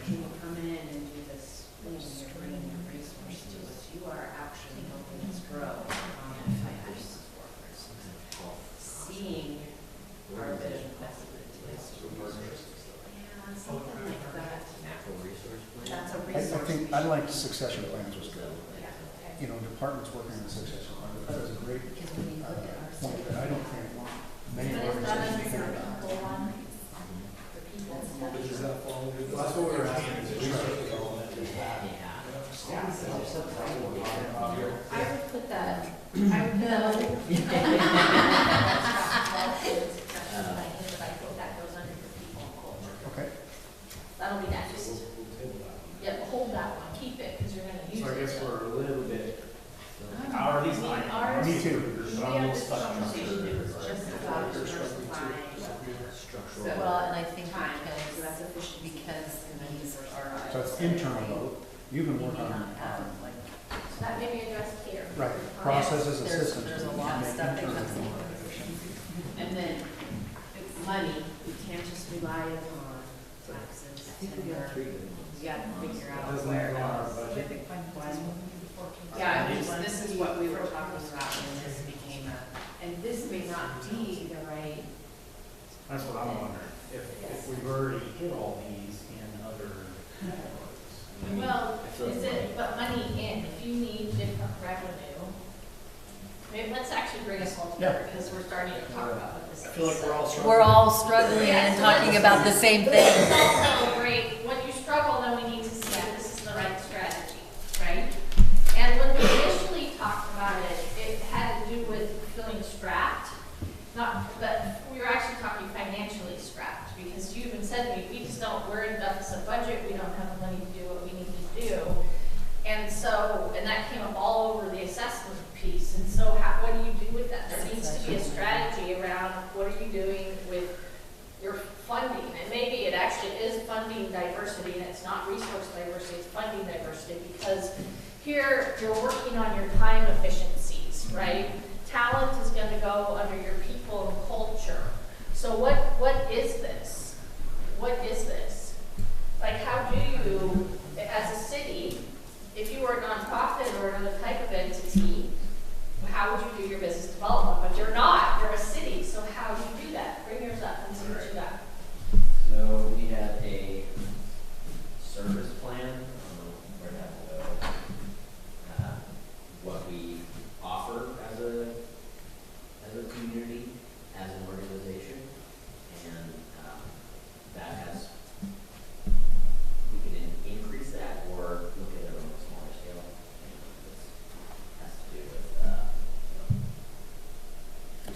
can you come in and do this, when you're bringing your resource to us, you are actually helping us grow. Seeing our bit of investment is something like that. Natural resource plan. That's a I resource. think, I like succession plans was good. You know, departments working on succession plans. That was a great because when you look at our point that I don't think many But it's done organizations as think a about. full one for people. Does that fall under? That's what we're asking, is research development. Yeah. I would put that, I would put that. I think that goes under for people and culture. Okay. That'll be next. Yeah, hold that one, keep it, because you're gonna use it. So I guess we're a little bit, Our, at least I, ours, Me too. but I'm a little stuck on Conversation, it was just about diversifying. Well, and I think Time, so because, that's efficient. because these are. So it's internal vote. You've been We may working not have, on, like, that may be addressed here. right, processes and there's- systems. there's a lot of Make stuff that internal comes in. vote. And then, money, we can't just rely upon taxes, tender, we gotta figure out doesn't where go on our else. budget. Yeah, this is what we were talking about when this became and this may not be the right, That's what I'm wondering, if we've already hit all these in other categories. Well, is it, but money in, if you need different revenue, maybe let's actually bring us all together, because we're starting to talk about what this is. I feel like we're all struggling. We're all struggling and talking about the same thing. Also, great, when you struggle, then we need to see if this is the right strategy, right? And when we initially talked about it, it had to do with feeling strapped, not, but we were actually talking financially strapped, because you even said to me, we just don't, we're in deficit budget, we don't have the money to do what we need to do. And so, and that came up all over the assessment piece, and so how, what do you do with that? There needs to be a strategy around what are you doing with your funding, and maybe it actually is funding diversity, and it's not resource diversity, it's funding diversity, because here you're working on your time efficiencies, right? Talent is gonna go under your people and culture. So what is this? What is this? Like, how do you, as a city, if you were a nonprofit or another type of entity, how would you do your business development? But you're not, you're a city, so how do you do that? Bring yours up and see what you got. So we have a service plan, where that will go. What we offer as a community, as an organization, and that has, we can increase that or look at it on a smaller scale. This has to do with,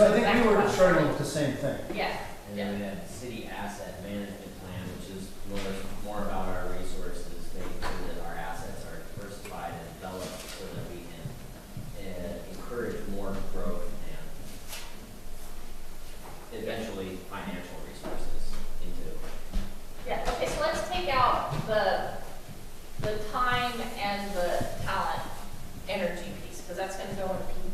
So I think we were struggling with the same thing. Yeah. And then we have city asset management plan, which is more about our resources, making sure that our assets are diversified and developed so that we can encourage more growth and eventually financial resources into. Yeah, okay, so let's take out the time and the talent energy piece, because that's gonna go into people.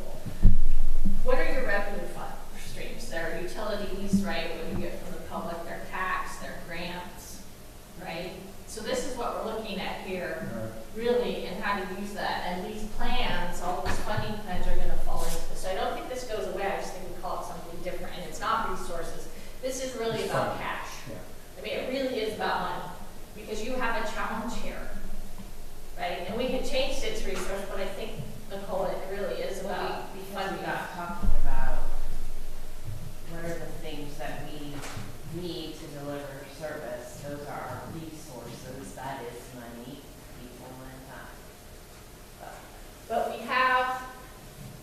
What are your revenue fund streams? There are utilities, right, what you get from the public, their tax, their grants, right? So this is what we're looking at here, really, and how to use that. And these plans, all those funding plans are gonna fall into this. So I don't think this goes away, I just think we call it something different, and it's not resources. This is really about cash. I mean, it really is about money, because you have a challenge here, right? And we can change it to resource, but I think, Nicole, it really is about Because funding. we got talking about what are the things that we need to deliver service. Those are our resources. That is money, people, and time. But we have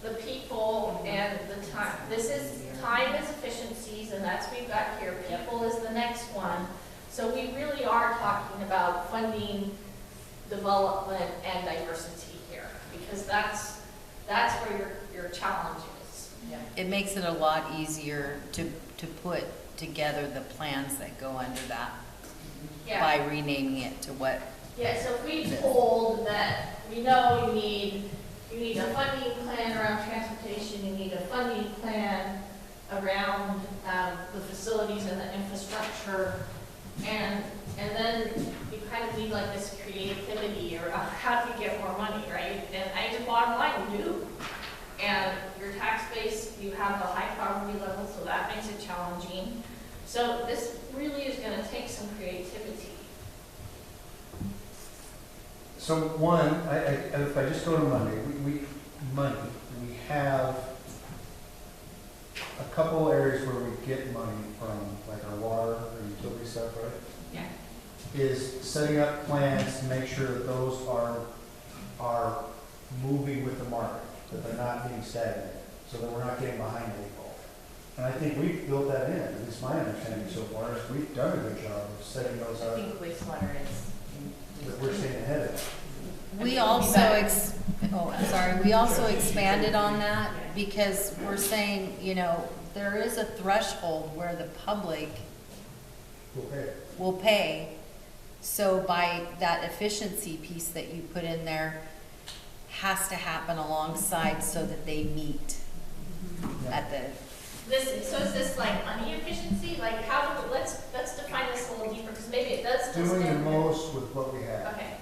the people and the time. This is, time is efficiencies, and that's what we've got here. People is the next one. So we really are talking about funding, development, and diversity here, because that's where your challenge is. It makes it a lot easier to put together the plans that go under that Yeah. by renaming it to what. Yeah, so if we told that we know you need a funding plan around transportation, you need a funding plan around the facilities and the infrastructure, and then you kind of need like this creativity or how do you get more money, right? And I just bottom line, you do. And your tax base, you have a high poverty level, so that makes it challenging. So this really is gonna take some creativity. So one, if I just go to Monday, we have a couple areas where we get money from, like our water or utility stuff, right? Yeah. Is setting up plans to make sure that those are moving with the market, that they're not being stagnant, so that we're not getting behind the eight ball. And I think we've built that in, at least my understanding so far, is we've done a good job of setting those I up, think wastewater is. that we're staying ahead of it. We also, we also expanded on that because we're saying, you know, there is a threshold where the public Okay. will pay. So by that efficiency piece that you put in there has to happen alongside so that they meet at the. So is this like money efficiency? Like how do we, let's define this a little deeper, because maybe it does just. Doing the most with what we have. Okay.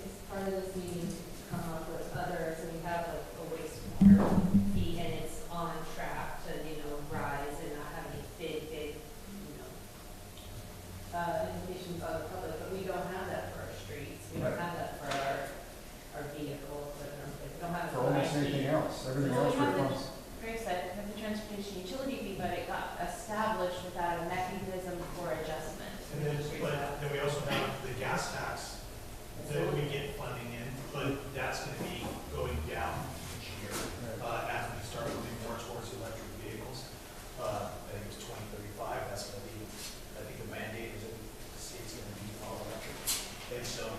It's part of this meeting to come up with others, and we have a wastewater fee, and it's on track to, rise and not have any big, implications on the public, but we don't have that for our streets, we don't have that for our vehicles, we don't have it For almost anything else, everything Well, else we have the, responds. Greg said, we have the transportation utility fee, but it got established without a mechanism for adjustment. And then, then we also have the gas tax that we get funding in, but that's gonna be going down each year, as we start moving more towards electric vehicles. I think it's 2035, that's gonna be, I think the mandate is that the state's gonna be all electric. And so,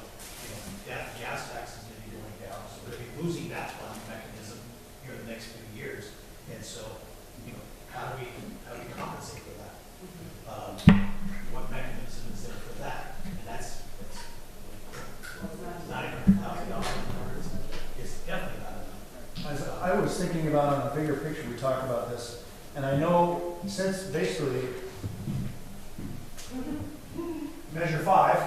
that gas tax is gonna be going down, so we're gonna be losing that funding mechanism here in the next few years. And so, how do we compensate for that? What mechanism is there for that? And that's $900,000. It's definitely not enough. As I was thinking about on a bigger picture, we talked about this, and I know since basically Measure 5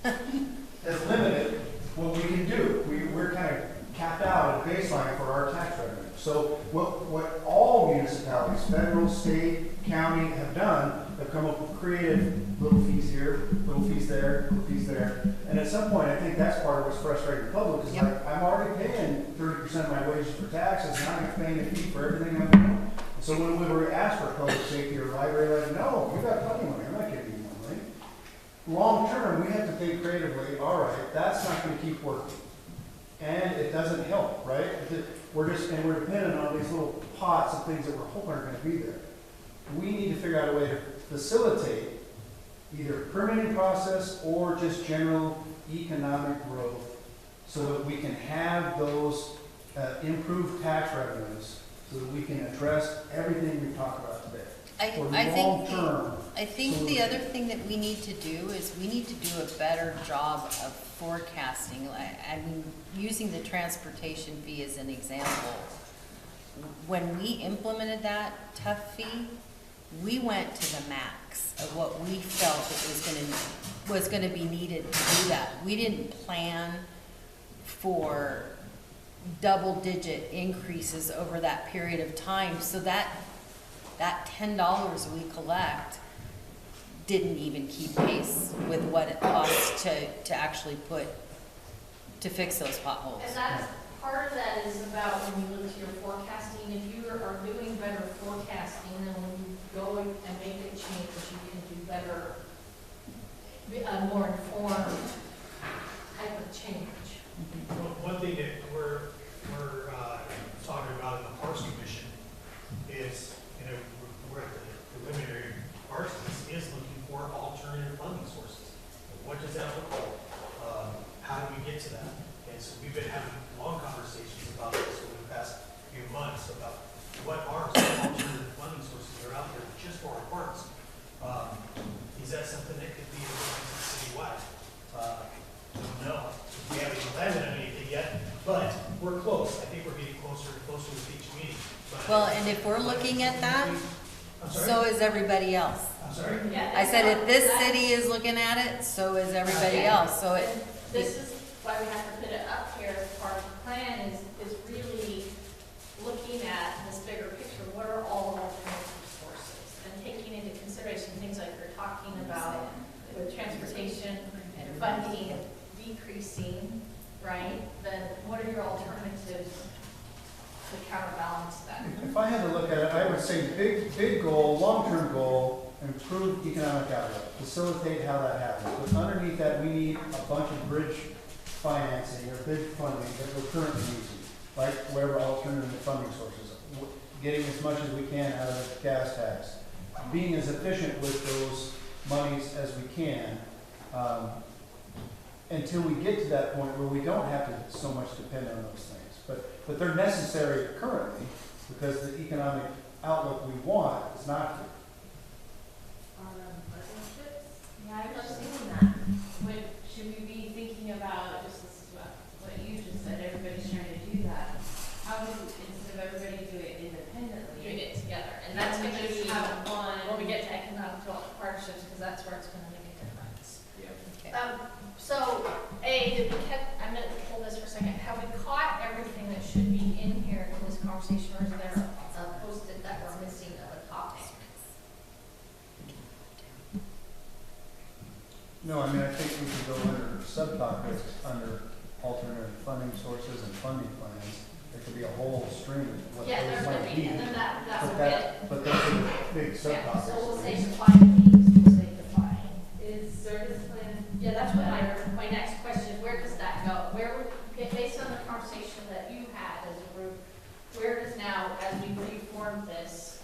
has limited what we can do. We're kind of capped out at baseline for our tax revenue. So what all municipalities, federal, state, county have done, have come up with creative little fees here, little fees there, little fees there. And at some point, I think that's part of what's frustrating the public, is like, I'm already paying 30% of my wages for taxes, now I'm paying a fee for everything I'm doing. So when we were asked for public safety or library, like, no, we got plenty of money, I'm not giving you more money. Long term, we have to think creatively, all right, that's not gonna keep working. And it doesn't help, right? and we're dependent on these little pots of things that we're hoping are gonna be there. We need to figure out a way to facilitate either permitting process or just general economic growth so that we can have those improved tax revenues so that we can address everything we talked about today. For I long think, term. I think the other thing that we need to do is we need to do a better job of forecasting. I mean, using the transportation fee as an example. When we implemented that tough fee, we went to the max of what we felt it was gonna be needed to do that. We didn't plan for double-digit increases over that period of time, so that $10 we collect didn't even keep pace with what it costs to actually fix those potholes. And that's, part of that is about when you look to your forecasting, if you are doing better forecasting, then when you go and make a change, you can do better, a more informed type of change. One thing that we're talking about in the Parks Commission is, we're at the preliminary parts of this, is looking for alternative funding sources. What does that look like? How do we get to that? And so we've been having long conversations about this over the past few months about what are some alternative funding sources that are out there just for our parks. Is that something that could be implemented citywide? Don't know. We haven't landed on anything yet, but we're close. I think we're getting closer and closer with each meeting. But Well, and if we're looking at that, I'm sorry? so is everybody else. I'm sorry? Yeah, I said if this that- city is looking at it, so is everybody else, so it, This is why we have to put it up here as part of the plan, is really looking at this bigger picture. What are all alternative sources? And taking into consideration things like you're talking about with transportation and funding decreasing, right? Then what are your alternatives to counterbalance that? If I had to look at it, I would say big goal, long-term goal, improve economic outlook, facilitate how that happens. But underneath that, we need a bunch of bridge financing or bridge funding that we're currently using, like whatever alternative funding sources, getting as much as we can out of the gas tax, being as efficient with those monies as we can, until we get to that point where we don't have to so much depend on those things. But they're necessary currently because the economic outlook we want is not here. Yeah, I was just thinking that, should we be thinking about, just this is what you just said, everybody's trying to do that. How would, instead of everybody do it independently? Doing it together, and that's we gonna just be have one. when we get to economic development partnerships, because that's where it's gonna make a difference. okay. So, I'm gonna hold this for a second. Have we caught everything that should be in here in this conversation, or is there a post-it that we're missing of a topic? No, I mean, I think we could go under subtopics, under alternative funding sources and funding plans. There could be a whole stream of what Yeah, those there's gonna might be, be. and then that But will that, but those are big yeah, subtopics. so we'll say define these, we'll say define. Is service plan? Yeah, that's what my next question is, where does that go? Based on the conversation that you had as a group, where does now, as we reform this,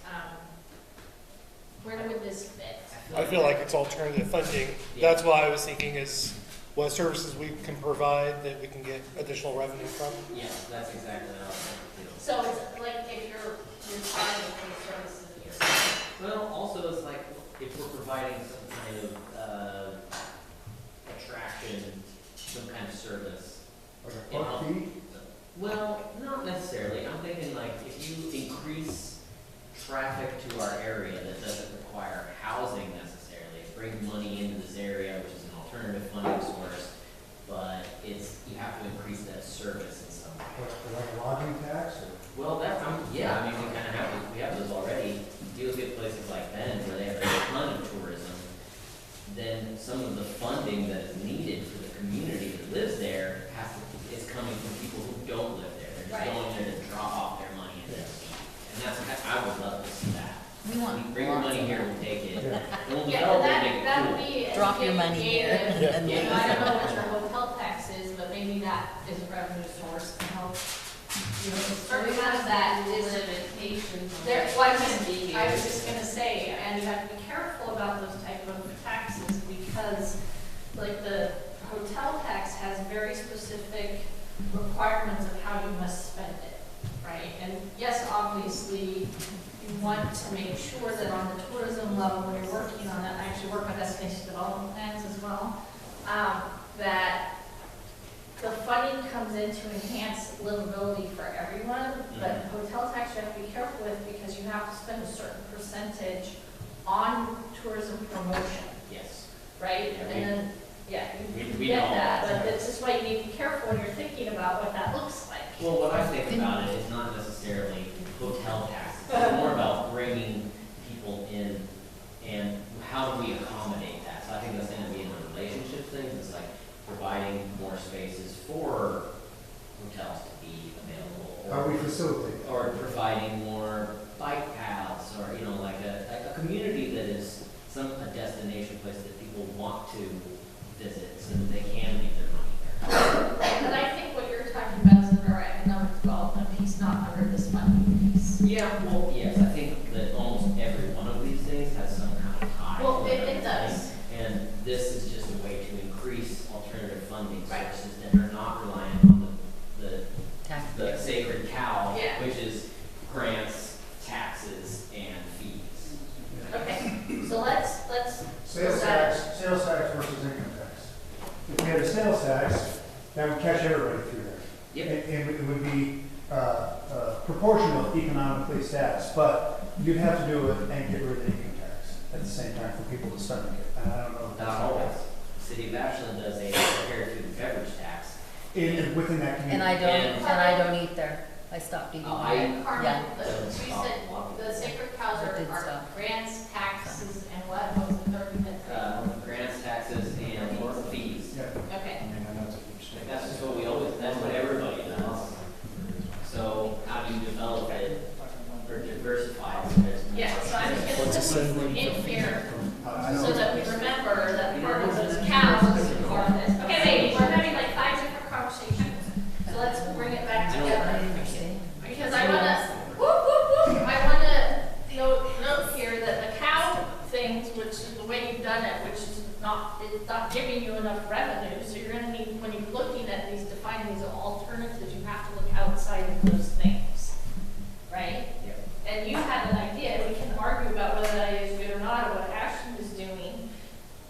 where would this fit? I feel like it's alternative funding. That's why I was thinking is what services we can provide that we can get additional revenue from. Yeah, that's exactly what I was thinking too. So it's like if you're providing any services that you're. Well, also it's like if we're providing some kind of attraction, some kind of service. Like a you know, park fee? Well, not necessarily. I'm thinking like if you increase traffic to our area that doesn't require housing necessarily, it brings money into this area, which is an alternative funding source, but you have to increase that service in some way. Like a lodging tax or? Well, yeah, I mean, we kind of have those already. You look at places like Bend where they have a ton of tourism, then some of the funding that is needed for the community that lives there is coming from people who don't live there. They're just going there to drop off their money and I would love to see that. We want Bring your lots money of here, that. we'll take it. Yeah. We'll Yeah, develop it, that make it would cool. be. Drop your money here. Yeah. Yeah. I don't know what your hotel tax is, but maybe that is a revenue source to help you know, certain amount of that is limitations on there, what well, can be I was used. just gonna say, and you have to be careful about those type of taxes because like the hotel tax has very specific requirements of how you must spend it, right? And yes, obviously, you want to make sure that on the tourism level, when you're working on that, I actually work on destination development plans as well, that the funding comes in to enhance livability for everyone, but hotel tax you have to be careful with because you have to spend a certain percentage on tourism promotion, Yes. right? Yeah, And then, yeah, we you get know. that, but this is why you need to be careful when you're thinking about what that looks like. Well, what I think about it is not necessarily hotel taxes, it's more about bringing people in and how do we accommodate that? So I think that's gonna be in the relationship things, it's like providing more spaces for hotels to be available. How we facilitate. Or providing more bike paths, or, you know, like a community that is a destination place that people want to visit, so that they can leave their money there. But I think what you're talking about is under our economic development piece, not under this funding piece. Yeah, well, yes, I think that almost every one of these things has some kind of tie. Well, to it does. And this is just a way to increase alternative funding Right. sources that are not reliant on the Taxpayers. sacred cow, Yeah. which is grants, taxes, and fees. Okay, so let's. Sales tax versus income tax. If we had a sales tax, that would catch everybody through there. Yep. And it would be proportional economically status, but you'd have to do it and get rid of the income tax at the same time for people to stomach it. And I don't know if that's Not all. always. City of Ashland does a prepared food and beverage tax. Within that community. And I don't eat there. I stopped eating. Oh, And Carmen, Yeah. she said the sacred cows I did are stop. grants, taxes, and what was the third thing? Grants, taxes, and fees. Yeah. Okay, Like, that's just what we always, that's what everybody does. So how do you develop it or diversify it? yeah, so I'm just gonna put these in here so that we remember that part of those cows are this. Okay, ladies, we're having like 5 different conversations, so let's bring it back together. Because I wanna, I wanna note here that the cow things, which is the way you've done it, which is it's not giving you enough revenue, so you're gonna need, when you're looking at these, defining these alternatives, you have to look outside of those things, right? Yep. And you had an idea, we can argue about whether that is good or not, or what Ashland is doing.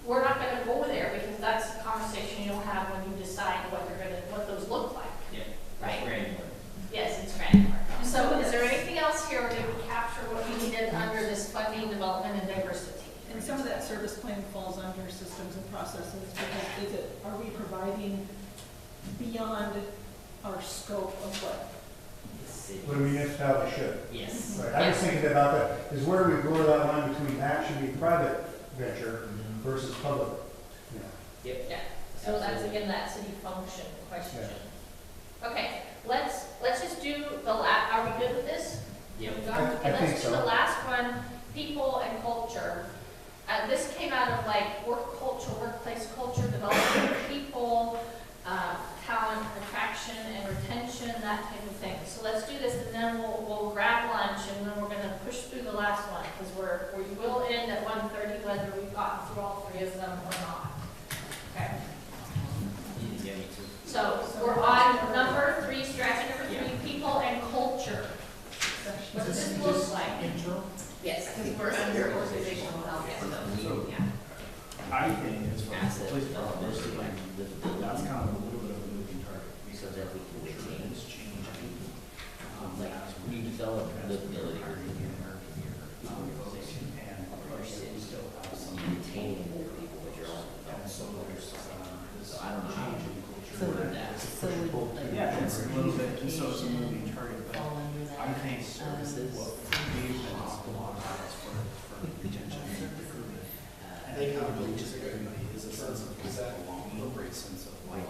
We're not gonna go there, because that's the conversation you'll have when you decide what those look like. Yep. Right. Granular. Yes, it's granular. So is there anything else here, or did we capture what we needed under this funding, development, and diversity? And some of that service plan falls under systems and processes, because are we providing beyond our scope of what? What a municipality should. Yes. Right, I was thinking about that, is where we blur that line between that should be private venture versus public. You know. Yep. Yeah, so that's again that city function question. Okay, let's just do are we good with this? Yep. We I got- Okay, think let's do so. the last one, people and culture. This came out of like work culture, workplace culture, development of people, talent, attraction and retention, that type of thing. So let's do this, and then we'll grab lunch, and then we're gonna push through the last one, because we will end at 1:30, whether we've gotten through all 3 of them or not. Okay. Yeah, me too. So we're on number 3, strategy number 3, people and culture. What does this look like? Yes. Because we're under organizational health, so. Yeah. I think as far as Asset police development, department, like, livability, that's kind of a little bit of a moving target. so that we can retain, like, we develop livability within your organization. And Or city, still have some. retaining more people, but you're also developing. So I don't know how to word that. So would like Yeah, it's a little bit, so it's a education moving target, but fall under that? I think services, what we've been a lot of times for retention and recruitment. I think accountability to everybody is a sense of belonging, a great sense of like,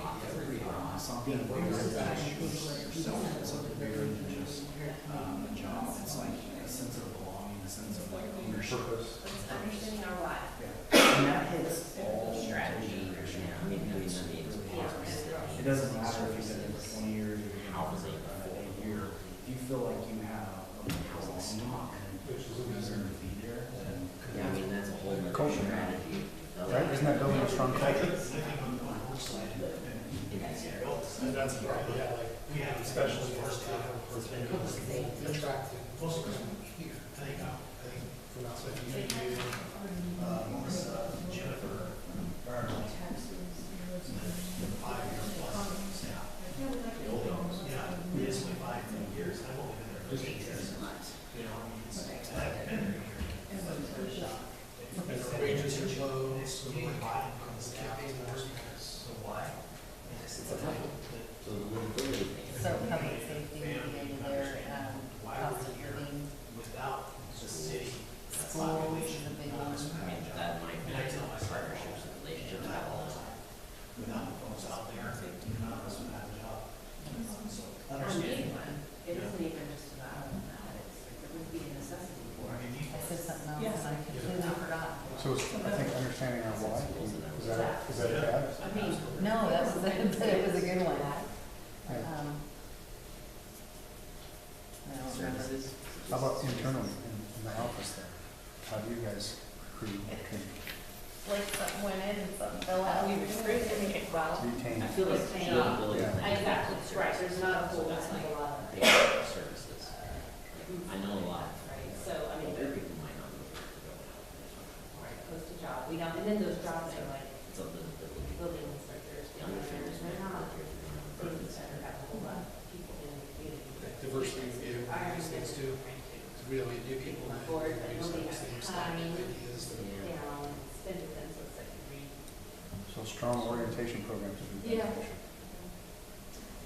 something where you're attached to yourself, it's something bigger than just a job. It's like a sense of belonging, a sense of like ownership. Purpose. It's understanding our why. And that hits all Strategy, yeah, I mean, doing the It doesn't matter if you've been there for 20 years or you've been there for a year. feel like you have a policy and reason to be there, then. Yeah, I mean, that's a whole other Culture. strategy. Right, isn't that building a strong culture? And that's the problem, yeah, like, we have especially for staff, attractive. Most of them here, I think from outside, you, Melissa, Jennifer, Darrell, 5 years plus staff. Yeah, basically 5 years, I've only been there for 8 years. You know, I've been here. And the wages are low, so we're buying from the campaign more so why? It's a tough one. So the livability thing. So public safety would be under their, cost of living, Without the city, schools is a big one. I mean, that might be partnerships and relationships at all. without the folks out there, none of us would have a job. So Understanding understanding one, it isn't even just about that, it would be a necessity for it. I said something else and I completely forgot. So I think understanding our why, is that bad? I mean, No, that was, it was a good one. Yeah. I don't remember. How about internally in the office there? How do you guys recruit and Like something went in and something fell out. We recruited well. retain? I feel like the livability Yeah. thing. exactly, right, there's not a whole lot That's like of a lot of. basic services. I know a lot. Right, so, I mean, Other people might not know where to go now. right, post a job, we don't, and then those jobs are like It's a livability. building inspectors, building managers, they're not things that have a whole lot of people in the community. diversity would be one of these things too. To really new people that Board, but use nobody those has things, time, ideas that. you know, spend with them, so it's like you read. So strong orientation programs would be Yeah. beneficial.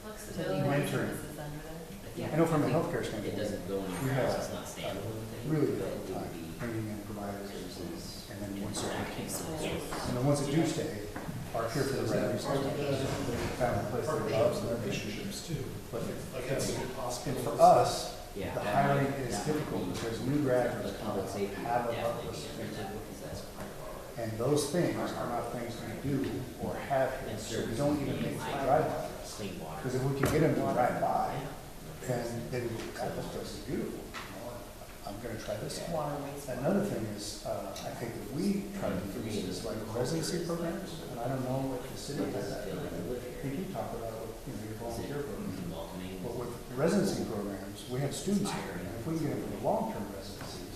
Flexibility Mentoring. services under there. I know from a healthcare It standpoint, doesn't go we anywhere have else, it's not standalone thing. really but difficult it would time be bringing in providers, services. and then once they're keep them. Yes. And the ones that do stay are here for the right reasons. They found a place they love and their relationships. too. But Like that's a good and possibility. for us, Yeah. the that hiring might- is that might difficult be- because new graduates The come public out, safety have would a definitely purpose. be under that because that's part of our. And those things are not things we do or have here, And so we don't even make them drive by. Clean water. Because if we can get them to drive by, then they would go, God, this place is beautiful. You know, I'm gonna try this out. Water waste. Another thing is, I think that we try to do is like residency programs, and I don't know if the city has that. Feel like they live I here. think you talk about, your volunteer program. Welcoming. But with residency programs, we have students here, and if we can get them for long-term residencies,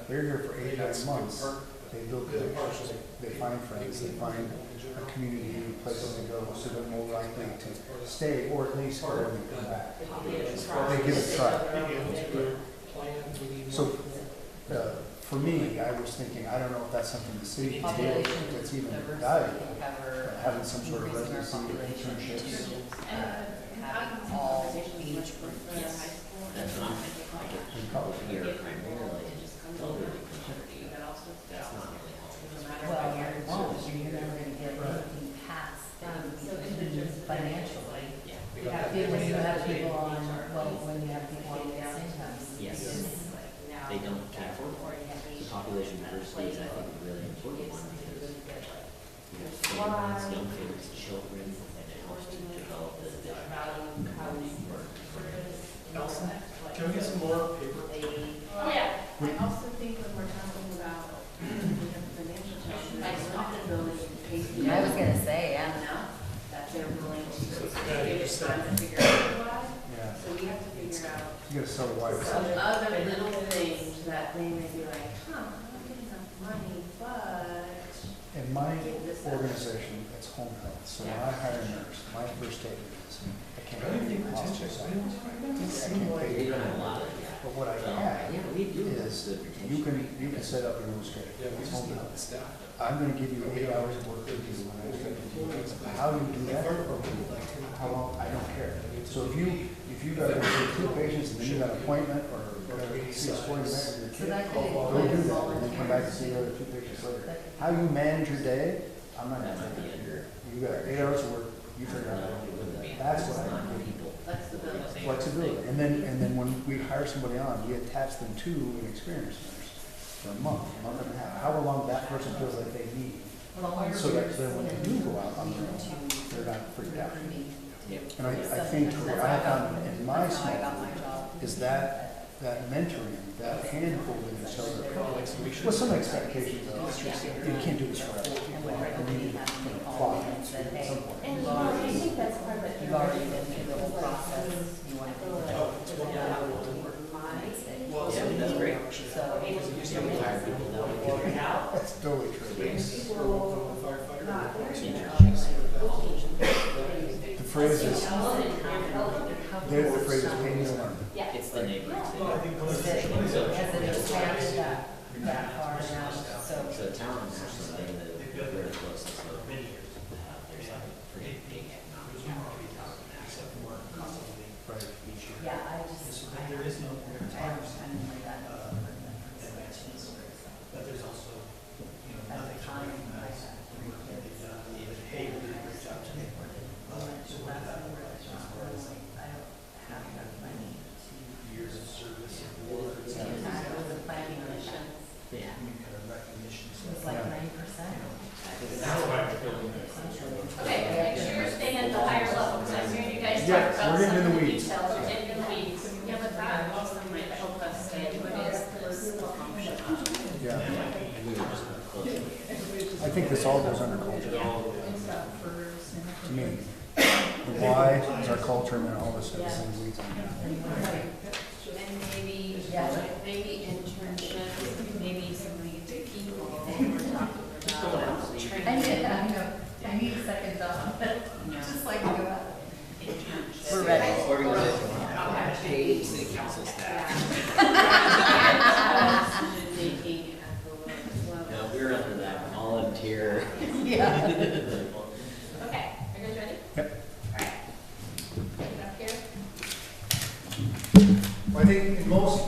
they're here for 8 or 9 months. They build connections, they find friends, they find a community, a place to go, so they're more likely to stay, or at least go and come back. They give it a try. So, for me, I was thinking, I don't know if that's something the city can do, if it's even valuable, having some sort of residency or internships. Having all age groups. That's what I'm thinking, like if here primarily, elderly community, that's not really helpful. Well, you're never gonna get anything past that would be financially. Yeah. When you have people on, well, when you have people on fixed incomes. Yes. it's- They don't care for the population diversity is, I think, a really important one because you have families, young families, children, and it helps to develop the community work. Elsa, can we get some more paper? Oh, yeah. I also think when we're talking about financial challenges, I stopped the building in case. I was gonna say, yeah. Enough that they're willing to Yeah, give you it said- time to figure out why. Yeah, So we have to figure out you gotta sell the wife. some other little things that they may be like, huh, I'm not getting enough money, but. In my organization, it's home health, so when I hire a nurse, my first statement is, I can't pay the hospital. I can't pay We the don't have a lot of, But what I can yeah, we do have is, good you retention. can set up your own schedule, Yeah, we it's just home need health. the staff. I'm gonna give you 8 hours of work with you when I expect you to do it. How you do that, how long, I don't care. So if you gotta see 2 patients and then you got an appointment, or whatever, you see a sporting event with your kid, go do that, and then come back and see the other 2 patients later. How you manage your day, I'm not That gonna might be take under. it. You got 8 hours of work, you figure out how to do that. That's what I Not need. people. Flexibility. Flexibility, and then when we hire somebody on, we attach them to an experienced nurse for a month and a half, however long that person feels like they need, so that then when they do go out on their own, they're not freaked out. And I think what I found in my small group is that mentoring, that hand holding each other, with some expectations of, you can't do this forever. We need to apply at some point. And I think that's part of it. You've already been through the whole process. You want to do that. Yeah, that's great. So, figure it out. That's totally true. The phrase is, the phrase is pay me to learn. Yeah. It's the neighborhood Has city. it expanded that far now? So, So town is something that we're close to, so there's like pretty big economic Right. yeah, I There is no retirement, kind of like that. but there's also, At the nothing to time, recognize what they've done, even, hey, you did a great job today. So what did that look like? As far as like I don't have enough money to. years of service and awards, It was the planning commission. Yeah. any kind of recognition. It was like 90%. Okay, make sure you're staying at the higher level, because I'm hearing you guys talk Yeah, about we're getting some in of the the weeds. details, we're getting in the weeds. Yeah, but that also might help us say what is this function of. Yeah. I think this all goes under culture. To me, the why is our culture, and then all this stuff is in the weeds. And maybe, maybe internships, maybe something to people, we're talking about training. I know, I need a second job, just like you. Internships. We're ready. Paid city council staff. Decision-making at the level. No, we're under that volunteer. Yeah. Okay, are you guys ready? Yep. All right. Get it up here. I think in most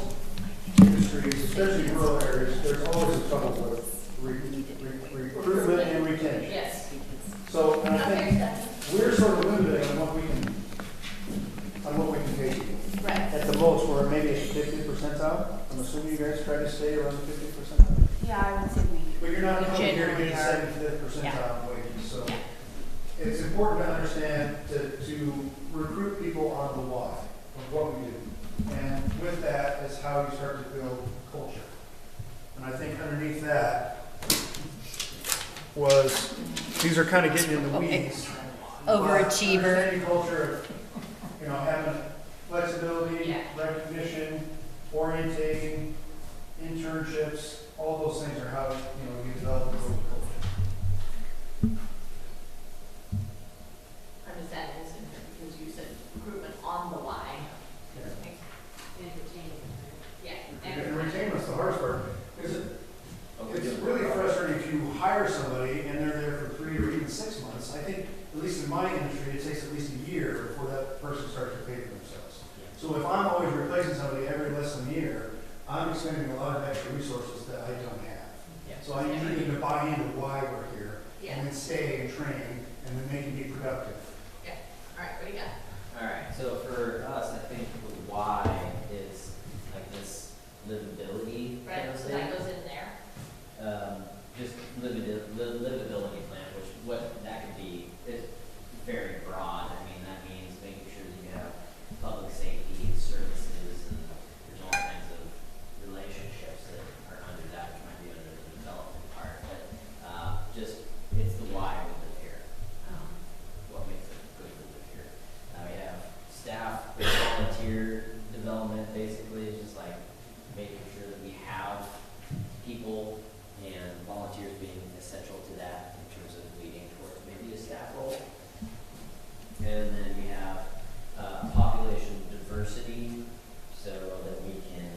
industries, especially rural areas, there's always a trouble with recruitment and retention. Yes. So, and I think we're sort of limited on what we can take. Right. At the most, we're maybe at 50% out. I'm assuming you guys try to stay around 50%. Yeah, I would say we. But you're not we coming here to generally get are. 75th percentile Yeah. wages, so it's important to understand to recruit people on the why of what we do. And with that is how you start to build culture. And I think underneath that was, these are kind of getting in the weeds. Overachiever. Understanding culture, having flexibility, Yeah. recognition, orientating, internships, all those things are how, you develop a culture. Understand this, because you said recruitment on the why. Entertaining. Yeah. And retainment's the hardest part, because it's really frustrating if you hire somebody and they're there for 3 or even 6 months. I think, at least in my industry, it takes at least a year before that person starts to pay for themselves. So if I'm always replacing somebody every less than a year, I'm expending a lot of extra resources that I don't have. Yeah. So I need them to buy into why we're here, Yeah. and then stay and train, and then make it be productive. Yeah. All right, what do you got? All right, so for us, I think the why is like this livability kind Right, of so thing. that goes in there. Just livability plan, which what that could be is very broad. I mean, that means making sure that you have public safety services, and there's all kinds of relationships that are under that, which might be under the development part. But just it's the why we live here. What makes it good to live here? We have staff volunteer development. Basically, is just like making sure that we have people and volunteers being essential to that in terms of leading towards maybe a staff role. And then we have population diversity, so that we can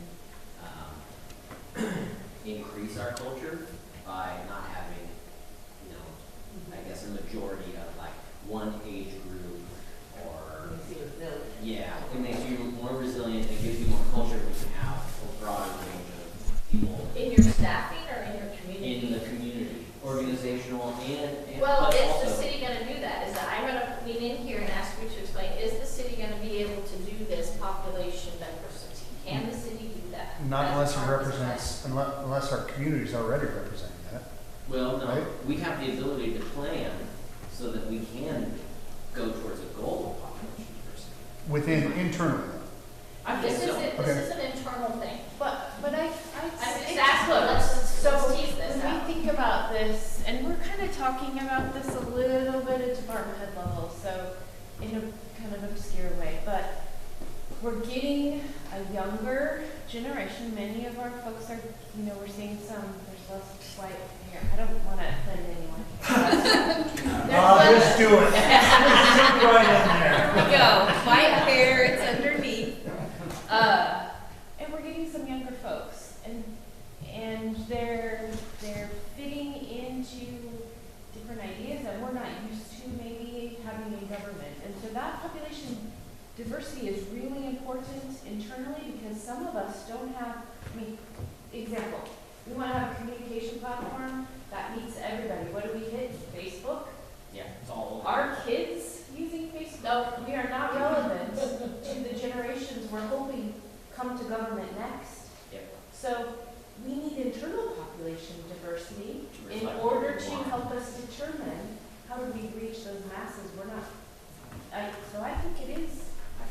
increase our culture by not having, I guess a majority of like one age group or yeah, it makes you more resilient. It gives you more culture. We can have a broader range of people In your staffing or in your community? in the community, organizational and Well, but is also, the city gonna do that? Is that, I'm gonna lean in here and ask you to explain, is the city gonna be able to do this population diversity? Can the city do that? Not As unless it part of this represents, unless our community's already representing that. well, no, Right. we have the ability to plan so that we can go towards a goal of population diversity. Within, internally. This is an internal thing. But I I'm just asking, let's tease this when out. we think about this, and we're kind of talking about this a little bit at department head level, so in a kind of obscure way, but we're getting a younger generation. Many of our folks are, we're seeing there's less white hair. I don't want to offend anyone. Just do it. Just jump right in there. Here we go. White hair, it's underneath. And we're getting some younger folks, and they're fitting into different ideas that we're not used to maybe having in government. And so that population diversity is really important internally, because some of us don't have, example, we want to have a communication platform that meets everybody. What do we hit? Facebook? Yeah, it's all over. Our kids using Facebook? No, we are not relevant to the generations we're hoping come to government next. Yep. So we need internal population diversity To in reflect order what we to want. help us determine how do we reach those masses. We're not, so I think it is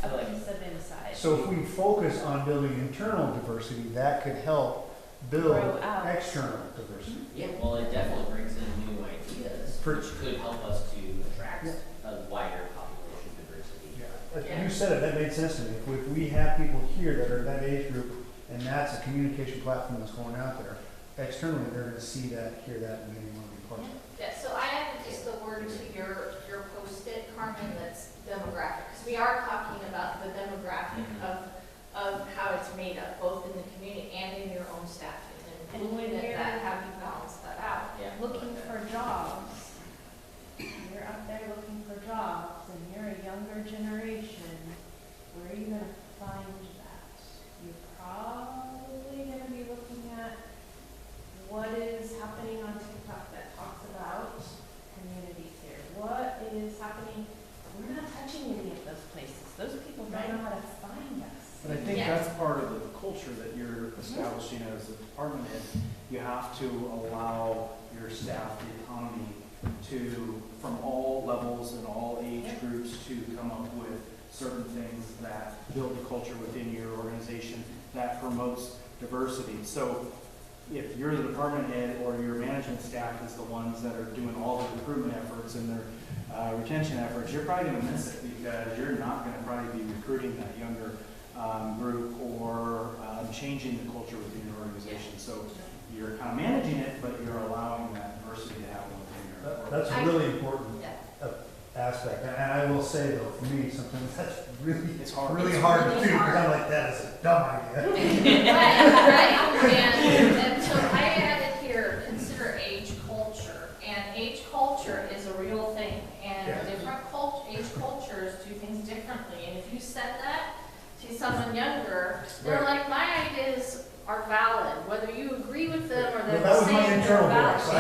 I a feel like piece of insight. So if we focus on building internal diversity, that could help build Grow out. external diversity. Yeah, well, it definitely brings in new ideas, For- which could help us to attract a wider population diversity. Like you said it, that made sense to me. If we have people here that are that age group, and that's a communication platform that's going out there, externally, they're gonna see that, hear that, and maybe want to be part of it. Yeah, so I added just the word to your post-it, Carmen, that's demographic, because we are talking about the demographic of how it's made up, both in the community and in your own staffing, and And when looking at you're- that, how do you balance that out? Looking for jobs, you're out there looking for jobs, and you're a younger generation, where are you gonna find that? You're probably gonna be looking at what is happening on TikTok that talks about communities here. What is happening? We're not touching any of those places. Those people don't know how to find us. But I think that's part of the culture that you're establishing as a department head. You have to allow your staff the autonomy to, from all levels and all age groups, to come up with certain things that build the culture within your organization that promotes diversity. So if you're the department head or your management staff is the ones that are doing all the recruitment efforts and their retention efforts, you're probably going to miss it, because you're not going to probably be recruiting that younger group or changing the culture within your organization. So you're kind of managing it, but you're allowing that diversity to happen within your organization. That's a really important aspect. And I will say though, for me, sometimes that's really, It's hard. really hard to do, because I'm like, that is a dumb idea. Right, and so I added here, consider age culture, and age culture is a real thing, and different age cultures do things differently, and if you said that to someone younger, they're like, my ideas are valid, whether you agree with them or they're Well, that was the my same, internal they're valid. voice. I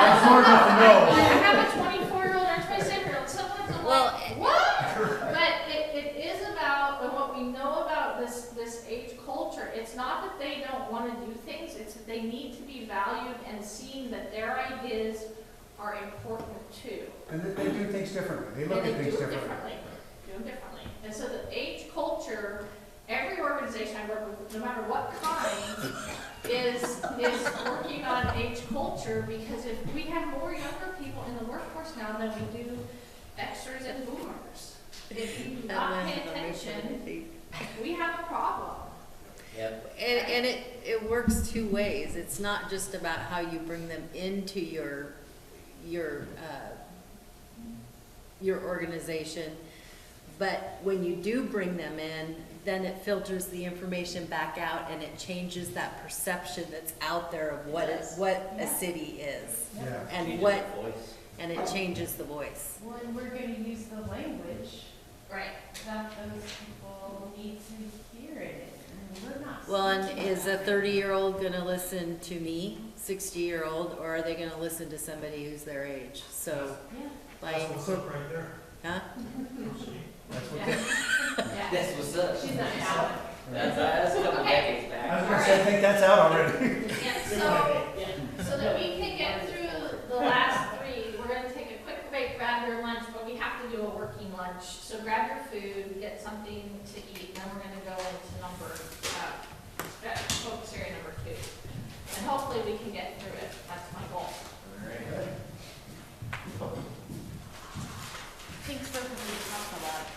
I'm smart enough to know. I have a 24-year-old and a 27-year-old, sometimes I'm like, what? But it is about, and what we know about this age culture, it's not that they don't want to do things, it's that they need to be valued and seen that their ideas are important too. And they do things differently. They look at things differently. Do them differently. And so the age culture, every organization I work with, no matter what kind, is working on age culture, because if we have more younger people in the workforce now than we do Xers and boomers, if you do not pay attention, we have a problem. Yep. And it works two ways. It's not just about how you bring them into your organization, but when you do bring them in, then it filters the information back out, and it changes that perception that's out there of what a city is, and and it changes the voice. Well, and we're gonna use the language Right. that those people need to hear it in. And we're not. Well, and speaking is a that. 30-year-old gonna listen to me, 60-year-old, or are they gonna listen to somebody who's their age? So, Yeah. by That's what's up right there. huh? That's what Yeah. That's what's up. She's not out. That's a couple decades back. I was gonna say, I think that's out already. Yeah, so that we can get through the last three, we're gonna take a quick break, grab your lunch, but we have to do a working lunch, so grab your food, get something to eat, and then we're gonna go into focus area number 2. And hopefully we can get through it, that's my goal. Thanks for coming to talk a lot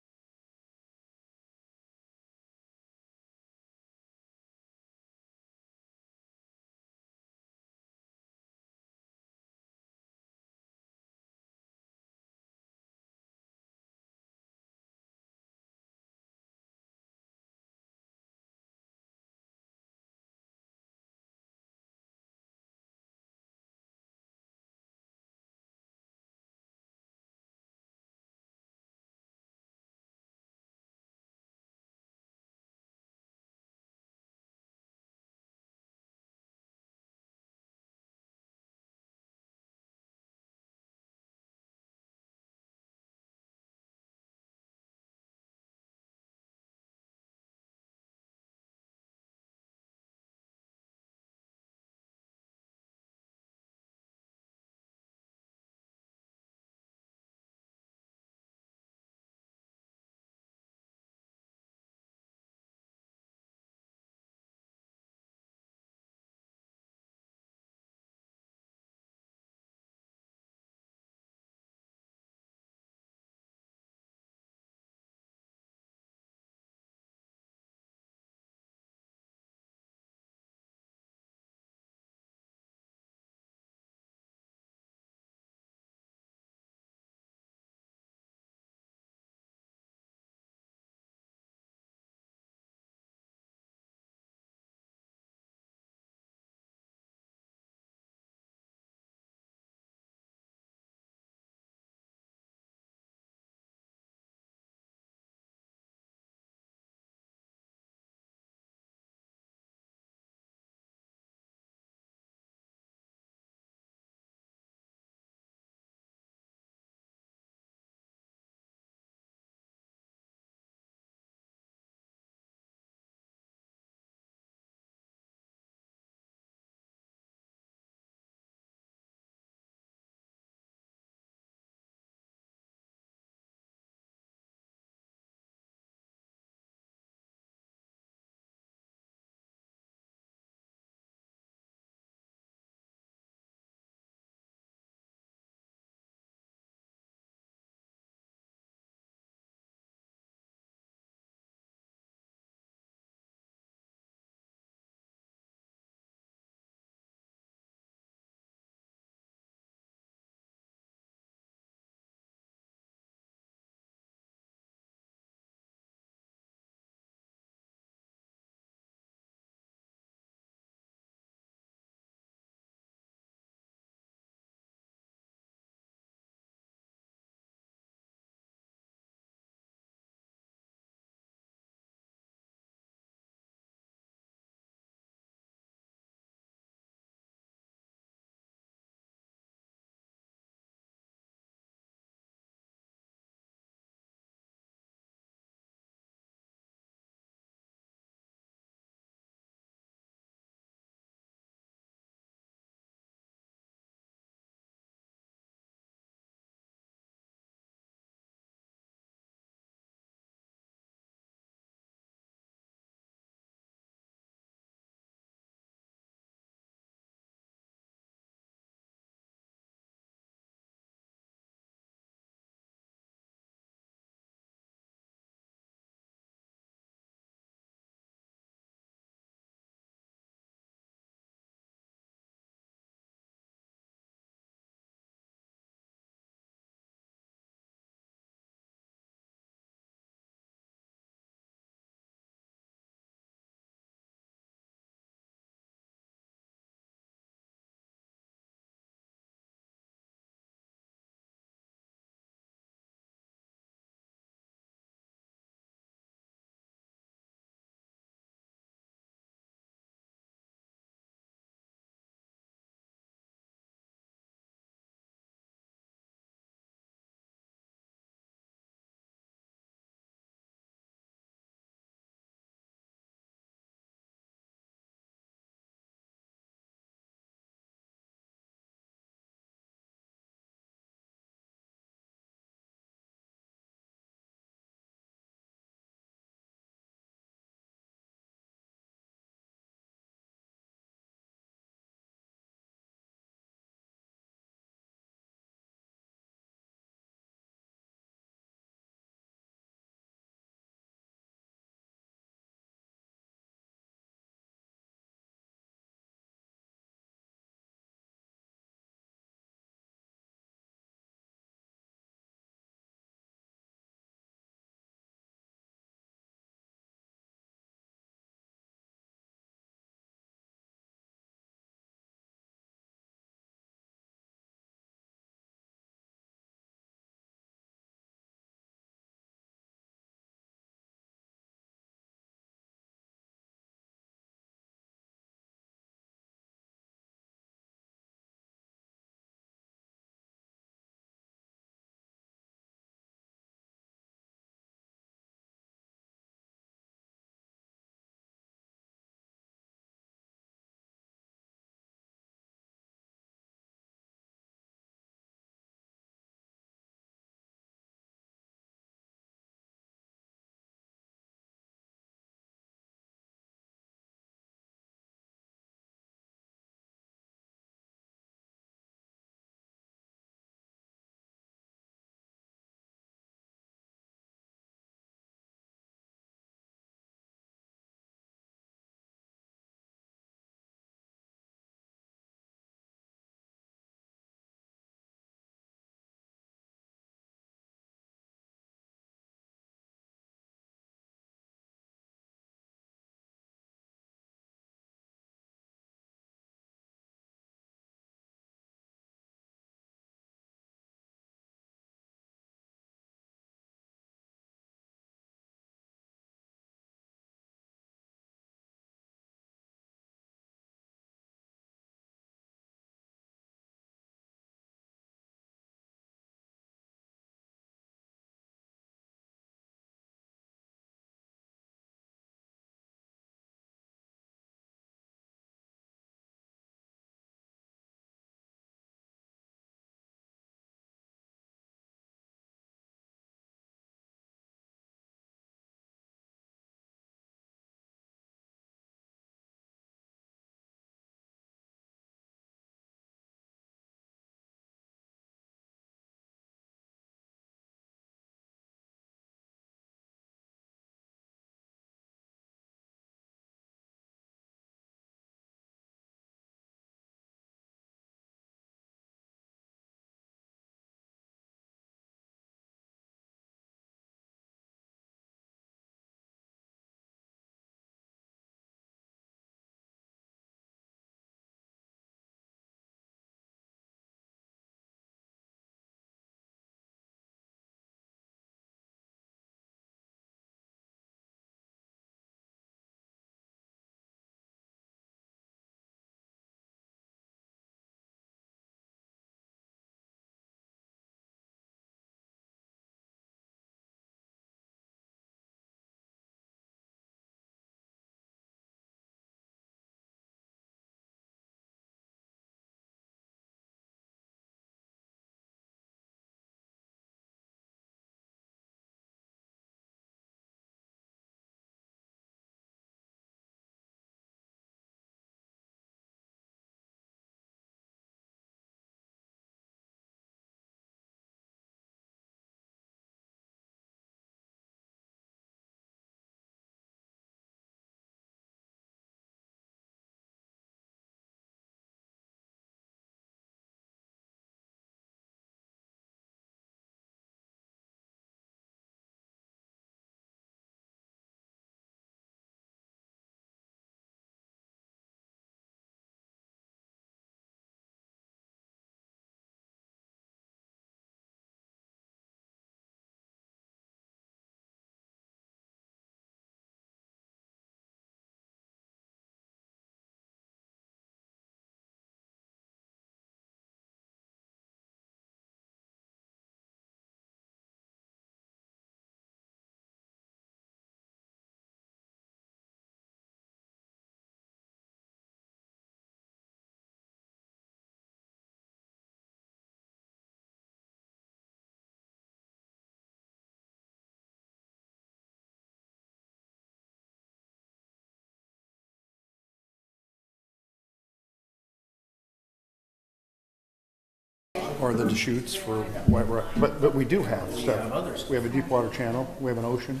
or the Deschutes for White Rock, but we do have stuff. We have a deep water channel, we have an ocean.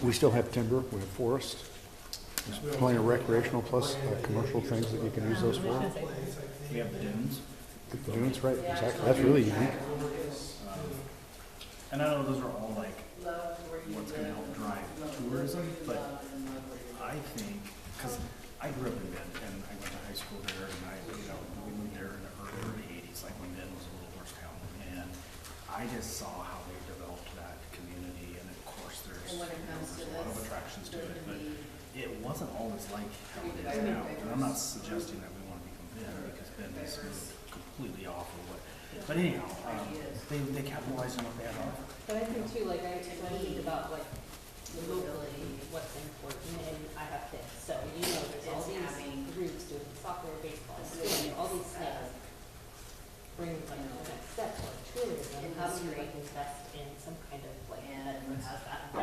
We still have timber, we have forest. There's plenty of recreational plus commercial things that you can use those for. We have the dunes. The dunes, right, exactly, that's really unique. And I know those are all like what's going to help drive tourism, but I think, because I grew up in Bend and I went to high school there, and we moved there in the early 80s, like when Bend was a little horse town, and I just saw how they developed that community, and of course there's a lot of attractions to it, but it wasn't always like how it is now. And I'm not suggesting that we want to become Bend, because Bend has moved completely off of what. But anyhow, they capitalized on what they had on. But I think too, like, when I think about like locally, what's important, and I have kids, so there's all these groups doing soccer, baseball, swimming, all these things. Bring like the next step for tourism, how do you like invest in some kind of like, that has that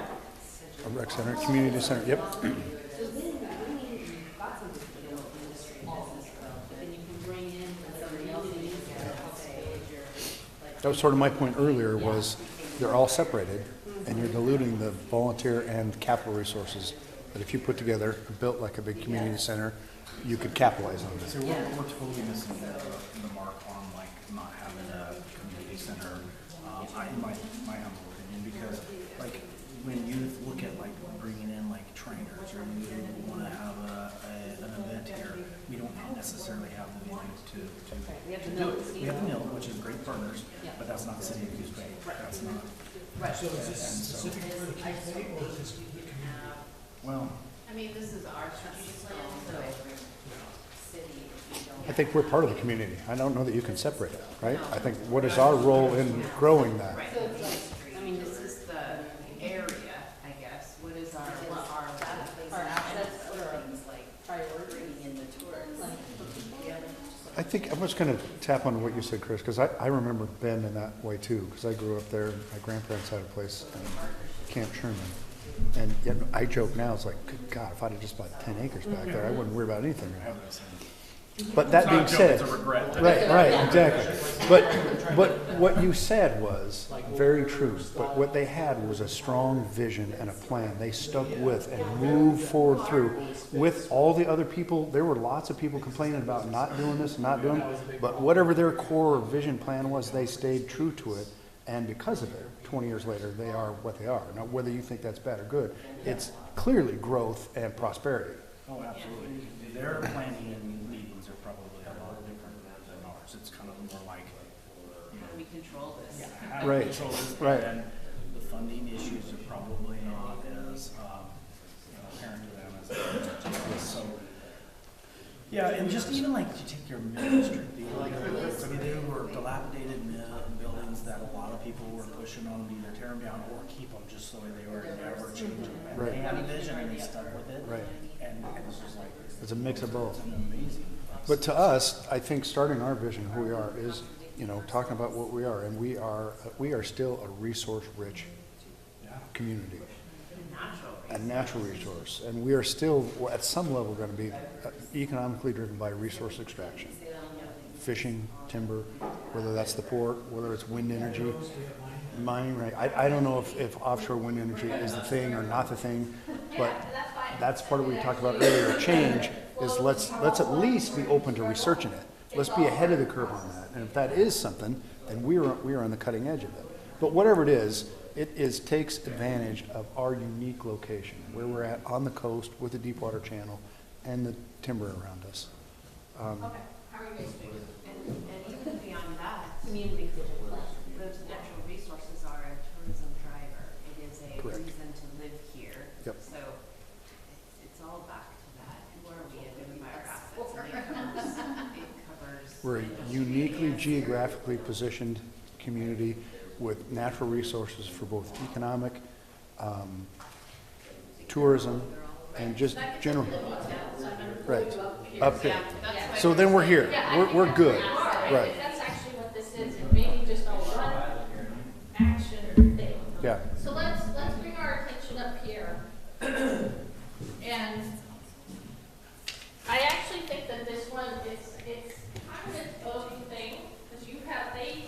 A rec center, community center, yep. So then, you've got some industry business, but then you can bring in somebody else in there, That was sort of my point earlier, was they're all separated, and you're diluting the volunteer and capital resources. But if you put together, built like a big community center, you could capitalize on So it. we're totally missing the mark on like not having a community center, in my humble opinion, because like when you look at like bringing in like trainers, or you want to have an event here, we don't necessarily have the money to do it. We have the mill, which is great partners, but that's not City of Coos Bay. That's not. So is this specific for the Coos Bay or is this the community? Well, I mean, this is our strategic plan, so city, if you don't. I think we're part of the community. I don't know that you can separate it, right? I think, what is our role in growing that? Right, I mean, this is the area, I guess, what is our assets, what are things like bringing in the tourists? I think I'm just going to tap on what you said, Chris, because I remember Bend in that way too, because I grew up there. My grandparents had a place in Camp Sherman. And yet I joke now, it's like, good God, if I'd have just bought 10 acres back there, I wouldn't worry about anything right now. But that being said, right, exactly. But what you said was very true. But what they had was a strong vision and a plan. They stuck with and moved forward through with all the other people. There were lots of people complaining about not doing this, not doing it. But whatever their core vision plan was, they stayed true to it. And because of it, 20 years later, they are what they are. Now, whether you think that's bad or good, it's clearly growth and prosperity. oh, absolutely. Their planning and meetings are probably a lot different than ours. It's kind of more like, How do we control this? how do Right, we control this? right. And the funding issues are probably not as apparent to them as they are to us. So, yeah, and just even like you take your mill district, I mean, they were dilapidated buildings that a lot of people were pushing on to either tear them down or keep them just the way they were, never change them. And Right. they had a vision and they stuck with it. Right. And it's just like, It's a mix of both. it's an amazing. But to us, I think starting our vision, who we are, is, talking about what we are, and we are still a resource-rich community. A natural resource, and we are still, at some level, going to be economically driven by resource extraction. Fishing, timber, whether that's the port, whether it's wind energy, mining, right? I don't know if offshore wind energy is the thing or not the thing, but that's part of what we talked about earlier. Change is let's at least be open to researching it. Let's be ahead of the curve on that. And if that is something, then we are on the cutting edge of it. But whatever it is takes advantage of our unique location, where we're at on the coast with the Deepwater Channel and the timber around us. Okay, how are you guys doing? And even beyond that, Community digital. the natural resources are a tourism driver. It is a Correct. reason to live here. Yep. So it's all back to that. Who are we identify our assets? And it covers. We're a uniquely geographically positioned community with natural resources for both economic, tourism, and just general. Right, up there. So then we're here. We're good. Right. That's actually what this is, and maybe just a one action thing. Yeah. So let's bring our attention up here. And I actually think that this one, it's kind kind of a voting thing, because they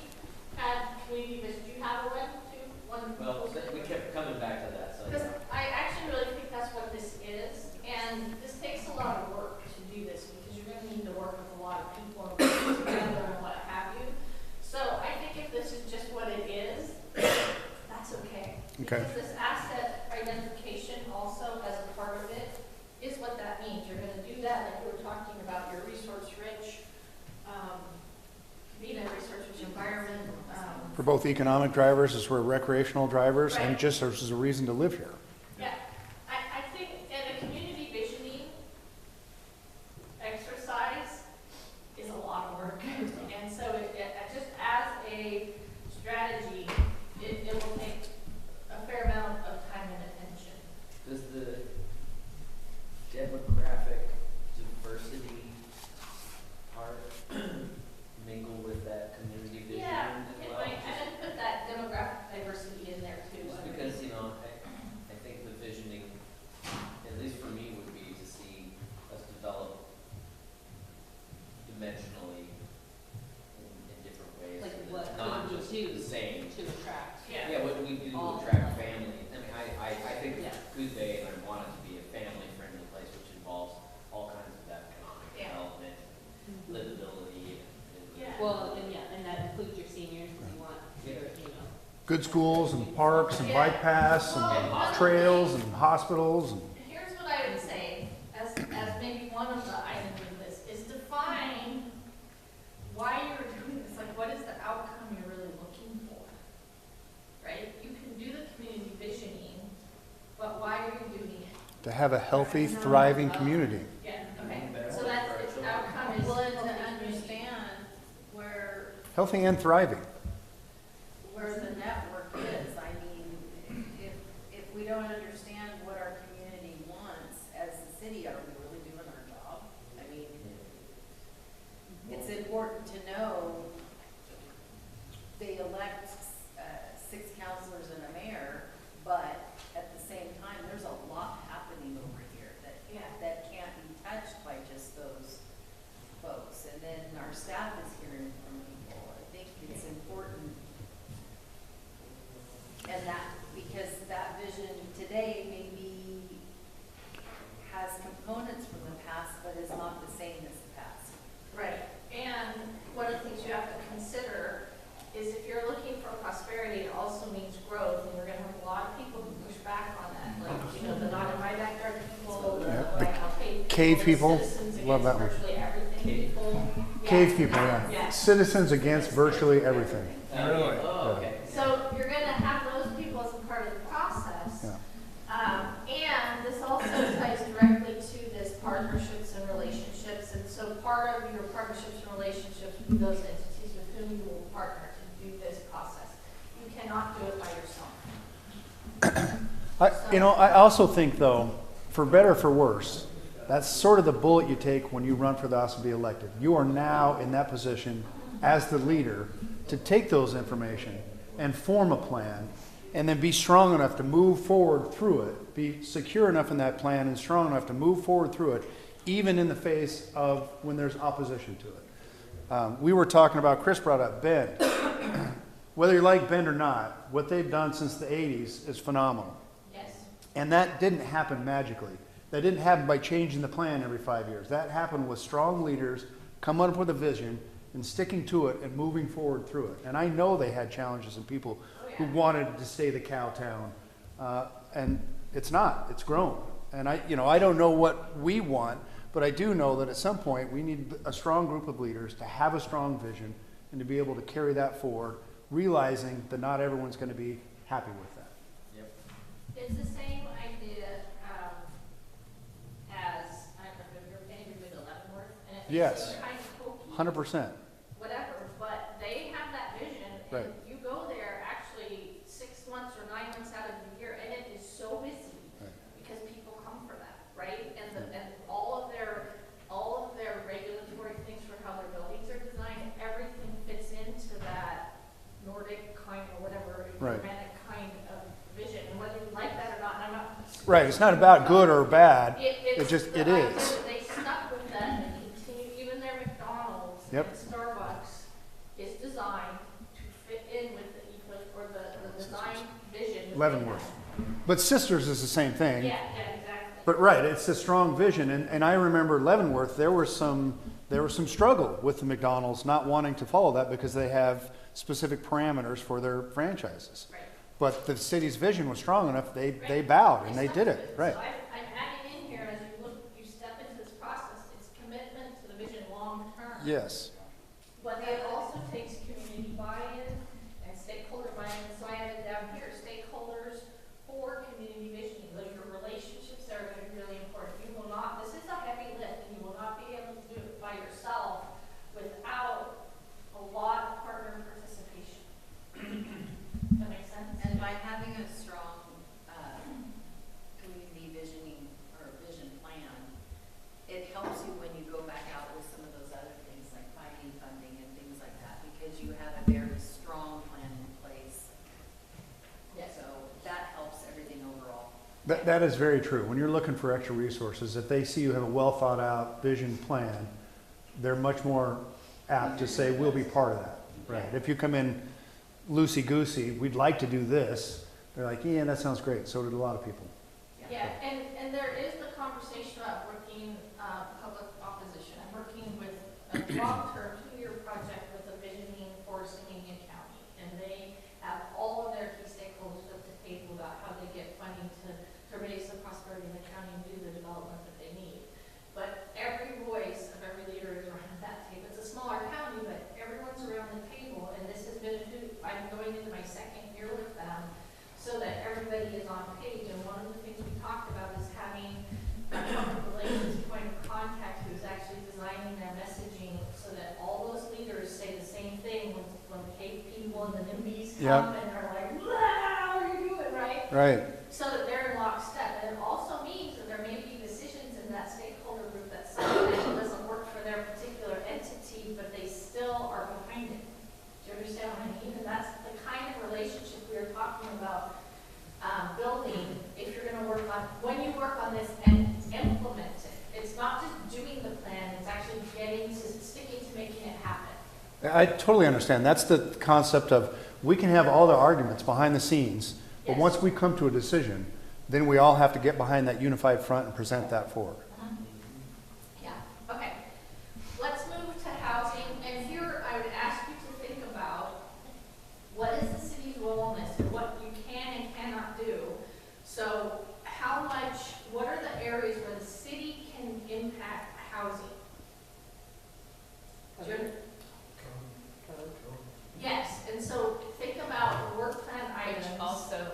had community vision. Do you have one too? One? Well, we kept coming back to that, so. Because I actually really think that's what this is, and this takes a lot of work to do this, because you're gonna need to work with a lot of people and work together and what have you. So I think if this is just what it is, that's okay. Okay. Because this asset identification also as a part of it is what that means. You're gonna do that, like we were talking about, your resource-rich, being a resource-rich environment. For both economic drivers as well as recreational drivers, and Right. just as a reason to live here. Yeah, I think in a community visioning exercise is a lot of work. And so just as a strategy, it will take a fair amount of time and attention. Does the demographic diversity part mingle with that community vision Yeah, as and well? I didn't put that demographic diversity in there too. Just because, I think the visioning, at least for me, would be to see us develop dimensionally in different ways. Like so that what it's not could we just do the same. to attract? Yeah. Yeah, what do we do to All attract like- families? I mean, I think Yeah. Coos Bay, and I want it to be a family-friendly place, which involves all kinds of economic Yeah. development, livability, and. Yeah. Well, and that includes your seniors, because you want your, Good schools and parks and bike paths and trails and hospitals and. Here's what I would say, as maybe one of the items in this, is define why you're doing this, like what is the outcome you're really looking for? Right? You can do the community visioning, but why are you doing it? To have a healthy, thriving community. Yeah, okay, so that's, its outcome is. Well, and to understand where Healthy and thriving. the network is. I mean, if we don't understand what our community wants as a city, are we really doing our job? I mean, it's important to know they elect 6 councilors and a mayor, but at the same time, there's a lot happening over here that can't be touched by just those folks. And then our staff is hearing from people. I think it's important. And that, because that vision today maybe has components from the past, but is not the same as the past. Right, and one of the things you have to consider is if you're looking for prosperity, it also means growth, and you're gonna have a lot of people who push back on that, like, the not in my backyard people, the Yeah, like, okay, cave people, the citizens love that against one. virtually everything people. Cave people, Yeah. yeah. Citizens against virtually everything. Really? Oh, okay. So you're gonna have those people as a part of the process. Yeah. And this also ties directly to this partnerships and relationships. And so part of your partnerships and relationships with those entities with whom you will partner to do this process. You cannot do it by yourself. I also think though, for better or for worse, that's sort of the bullet you take when you run for the office to be elected. You are now in that position as the leader to take those information and form a plan and then be strong enough to move forward through it, be secure enough in that plan and strong enough to move forward through it, even in the face of when there's opposition to it. We were talking about, Chris brought up Bend. Whether you like Bend or not, what they've done since the 80s is phenomenal. Yes. And that didn't happen magically. That didn't happen by changing the plan every 5 years. That happened with strong leaders coming up with a vision and sticking to it and moving forward through it. And I know they had challenges and people who wanted to stay the cow town. And it's not, it's grown. And I don't know what we want, but I do know that at some point we need a strong group of leaders to have a strong vision and to be able to carry that forward, realizing that not everyone's going to be happy with that. Yep. It's the same idea as, I don't know if you're familiar with Leavenworth. And it's Yes. kind of hokey. 100%. Whatever, but they have that vision, Right. and you go there actually 6 months or 9 months out of the year, and it is so busy Right. because people come for that, right? And all of their regulatory things for how their buildings are designed, everything fits into that Nordic kind or whatever Right. Germanic kind of vision, and whether you like that or not, and I'm not. Right, it's not about good or bad. It's It just, the it idea is. that they stuck with that and they continue, even their McDonald's Yep. and Starbucks is designed to fit in with the or the design vision. that they Leavenworth. have. But Sisters is the same thing. Yeah, exactly. But right, it's a strong vision, and I remember Leavenworth, there was some struggle with the McDonald's not wanting to follow that because they have specific parameters for their franchises. Right. But the city's vision was strong enough, they bowed and they did it, right. So I'm adding in here, as you step into this process, it's commitment to the vision long term. Yes. But it also takes community buy-in and stakeholder buy-in, so I added down here, stakeholders for community vision. Those are relationships that are going to be really important. You will not, this is a heavy lift, and you will not be able to do it by yourself without a lot of partner participation. That makes sense? And by having a strong community visioning or vision plan, it helps you when you go back out with some of those other things like finding funding and things like that, because you have a very strong plan in place. Yes. So that helps everything overall. That is very true. When you're looking for extra resources, if they see you have a well thought out vision plan, they're much more apt to say, we'll be part of that. Right. If you come in loosey-goosey, we'd like to do this, they're like, yeah, that sounds great. So did a lot of people. Yeah, and there is the conversation about working public opposition. I'm working with a long-term 2-year project with a visioning for Skamania County, and they have all of their key stakeholders at the table about how they get funding to raise the prosperity in the county and do the development that they need. But every voice of every leader is around that table. It's a smaller county, but everyone's around the table, and this has been I'm going into my 2nd year with them, so that everybody is on page. And one of the things we talked about is having a public relations point of contact who's actually designing their messaging so that all those leaders say the same thing when the Cape people and the NIMBYs come and they're like, wow, what are you doing, right? Right. So that they're in lockstep. And it also means that there may be decisions in that stakeholder group that sometimes doesn't work for their particular entity, but they still are behind it. Do you understand what I mean? And that's the kind of relationship we were talking about building. If you're going to work on, when you work on this and implement it, it's not just doing the plan, it's actually sticking to making it happen. I totally understand. That's the concept of, we can have all the arguments behind the scenes, but Yes. once we come to a decision, then we all have to get behind that unified front and present that forward. Yeah, okay. Let's move to housing, and here I would ask you to think about what is the city's role in this and what you can and cannot do. So what are the areas where the city can impact housing? Yes, and so think about work plan items. Also,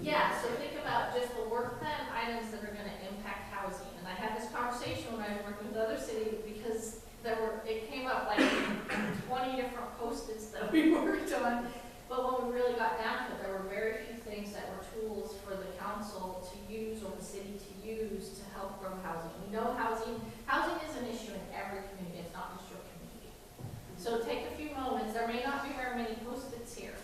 Yeah, so think about just the work plan items that are gonna impact housing. And I had this conversation when I was working with other cities because it came up like 20 different Post-its that we worked on. But when we really got down to it, there were very few things that were tools for the council to use or the city to use to help grow housing. We know housing is an issue in every community, it's not just your community. So take a few moments, there may not be very many Post-its here.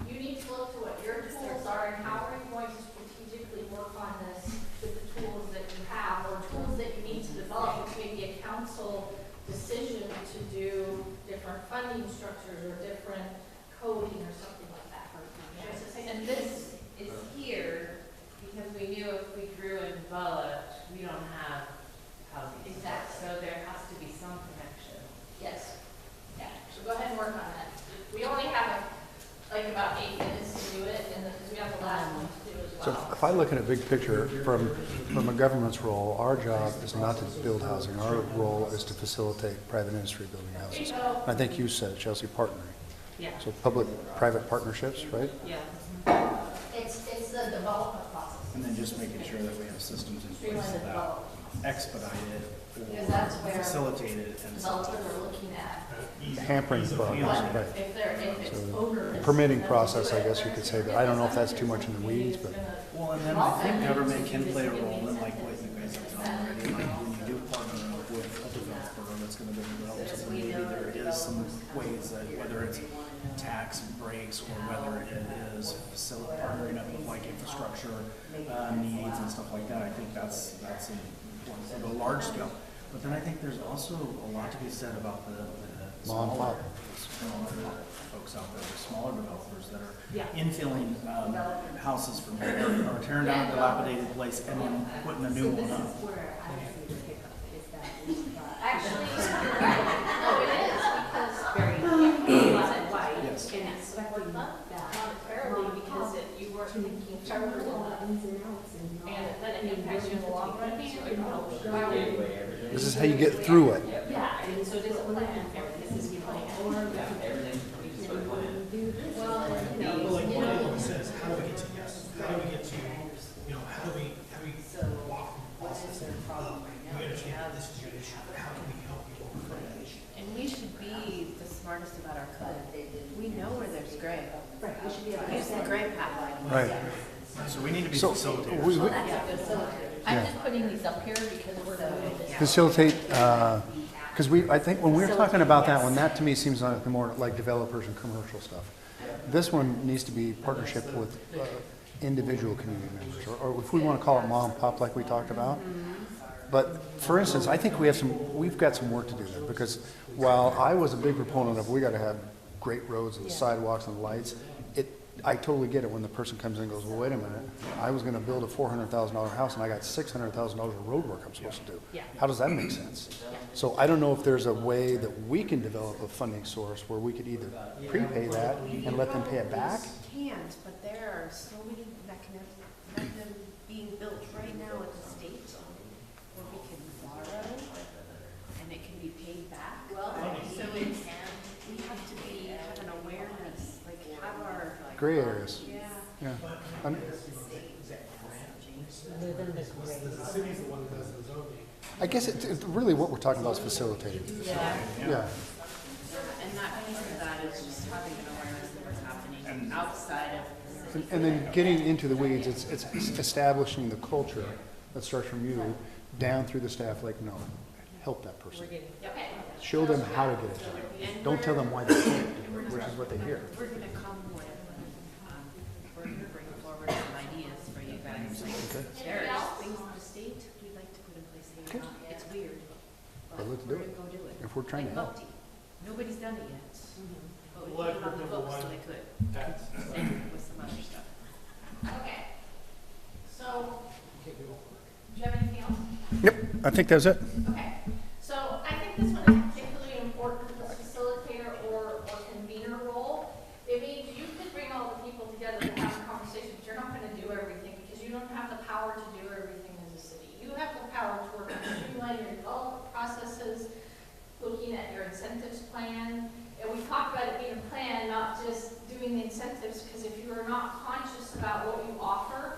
You need to look to what your tools are and how are you going to strategically work on this with the tools that you have or tools that you need to develop, which may be a council decision to do different funding structures or different coding or something like that. And this is here because we knew if we grew and developed, we don't have housing. Exactly. So there has to be some connection. Yes. Yeah, so go ahead and work on that. We only have about 8 minutes to do it, and because we have the last one to do as So well. if I look at a big picture from a government's role, our job is not to build housing. Our role is to facilitate private industry building houses. I think you said, Chelsea, partnering. yeah, So public-private partnerships, right? yeah. It's the development process. And then just making sure that we have systems in Streamline place the that development. expedite it Because that's or where facilitate it and Developers are looking at Hampering progress, what, right. if it's onerous. Permitting then process, do I it. guess you could say, but I don't know if that's too much in the weeds, but. Well, and then I think government can play a role in like what you guys have done already, like when you do partner up with a developer that's gonna develop something, maybe there is some ways that whether it's tax breaks or whether it is partnering up with like infrastructure needs and stuff like that, I think that's important. So the large scale, But then I think there's also a lot to be said about the Mom and smaller, pop. smaller folks out there, the smaller developers that are Yeah. infilling houses from there, or tearing down a dilapidated place and then putting a new one up. Actually, no, it is, because you wasn't white Yes. and expecting that monetarily because you weren't thinking federal law. And then it impacts you in the long run, so you know, why would you? This is how you get through it. Yeah, and so does a plan, this is your plan. Everything, we just put a plan. Well, But like one of them says, how do we get to yes? How do we get to, how do we walk through the process? We understand that this is your issue, but how can we help you overcome that issue? And we should be the smartest about our code. We know where there's gray. We should be able to use the gray pathway. Right. So we need to be So, facilitators. I'm just putting these up here because we're so. facilitate, because I think when we're talking about that one, that to me seems like more like developers and commercial stuff. This one needs to be partnership with individual community members, or if we want to call it mom and pop like we talked about. But for instance, I think we've got some work to do there, because while I was a big proponent of we got to have great roads and sidewalks and lights, I totally get it when the person comes in and goes, well, wait a minute, I was gonna build a $400,000 house and I got $600,000 of road work I'm supposed to do. Yeah. How does that make sense? So I don't know if there's a way that we can develop a funding source where we could either prepay that and let them pay it back. Can't, but there are so many mechanisms being built right now at the state where we can borrow and it can be paid back. Well, so it's, we have to have an awareness, like have our. Gray areas. Yeah. Yeah. The city's the one that does the zoning. I guess it's really what we're talking about is facilitating. Yeah. Yeah. And that piece of that is just having an awareness of what's happening outside of the city. And then getting into the weeds, it's establishing the culture that starts from you down through the staff, like, no, help that person. Okay. Show them how to get it done. Don't tell them why they can't do it, which is what they hear. We're gonna come with, we're gonna bring forward some ideas for you guys. Okay. There's things in the state we'd like to put in place here. It's weird, but Well, let's we're do it. gonna go do it. If we're trying to Like help. multi. Nobody's done it yet, but we Well, put it on the number books so one, they could, That's, and with some other stuff. Okay. So, do you have anything else? Yep, I think that's it. Okay, so I think this one is particularly important, this facilitator or convener role. It means you could bring all the people together to have a conversation, but you're not gonna do everything because you don't have the power to do everything as a city. You have the power to work on streamlining your development processes, looking at your incentives plan. And we talked about it being a plan, not just doing the incentives, because if you are not conscious about what you offer,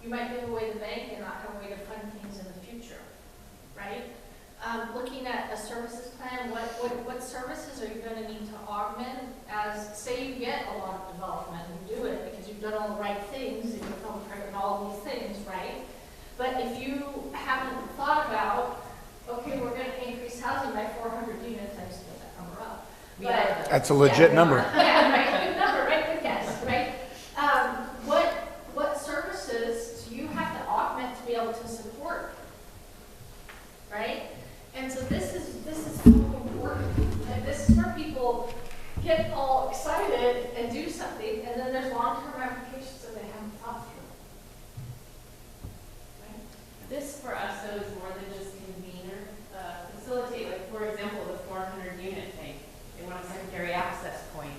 you might give away the bank and not have a way to fund things in the future, right? Looking at a services plan, what services are you gonna need to augment as, say you get a lot of development and you do it because you've done all the right things and you've come and all these things, right? But if you haven't thought about, okay, we're gonna increase housing by 400 units, I just put that number up. But That's a legit number. yeah, right, good number, right, good guess, right? What services do you have to augment to be able to support? Right? And so this is so important, and this is where people get all excited and do something, and then there's long-term ramifications that they haven't thought through. Right? This for us though is more than just convener, facilitate, like for example, the 400 unit thing. They want a secondary access point.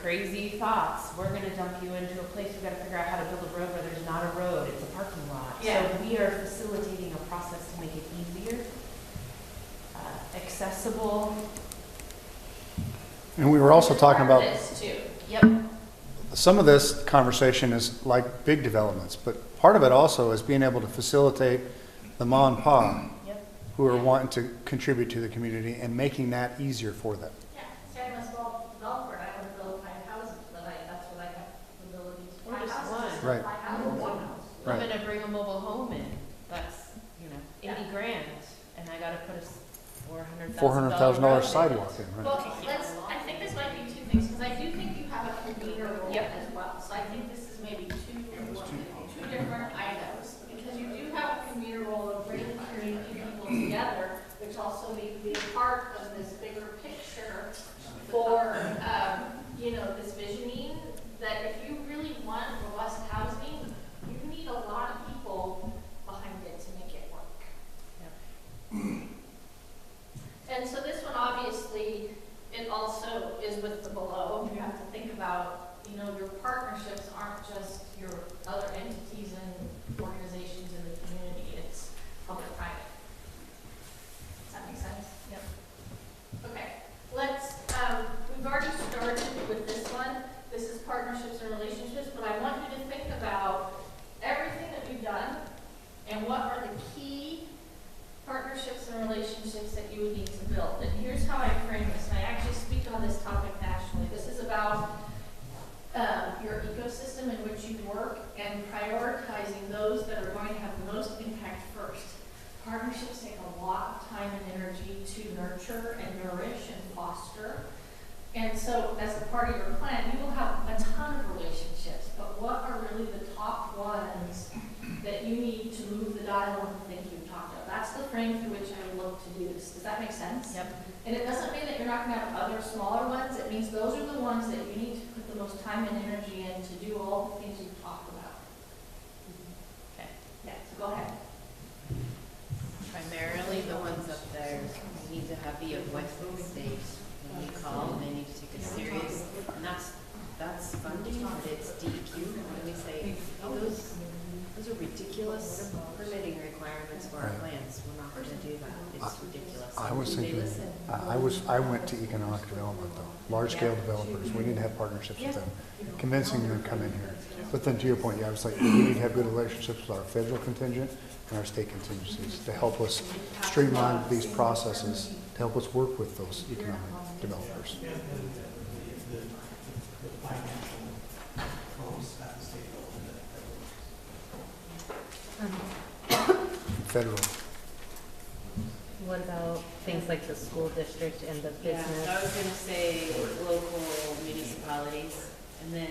Crazy thoughts, we're gonna dump you into a place, we've gotta figure out how to build a road where there's not a road, it's a parking lot. Yeah. So we are facilitating a process to make it easier, accessible. And we were also talking about, This too. Yep. some of this conversation is like big developments, but part of it also is being able to facilitate the mom and pop Yep. who are wanting to contribute to the community and making that easier for them. Yeah, say I'm a small developer, and I want to build 5 houses, but that's what I have the ability to. Or 5 just houses, one. just Right. 5 houses. Or one house. Right. I'm gonna bring a mobile home in, that's, Yeah. 80 grand, and I gotta put a $400,000 $400,000 sidewalk in, right? Well, I think this might be 2 things, because I do think you have a convener role Yep. as well. So I think this is maybe two different items, because you do have a convener role of bringing community people nurture and nourish and foster. And so as a part of your plan, you will have a ton of relationships, but what are really the top ones that you need to move the dial on the things we've talked about? That's the frame through which I would look to do this. Does that make sense? Yep. And it doesn't mean that you're not gonna have other smaller ones. It means those are the ones that you need to put the most time and energy in to do all the things we've talked about. Okay. Yeah, so go ahead. Primarily the ones up there need to have be a voice in the state. When we call, they need to take it serious, and that's funding, but it's DEQ. When we say, oh, those are ridiculous permitting requirements for our Right. plans, we're not gonna do that. It's ridiculous. I was They thinking, listen. I went to economic development though, large-scale developers, we need to have partnerships with them, convincing them to come in here. But then to your point, yeah, I was like, we need to have good relationships with our federal contingent and our state contingencies to help us streamline these processes, to help us work with those economic developers. And the financial flows at the state level. Federal. What about things like the school district and the Yeah, business? I was gonna say local municipalities, and then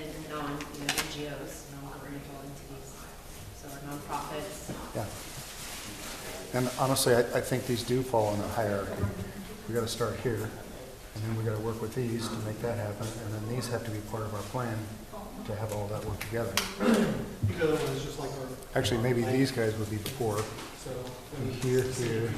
NGOs, non-governmental entities, so nonprofits. Yeah. And honestly, I think these do fall in a hierarchy. We gotta start here, and then we gotta work with these to make that happen, and then these have to be part of our plan to have all that work together. The other one is just like our. Actually, maybe these guys would be before, So. here, here,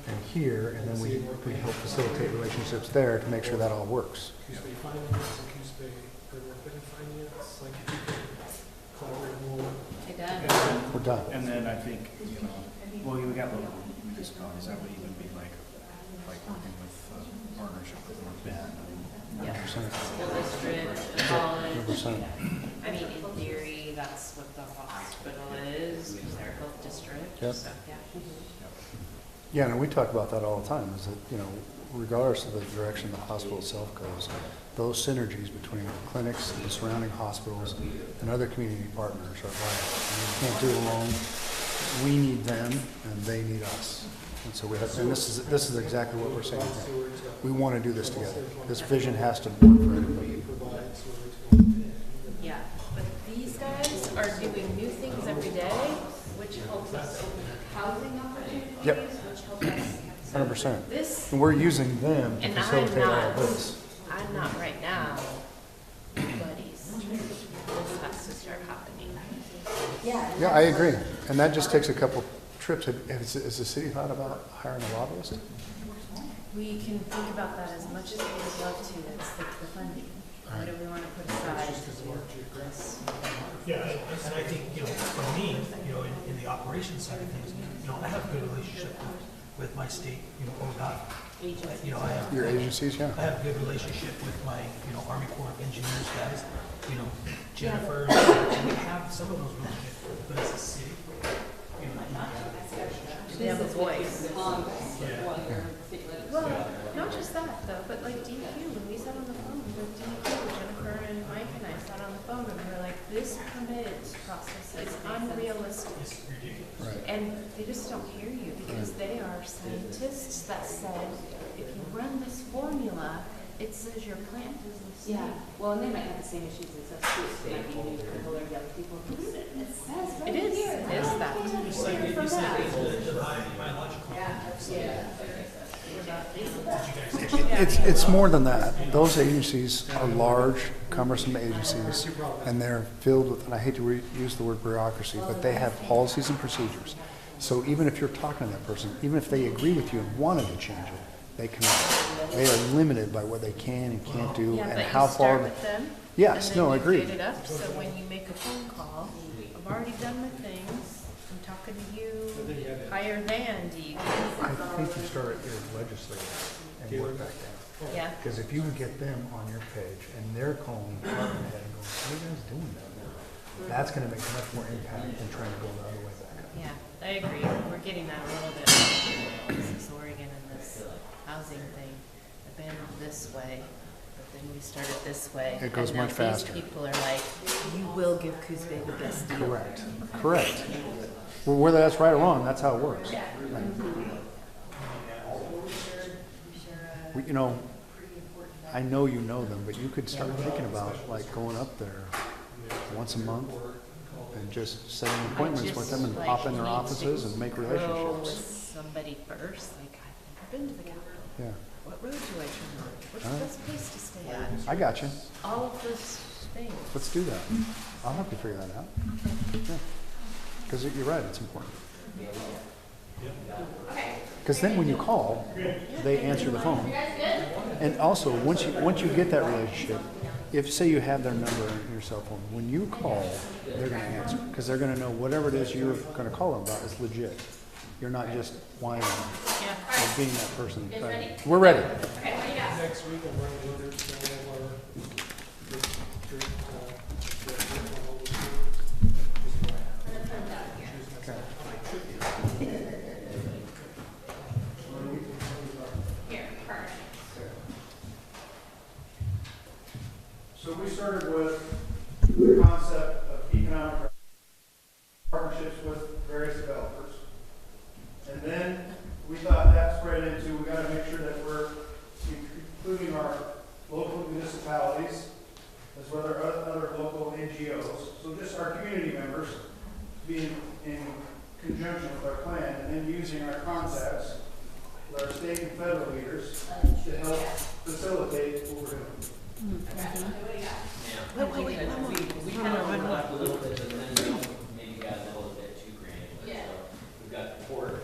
and here, and then we help facilitate relationships there to make sure that all works. Coos Bay Finance and Coos Bay Urban Finance, like if you could collaborate more. It does. We're done. And then I think, well, we got local municipalities, that would even be like working with partnership with North Bend. Yeah. 100%. School district, college. 100%. I mean, in theory, that's what the hospital is, because they're both districts. Yep. So, yeah. Yeah, and we talk about that all the time, is that, regardless of the direction the hospital itself goes, those synergies between the clinics and the surrounding hospitals and other community partners are vital. I mean, we can't do it alone. We need them, and they need us. And so we have, and this is exactly what we're saying here. We want to do this together. This vision has to work for everybody. Yeah, but these guys are doing new things every day, which helps us open housing opportunities, Yep. which help us. 100%. This, And we're using them to and facilitate all of this. I'm not right now, buddies. This has to start happening. Yeah, I agree. And that just takes a couple trips. Has the city thought about hiring a lobbyist? We can think about that as much as we would love to, it's the funding. What do we want to put aside to do this? Yeah, and I think, for me, in the operations side of things, I have a good relationship with my state, ODOT. I have. Your agencies, yeah. I have a good relationship with my, Army Corps of Engineers guys, Jennifer, and we have some of those relationships, but as a city, They have a voice. yeah. Well, not just that though, but like DEQ, when we sat on the phone with DEQ, Jennifer and Mike and I sat on the phone and we were like, this permit process is unrealistic. It's ridiculous. Right. And they just don't hear you because they are scientists that said, if you run this formula, it says your plant is the same. Yeah, well, and they might have the same issues as us too, so maybe you need to pull over young people. It says right It is, here. it is that. It's like, Hear from it's like that. the biological. Yeah. It's more than that. Those agencies are large, cumbersome agencies, and they're filled with, and I hate to use the word bureaucracy, but they have policies and procedures. So even if you're talking to that person, even if they agree with you and wanted to change it, they cannot. They are limited by what they can and can't do Yeah, and but how you far. start with them. Yes, and then no, you agreed. get it up, so when you make a phone call, I've already done my things, I'm talking to you, higher than DEQ. I think you start at your legislature and work back down. Yeah. Because if you can get them on your page and they're calling the department head and going, what are you guys doing down there? That's going to make much more impact than trying to go the other way back up. Yeah, I agree. We're getting that a little bit. This is Oregon and this housing thing. I've been this way, but then we started this way. It goes and now much faster. These people are like, you will give Coos Bay the best deal. Correct. Well, whether that's right or wrong, that's how it works. Right. you know, I know you know them, but you could start thinking about like going up there once a month and just setting appointments with them and pop in their offices and make With relationships. somebody first, like, I've never been to the Capitol. Yeah, What road do I turn on? What's Huh? the best place to stay at? I got you. All of those things. Let's do that. I'll help you figure that out. Yeah. Because you're right, it's important. Okay, Because then when you call, they answer the phone. you guys good? And also, once you get that relationship, if, say you have their number in your cell phone, when you call, they're gonna answer, because they're gonna know whatever it is you're gonna call them about is legit. You're not just whining or being that person. You guys ready? We're ready. Okay, what do you got? Next week, I'm running orders for all our district, Here, perfect. So we started with the concept of economic partnerships with various developers. And then we thought that spread into, we gotta make sure that we're including our local municipalities as well as other local NGOs. So just our community members being in conjunction with our plan and then using our contacts with our state and federal leaders to help facilitate what we're doing. We kind of overlapped a little bit, and then maybe got a little bit too granular. Yeah. So we've got port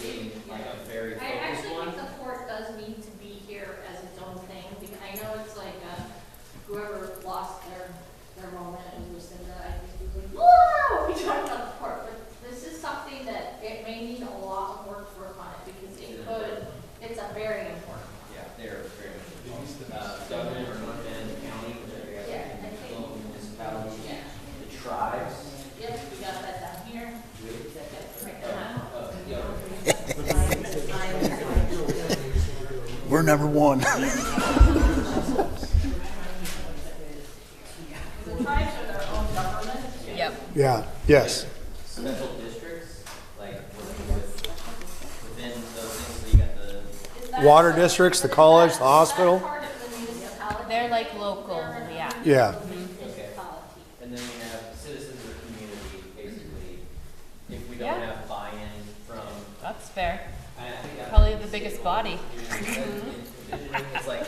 being like a very I focused actually one. think the port does need to be here as its own thing, because I know it's like, whoever lost their moment and was in the, I think was like, whoa, we talked about the port, but this is something that it may need a lot of work to work on it, because it could, it's a very important one. Yeah, they're very much. Government or North Bend County, which I Yeah, I guess think- local municipalities, Yeah. the tribes. Yep, we got that down here. We're number one. The tribes are their own government. Yep. Yeah, yes. Special districts, like within those things, so you got the, Is that Water part- districts, the is college, that- the hospital. Is that part of the municipality? They're like local, yeah. Yeah. Municipality. and then we have citizens or community, basically. If we don't Yeah. have buy-in from, That's fair. I think that. Probably the biggest body. It's like,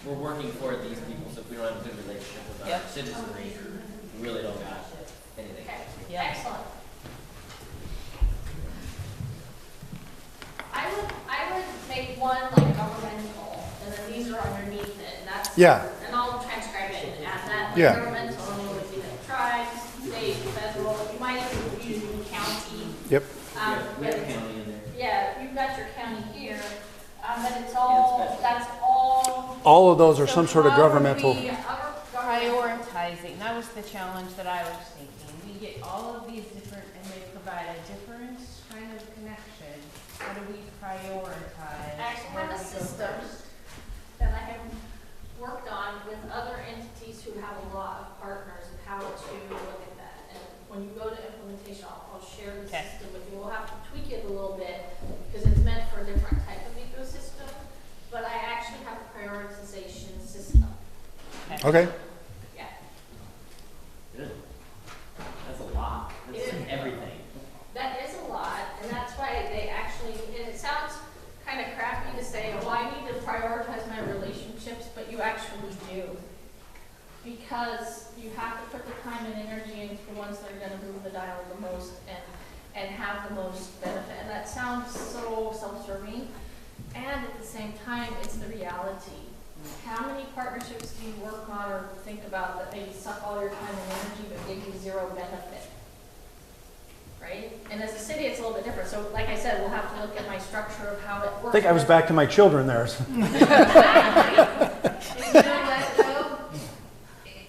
we're working for these people, so if we don't have a good relationship with our Yep. citizenry, we really don't got anything. Okay, Yeah. excellent. I would make one like governmental, and then these are underneath it, and that's. Yeah. And I'll transcribe it and add that, like Yeah. governmental, and it would be like tribes, state, federal, you might even use county. Yep. We have But it's- county in there. yeah, you've got your county here, but it's all, special. that's all. All of those are So some sort of how are governmental. we Other governmental. Prioritizing, that was the challenge that I was thinking. We get all of these different, and they provide a different kind of connection. How do we prioritize? I actually where have a we go system first? that I have worked on with other entities who have a lot of partners and how to look at that. And when you go to implementation, I'll share the Okay. system with you. We'll have to tweak it a little bit because it's meant for a different type of ecosystem. But I actually have a prioritization system. Okay. Yeah. Good. That's a lot. That's It is. everything. That is a lot, and that's why they actually, and it sounds kind of crappy to say, oh, I need to prioritize my relationships, but you actually do. Because you have to put the time and energy into the ones that are gonna move the dial the most and have the most benefit. And that sounds so self-serving, and at the same time, it's the reality. How many partnerships do you work on or think about that maybe suck all your time and energy but give you zero benefit? Right? And as a city, it's a little bit different. So like I said, we'll have to look at my structure of how it works. I think I was back to my children there. And you know what, though?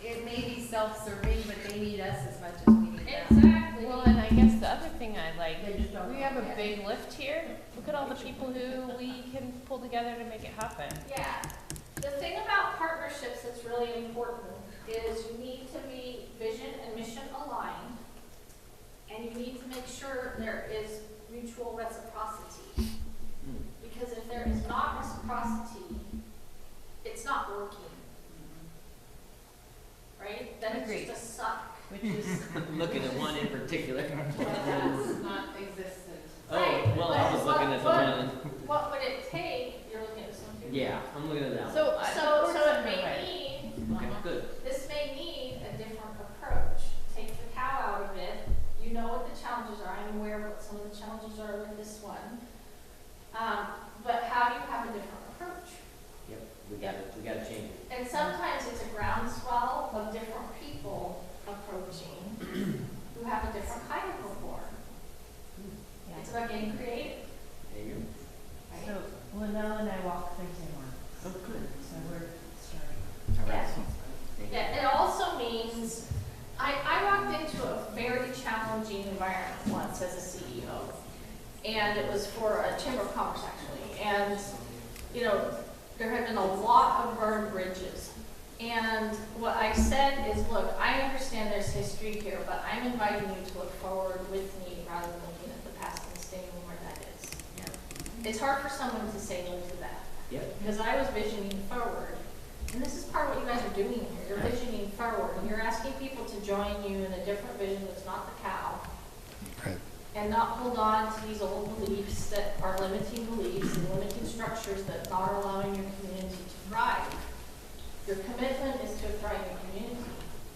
It may be self-serving, but they need us as much as we need them. Exactly. Well, and I guess the other thing I like, They just don't we have a know yet. big lift here. Look at all the people who we can pull together to make it happen. Yeah. The thing about partnerships that's really important is you need to be vision and mission aligned, and you need to make sure there is mutual reciprocity. Because if there is not reciprocity, not working. Right? Then it's Agreed. just a suck. Which is Looking at one in particular. that's not existent. Oh, well, I was looking at the one. What would it take, you're looking at this one too? Yeah, I'm looking at that one. So, So it may need, Okay, good. this may need a different approach. Take the cow out of it. You know what the challenges are. I'm aware of what some of the challenges are with this one. But how do you have a different approach? Yep, we gotta change it. And sometimes it's a groundswell of different people approaching who have a different kind of rapport. It's about getting creative. There you go. Right? So Linnell and I walk Thursday morning, Oh, good. so we're starting. All right. Yeah, it also means, I walked into a very challenging environment once as a CEO. And it was for a chamber of commerce actually. And, you know, there had been a lot of burned bridges. And what I said is, look, I understand there's history here, but I'm inviting you to look forward with me rather than looking at the past and staying where that is. Yeah. It's hard for someone to say no to that. Yep. Because I was visioning forward. And this is part of what you guys are doing here. You're visioning forward, and you're asking people to join you in a different vision that's not the cow. Right. And not hold on to these old beliefs that are limiting beliefs and limiting structures that are not allowing your community to thrive. Your commitment is to a thriving community.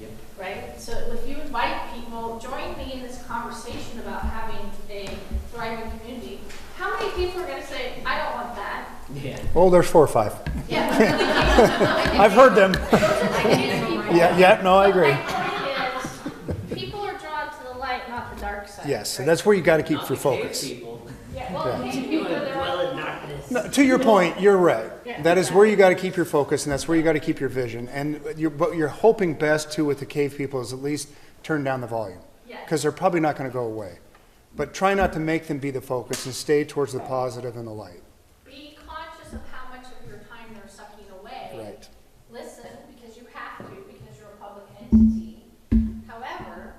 Yep. Right? So if you invite people, join me in this conversation about having a thriving community. How many people are going to say, I don't want that? Yeah. Oh, there's 4 or 5. Yeah. I've heard them. Yeah, Yeah, no, I agree. My point is, people are drawn to the light, not the dark side. Yes, so right? that's where you got to keep Not your the cave focus. people. Yeah, well, hey, people, they're in darkness. No, to your point, you're right. Yeah, That is where you got to keep your focus, and that's where you got to keep your vision. And what you're hoping best too with the cave people is at least turn down the volume, Yeah. because they're probably not going to go away. But try not to make them be the focus and stay towards the positive and the light. Be conscious of how much of your time they're sucking away. Right. Listen, because you have to, because you're a public entity. However,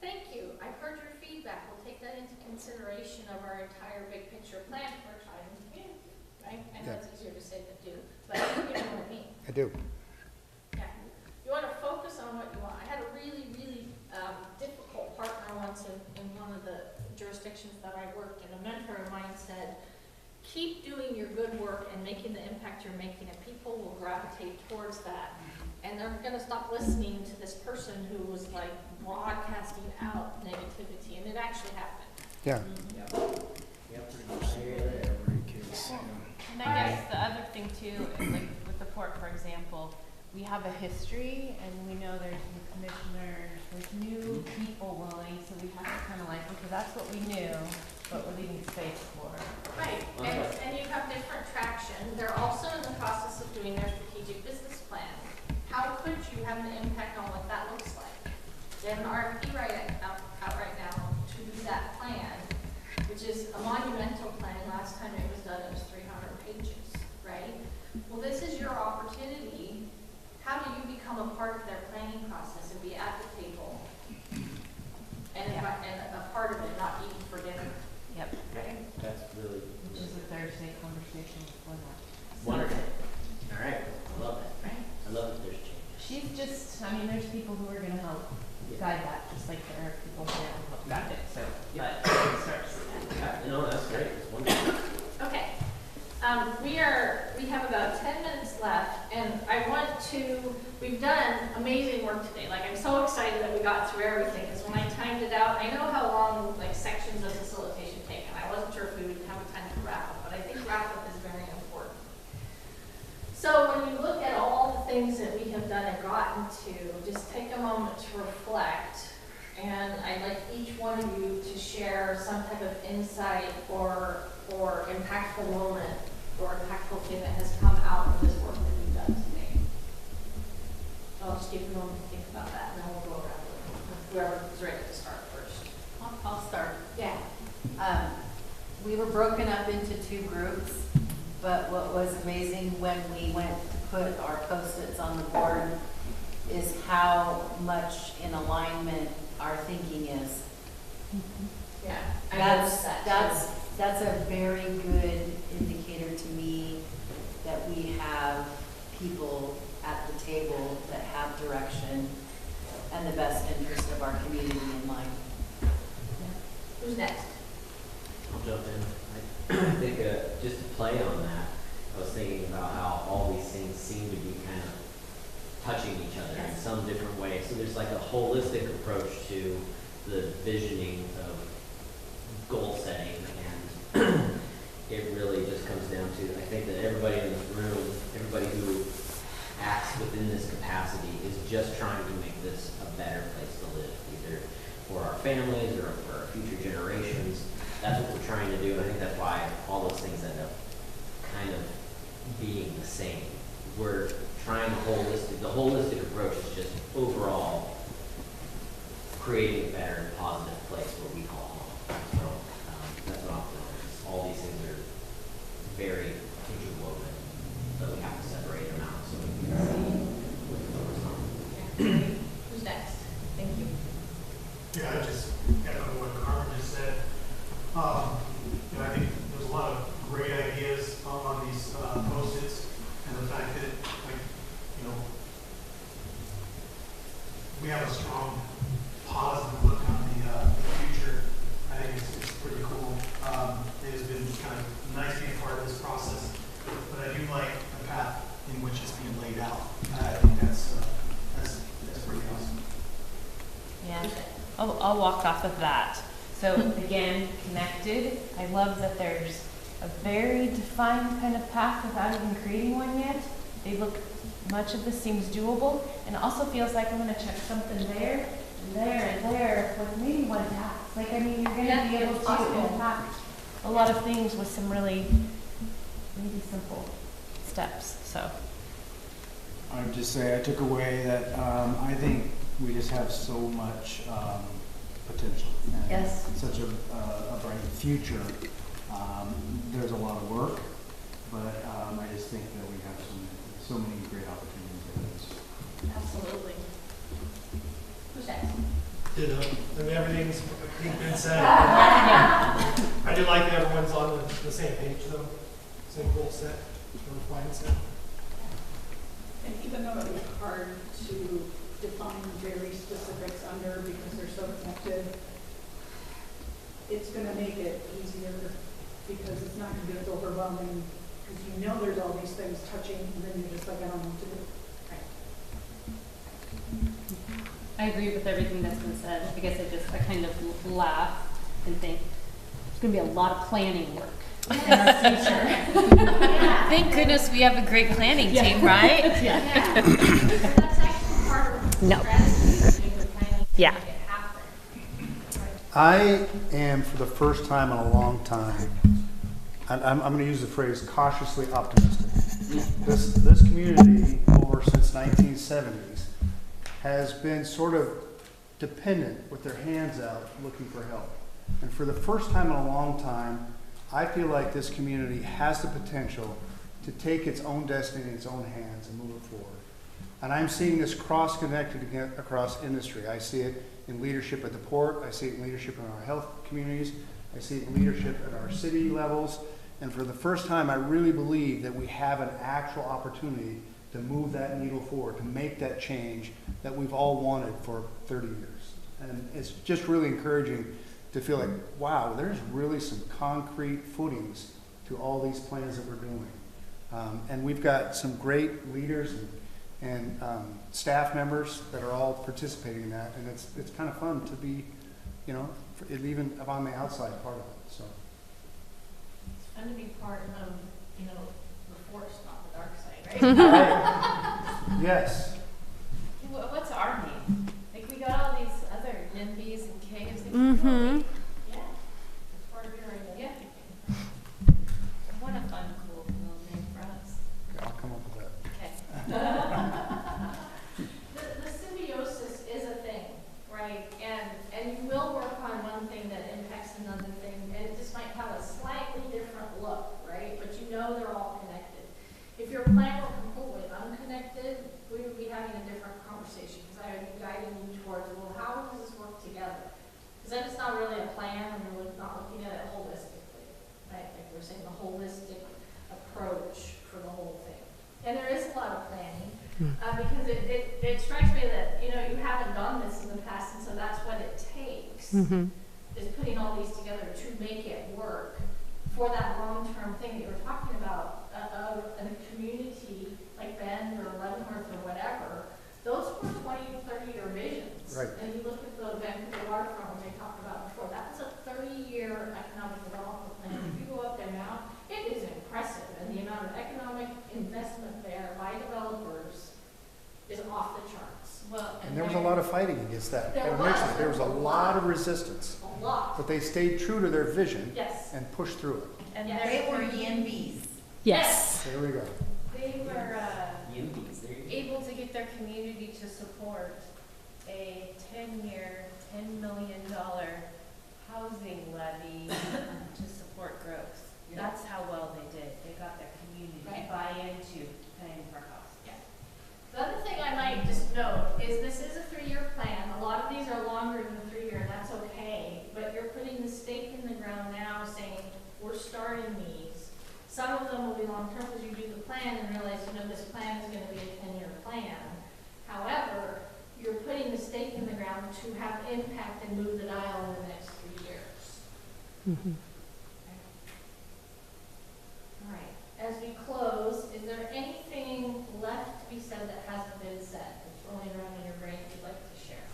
thank you. I've heard your feedback. We'll take that into consideration of our entire big picture plan for a thriving community, right? I know Yeah. it's easier to say than do, but you know what I mean. I do. Yeah. You want to focus on what you want. I had a really, really difficult partner once in one of the jurisdictions that I worked, and a mentor of mine said, keep doing your good work and making the impact you're making, and people will gravitate towards that. And they're going to stop listening to this person who was like broadcasting out negativity, and it actually happened. Yeah. Yep. I hear you there. And I guess the other thing too, is like with the port, for example, we have a history and we know there's new commissioners, there's new people willing, so we have to kind of like, okay, that's what we knew, but we're leaving space for. Right, and you have different traction. They're also in the process of doing their strategic business plan. How could you have an impact on what that looks like? They have an RFP out right now to do that plan, which is a monumental plan. Last time it was done, it was 300 pages, right? Well, this is your opportunity. How do you become a part of their planning process and be at the table and a part of it, not eating for dinner? Yep. Right? That's really Which is a Thursday conversation with Linda. wonderful. All right, I love that. Right? I love that there's changes. She's just, I mean, there's people who are gonna help guide that, just like there are people who are gonna help guide it, so, but it starts with that. Yeah, no, that's great. It's wonderful. Okay. We have about 10 minutes left, and we've done amazing work today. Like, I'm so excited that we got through everything, because when I timed it out, I know how long, like, sections of facilitation take, and I wasn't sure if we would have time to wrap up, but I think wrap up is very important. So when you look at all the things that we have done and gotten to, just take a moment to reflect, and I'd like each one of you to share some type of insight or impactful moment or impactful thing that has come out of this work that we've done today. I'll just give you a moment to think about that, and then we'll go around with whoever's ready to start first. I'll start. Yeah. We were broken up into 2 groups, but what was amazing when we went to put our Post-its on the board is how much in alignment our thinking is. Yeah. I noticed that too. That's a very good indicator to me that we have people and the best interest of our community in mind. Who's next? I'll jump in. I think just to play on that, I was thinking about how all these things seem to be kind of touching each other in some different way. So there's like a holistic approach to the visioning of goal setting, and it really just comes down to, I think that everybody in this room, everybody who acts within this capacity is just trying to make this a better place to live, either for our families or for our future generations. That's what we're trying to do, and I think that's why all those things end up kind of being the same. We're trying the holistic approach is just overall creating a better, positive place where we call home. So that's what I'm feeling. All these things are very interwoven, but we have to separate them out so we can see what the focus on. Who's next? Thank you. Yeah, I just echo what Carmen just said. I think there's a lot of great ideas on these post-its, and the fact that, we have a strong positive look on the future. I think it's pretty cool. It has been kind of nice being part of this process, but I do like the path in which it's being laid out. I think that's pretty awesome. Yeah, I'll walk off of that. So again, connected. I love that there's a very defined kind of path without even creating one yet. Much of this seems doable, and it also feels like I'm going to check something there, and there, and there, with maybe one task. Like, I mean, you're going to be able to impact a lot of things with some really, maybe simple steps, so. I would just say I took away that I think we just have so much potential. And Yes. such a bright future. There's a lot of work, but I just think that we have so many great opportunities ahead of us. Absolutely. Who's next? I mean, everything's been said. I do like that everyone's on the same page, though. Same goal set, or mindset. And even though it was hard to define very specifics under because they're so connected, it's going to make it easier because it's not going to be as overwhelming because you know there's all these things touching and then you're just like, I don't know what to do. I agree with everything that's been said. I guess I kind of laugh and think there's going to be a lot of planning work in our future. Thank goodness we have a great planning team, right? Yeah. That's actually part of the strategy. Yeah. Make it happen. I am, for the first time in a long time, I'm going to use the phrase cautiously optimistic. This community, since 1970s, has been sort of dependent with their hands out looking for help. And for the first time in a long time, I feel like this community has the potential to take its own destiny in its own hands and move it forward. And I'm seeing this cross-connected again across industry. I see it in leadership at the port. I see it in leadership in our health communities. I see it in leadership at our city levels. And for the first time, I really believe that we have an actual opportunity to move that needle forward, to make that change that we've all wanted for 30 years. And it's just really encouraging to feel like, wow, there's really some concrete footings to all these plans that we're doing. And we've got some great leaders and staff members that are all participating in that. And it's kind of fun to be, even on the outside part of it. So. It's fun to be part of, the force, not the dark side, right? Right. Yes. What's our name? Like, we got all these other NIMBYs and caves. Mm-hmm. Yeah. It's part of your identity. What a fun, cool little name for us. I'll come up with that. Okay. The symbiosis is a thing, right? And you will work on one thing that impacts another thing, and it just might have a slightly different look, right? But they're all connected. If your plan were completely unconnected, we would be having a different conversation, because I would be guiding you towards, well, how does this work together? Because then it's not really a plan, and you're not looking at it holistically, right? Like we're saying, the holistic approach for the whole thing. And there is a lot of planning, because it strikes me that, you have a done this in the past, and so that's what it takes, Mhm. is putting all these together to make it work for that long-term thing that you were talking about, in a community like Bend or Leavenworth or whatever. Those were 20 to 30-year visions. Right. And you look at the Vancouver waterfront, when they talked about before, that was a 30-year economic development plan. If you go up there now, it is impressive, and the amount of economic investment there by developers is off the charts. Well, And there was a lot of fighting against that. There Gotta mention, was. there was a lot of resistance, A lot. but they stayed true to their vision Yes. and pushed through it. and Yes. they were YIMBYs. Yes. There we go. they were Yimbies, there you go. able to get their community to support a 10-year, $10 million housing levy to support growth. That's how well they did. They got their community to Right. buy into paying for houses. The other thing I might just note is this is a 3-year plan. A lot of these are longer than 3 year, and that's okay. But you're putting the stake in the ground now saying, we're starting these. Some of them will be long-term because you do the plan and realize, this plan is gonna be a 10-year plan. However, you're putting the stake in the ground to have impact and move the dial in the next 3 years. Mhm. All right, as we close, is there anything left to be said that hasn't been said, that's rolling around in your brain that you'd like to share?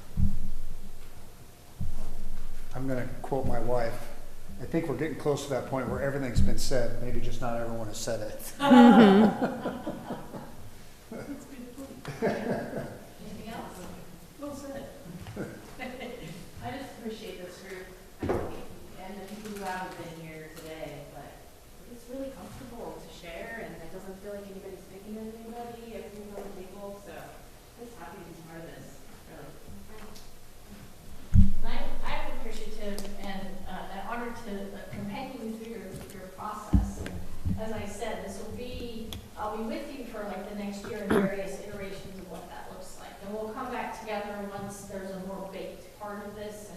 I'm gonna quote my wife. I think we're getting close to that point where everything's been said, maybe just not everyone has said it. Anything else? Well said. I just appreciate this group and the people who haven't been here today, but it's really comfortable to share and it doesn't feel like anybody's picking on anybody, everything's on the table, so I'm just happy to be part of this, really. I'm appreciative and honored to accompany you through your process. As I said, I'll be with you for like the next year in various iterations of what that looks like. And we'll come back together once there's a more baked part of this